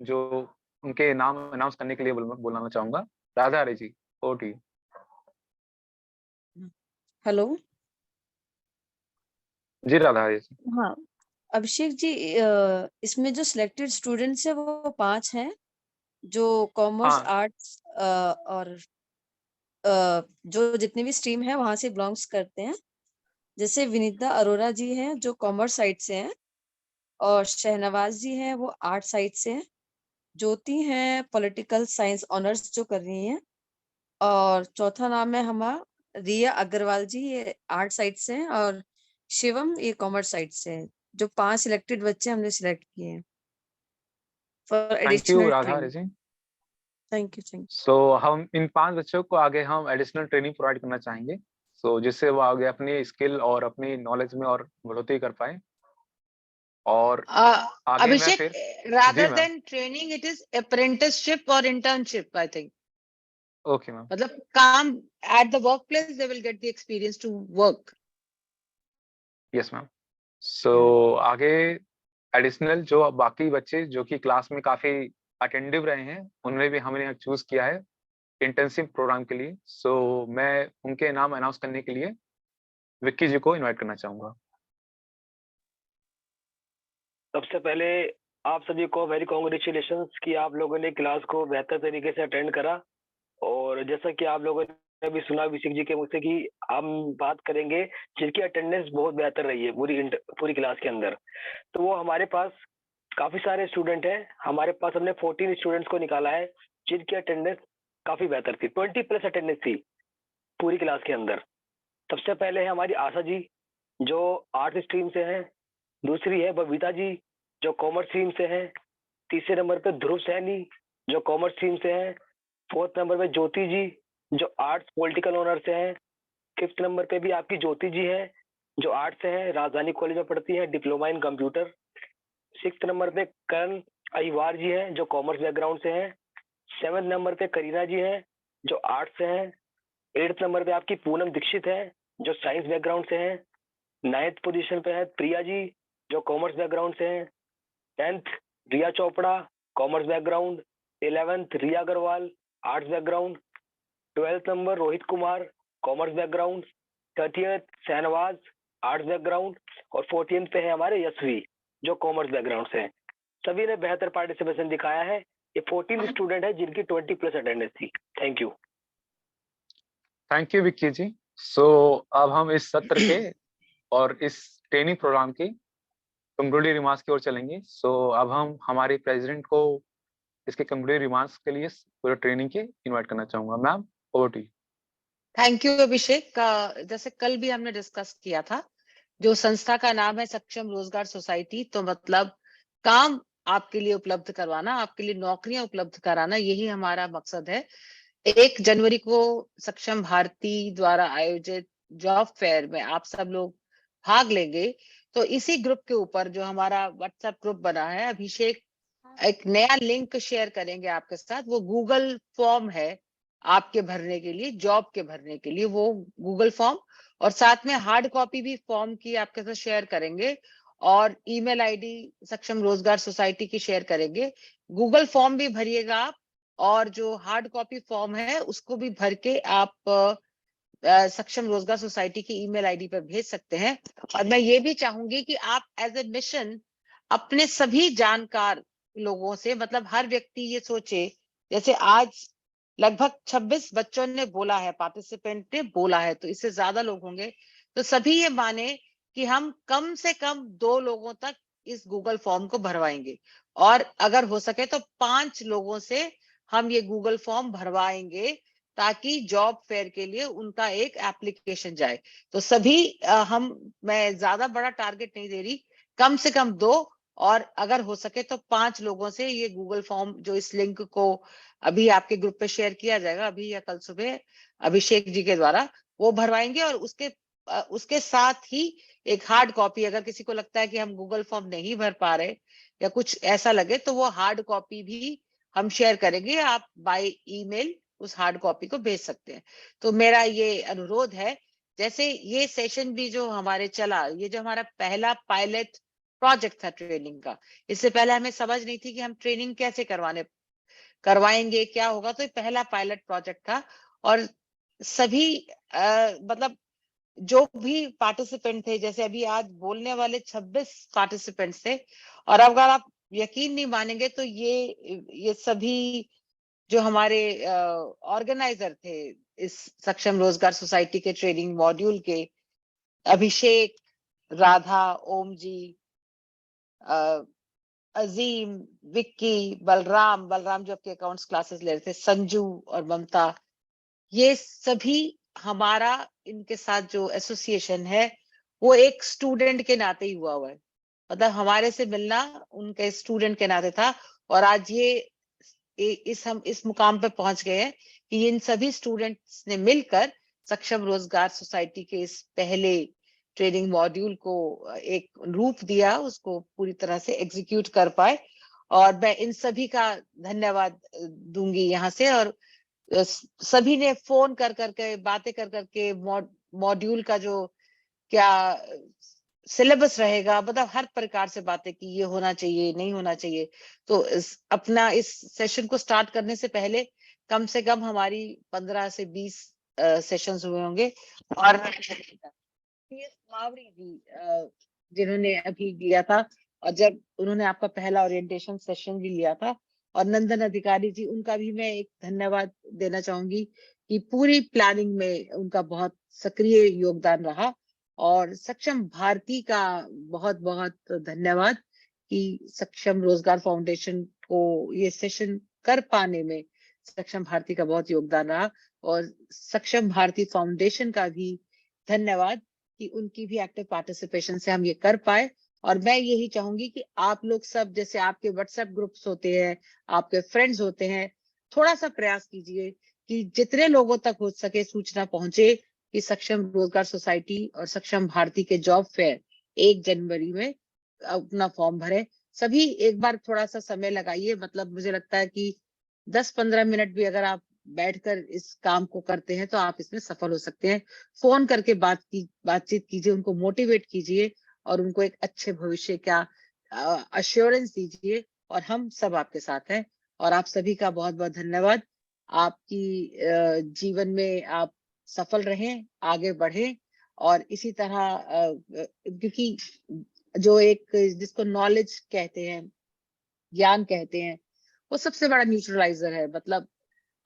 जो उनके नाम अनाउंस करने के लिए बुलाना चाहूंगा। राधा आर्या जी, ओवर टू यू। हेलो। जी राधा आर्या जी। हाँ अभिषेक जी, इसमें जो सिलेक्टेड स्टूडेंट्स है वो 5 हैं, जो कॉमर्स, हाँ आर्ट्स और जो जितने भी स्ट्रीम है वहां से बिलोंग्स करते हैं। जैसे विनीता अरोरा जी हैं जो कॉमर्स साइड से हैं, और शहनवाज जी हैं वो आर्ट साइड से हैं, ज्योति हैं पॉलिटिकल साइंस ऑनर्स जो कर रही हैं, और चौथा नाम है हमारा रिया अग्रवाल जी, ये आर्ट साइड से हैं, और शिवम ये कॉमर्स साइड से हैं। जो 5 सिलेक्टेड बच्चे हमने सिलेक्ट किए हैं for thank you additional Radha Arya training. जी। Thank you. सो हम इन 5 बच्चों को आगे हम एडिशनल ट्रेनिंग प्रोवाइड करना चाहेंगे, सो जिससे वो आगे अपनी स्किल और अपनी नॉलेज में और बढ़ोतरी कर पाए। और आगे मैं अभिषेक, फिर जी rather ma'am. than training it is apprenticeship or internship, I think. Okay ma'am. मतलब काम at the workplace they will get the experience to work. Yes ma'am. So आगे एडिशनल जो बाकी बच्चे जो कि क्लास में काफी अटेंटिव रहे हैं, उनमें भी हमने चूज किया है इंटर्नशिप प्रोग्राम के लिए। सो मैं उनके नाम अनाउंस करने के लिए विक्की जी को इनवाइट करना चाहूंगा। सबसे पहले आप सभी को वेरी कॉन्ग्रेचुलेशंस कि आप लोगों ने क्लास को बेहतर तरीके से अटेंड करा। और जैसा कि आप लोगों ने भी सुना अभिषेक जी के मुझसे कि हम बात करेंगे जिनकी अटेंडेंस बहुत बेहतर रही है पूरी क्लास के अंदर, तो वो हमारे पास काफी सारे स्टूडेंट हैं। हमारे पास हमने 14 स्टूडेंट्स को निकाला है जिनकी अटेंडेंस काफी बेहतर थी, 20+ अटेंडेंस थी। पूरी क्लास के अंदर। सबसे पहले है हमारी आशा जी जो आर्ट्स स्ट्रीम से हैं, दूसरी है बबीता जी जो कॉमर्स स्ट्रीम से हैं, तीसरे नंबर पे ध्रुव सैनी जो कॉमर्स स्ट्रीम से हैं, फोर्थ नंबर पे ज्योति जी जो आर्ट्स पॉलिटिकल ऑनर से हैं, फिफ्थ नंबर पे भी आपकी ज्योति जी है जो आर्ट्स से है, राजधानी कॉलेज में पढ़ती है, diploma in computer. Sixth number पे करण अहिवार जी हैं जो कॉमर्स बैकग्राउंड से हैं। सेवेंथ नंबर पे करीना जी हैं जो आर्ट्स से हैं। एट्थ नंबर पे आपकी पूनम दीक्षित है जो साइंस बैकग्राउंड से हैं। नाइन्थ पोजीशन पे है प्रिया जी जो कॉमर्स बैकग्राउंड से हैं। 10th Riya Chopra commerce background. 11th Riya Agarwal arts background. 12th number Rohit Kumar commerce background. 30th Shahnawaz arts background और 14th पे है हमारे यशवी जो कॉमर्स बैकग्राउंड से हैं। सभी ने बेहतर पार्टिसिपेशन दिखाया है। ये 14 स्टूडेंट है जिनकी 20+ अटेंडेंस थी। Thank you Vicky ji. So अब हम इस सत्र के और इस ट्रेनिंग प्रोग्राम की कंक्लूडिंग रिमार्क्स की ओर चलेंगे। सो अब हम हमारे प्रेसिडेंट को इसके कंक्लूडिंग रिमार्क्स के लिए पूरे ट्रेनिंग के इनवाइट करना चाहूंगा। Ma'am over to you. Thank you Abhishek. जैसे कल भी हमने डिस्कस किया था, जो संस्था का नाम है सक्षम रोजगार सोसाइटी, तो मतलब काम आपके लिए उपलब्ध करवाना, आपके लिए नौकरियां उपलब्ध कराना, यही हमारा मकसद है। 1 जनवरी को सक्षम भारती द्वारा आयोजित जॉब फेयर में आप सब लोग भाग लेंगे। तो इसी ग्रुप के ऊपर जो हमारा व्हाट्सएप ग्रुप बना है, अभिषेक एक नया लिंक शेयर करेंगे आपके साथ। वो गूगल फॉर्म है आपके भरने के लिए, जॉब के भरने के लिए, वो गूगल फॉर्म, और साथ में हार्ड कॉपी भी फॉर्म की आपके साथ शेयर करेंगे, और ईमेल आईडी सक्षम रोजगार सोसाइटी की शेयर करेंगे। गूगल फॉर्म भी भरिएगा आप, और जो हार्ड कॉपी फॉर्म है उसको भी भर के आप सक्षम रोजगार सोसाइटी की ईमेल आईडी पर भेज सकते हैं। और मैं ये भी चाहूंगी कि आप एज ए मिशन अपने सभी जानकार लोगों से, मतलब हर व्यक्ति ये सोचे, जैसे आज लगभग 26 बच्चों ने बोला है, पार्टिसिपेंट ने बोला है, तो इससे ज्यादा लोग होंगे, तो सभी ये माने कि हम कम से कम 2 लोगों तक इस गूगल फॉर्म को भरवाएंगे, और अगर हो सके तो 5 लोगों से हम ये गूगल फॉर्म भरवाएंगे, ताकि जॉब फेयर के लिए उनका एक एप्लीकेशन जाए। तो सभी मैं ज्यादा बड़ा टारगेट नहीं दे रही, कम से कम 2, और अगर हो सके तो 5 लोगों से ये गूगल फॉर्म, जो इस लिंक को अभी आपके ग्रुप पे शेयर किया जाएगा अभी या कल सुबह अभिषेक जी के द्वारा, वो भरवाएंगे। और उसके साथ ही एक हार्ड कॉपी, अगर किसी को लगता है कि हम गूगल फॉर्म नहीं भर पा रहे या कुछ ऐसा लगे, तो वो हार्ड कॉपी भी हम शेयर करेंगे, आप बाय ईमेल उस हार्ड कॉपी को भेज सकते हैं। तो मेरा ये अनुरोध है, जैसे ये सेशन भी जो हमारे चला, ये जो हमारा पहला पायलट प्रोजेक्ट था ट्रेनिंग का, इससे पहले हमें समझ नहीं थी कि हम ट्रेनिंग कैसे करवाएंगे, क्या होगा, तो ये पहला पायलट प्रोजेक्ट था। और सभी मतलब जो भी पार्टिसिपेंट थे, जैसे अभी आज बोलने वाले 26 पार्टिसिपेंट्स थे, और अगर आप यकीन नहीं मानेंगे तो ये सभी जो हमारे ऑर्गेनाइजर थे इस सक्षम रोजगार सोसाइटी के ट्रेनिंग मॉड्यूल के, अभिषेक, राधा, ओम जी, अजीम, विक्की, बलराम जो आपके अकाउंट्स क्लासेस ले रहे थे, संजू और ममता, ये सभी हमारा इनके साथ जो एसोसिएशन है वो एक स्टूडेंट के नाते ही हुआ है, मतलब हमारे से मिलना उनके स्टूडेंट के नाते था। और आज हम इस मुकाम पे पहुंच गए हैं कि इन सभी स्टूडेंट्स ने मिलकर सक्षम रोजगार सोसाइटी के इस पहले ट्रेनिंग मॉड्यूल को एक रूप दिया, उसको पूरी तरह से एग्जीक्यूट कर पाए। और मैं इन सभी का धन्यवाद दूंगी यहाँ से। और सभी ने फोन कर करके, बातें कर करके मॉड्यूल का जो क्या सिलेबस रहेगा, मतलब हर प्रकार से बातें की, ये होना चाहिए, नहीं होना चाहिए। तो अपना इस सेशन को स्टार्ट करने से पहले कम से कम हमारी 15 से 20 सेशंस हुए होंगे। और मावड़ी जी जिन्होंने अभी लिया था, और जब उन्होंने आपका पहला ओरिएंटेशन सेशन भी लिया था, और नंदन अधिकारी जी, उनका भी मैं एक धन्यवाद देना चाहूंगी कि पूरी प्लानिंग में उनका बहुत सक्रिय योगदान रहा। और सक्षम भारती का बहुत बहुत धन्यवाद कि सक्षम रोजगार फाउंडेशन को ये सेशन कर पाने में सक्षम भारती का बहुत योगदान रहा। और सक्षम भारती फाउंडेशन का भी धन्यवाद कि उनकी भी एक्टिव पार्टिसिपेशन से हम ये कर पाए। और मैं यही चाहूंगी कि आप लोग सब, जैसे आपके व्हाट्सएप ग्रुप्स होते हैं, आपके फ्रेंड्स होते हैं, थोड़ा सा प्रयास कीजिए कि जितने लोगों तक हो सके सूचना पहुंचे कि सक्षम रोजगार सोसाइटी और सक्षम भारती के जॉब फेयर 1 जनवरी में अपना फॉर्म भरे। सभी एक बार थोड़ा सा समय लगाइए, मतलब मुझे लगता है कि 10-15 मिनट भी अगर आप बैठकर इस काम को करते हैं तो आप इसमें सफल हो सकते हैं। फोन करके बातचीत कीजिए, उनको मोटिवेट कीजिए और उनको एक अच्छे भविष्य का अश्योरेंस दीजिए, और हम सब आपके साथ हैं। और आप सभी का बहुत बहुत धन्यवाद। आपकी जीवन में आप सफल रहें, आगे बढ़ें, और इसी तरह क्योंकि जो एक जिसको नॉलेज कहते हैं, ज्ञान कहते हैं, वो सबसे बड़ा न्यूट्रलाइजर है। मतलब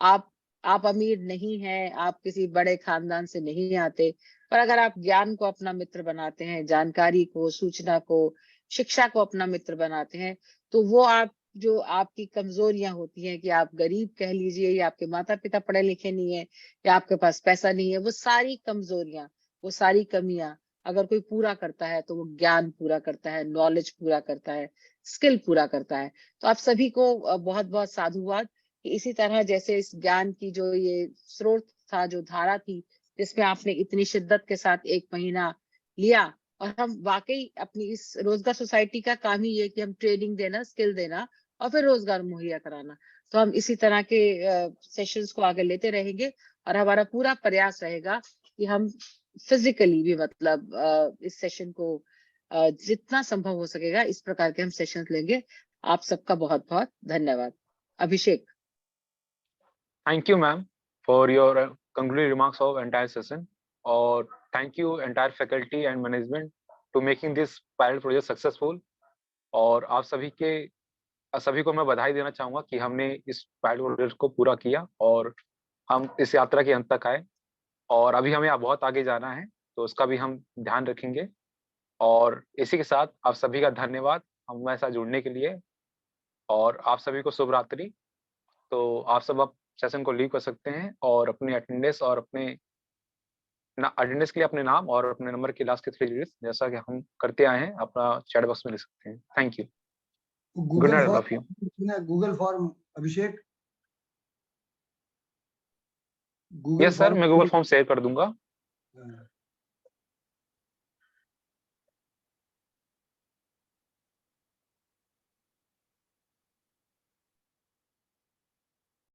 आप अमीर नहीं हैं, आप किसी बड़े खानदान से नहीं आते, पर अगर आप ज्ञान को अपना मित्र बनाते हैं, जानकारी को, सूचना को, शिक्षा को अपना मित्र बनाते हैं, तो वो आप जो आपकी कमजोरियां होती हैं कि आप गरीब कह लीजिए, या आपके माता पिता पढ़े लिखे नहीं है, या आपके पास पैसा नहीं है, वो सारी कमजोरियां, वो सारी कमियां अगर कोई पूरा करता है तो वो ज्ञान पूरा करता है, नॉलेज पूरा करता है, स्किल पूरा करता है। तो आप सभी को बहुत बहुत साधुवाद कि इसी तरह जैसे इस ज्ञान की जो ये स्रोत था, जो धारा थी, जिसमें आपने इतनी शिद्दत के साथ 1 महीना लिया, और हम वाकई अपनी इस रोजगार सोसाइटी का काम ही ये कि हम ट्रेनिंग देना, स्किल देना और फिर रोजगार मुहैया कराना। तो हम इसी तरह के सेशंस को आगे लेते रहेंगे, और हमारा पूरा प्रयास रहेगा कि हम फिजिकली भी, मतलब इस सेशन को जितना संभव हो सकेगा इस प्रकार के हम सेशंस लेंगे। आप सबका बहुत बहुत धन्यवाद। अभिषेक। Thank you, ma'am, for your concluding remarks of entire session, और thank you entire faculty and management to making this pilot project successful। और आप सभी को मैं बधाई देना चाहूंगा कि हमने इस पायलट प्रोजेक्ट को पूरा किया और हम इस यात्रा के अंत तक आए, और अभी हमें बहुत आगे जाना है, तो उसका भी हम ध्यान रखेंगे। और इसी के साथ आप सभी का धन्यवाद हमारे साथ जुड़ने के लिए, और आप सभी को शुभ रात्रि। तो आप सब अब सेशन को लीव कर सकते हैं, और अपने अटेंडेंस के लिए अपने नाम और अपने नंबर के लास्ट के 3 डिजिट्स, जैसा कि हम करते आए हैं, अपना चैट बॉक्स में लिख सकते हैं। Thank you. Good night, love you. Google form Abhishek, yes sir, मैं गूगल फॉर्म शेयर कर दूंगा।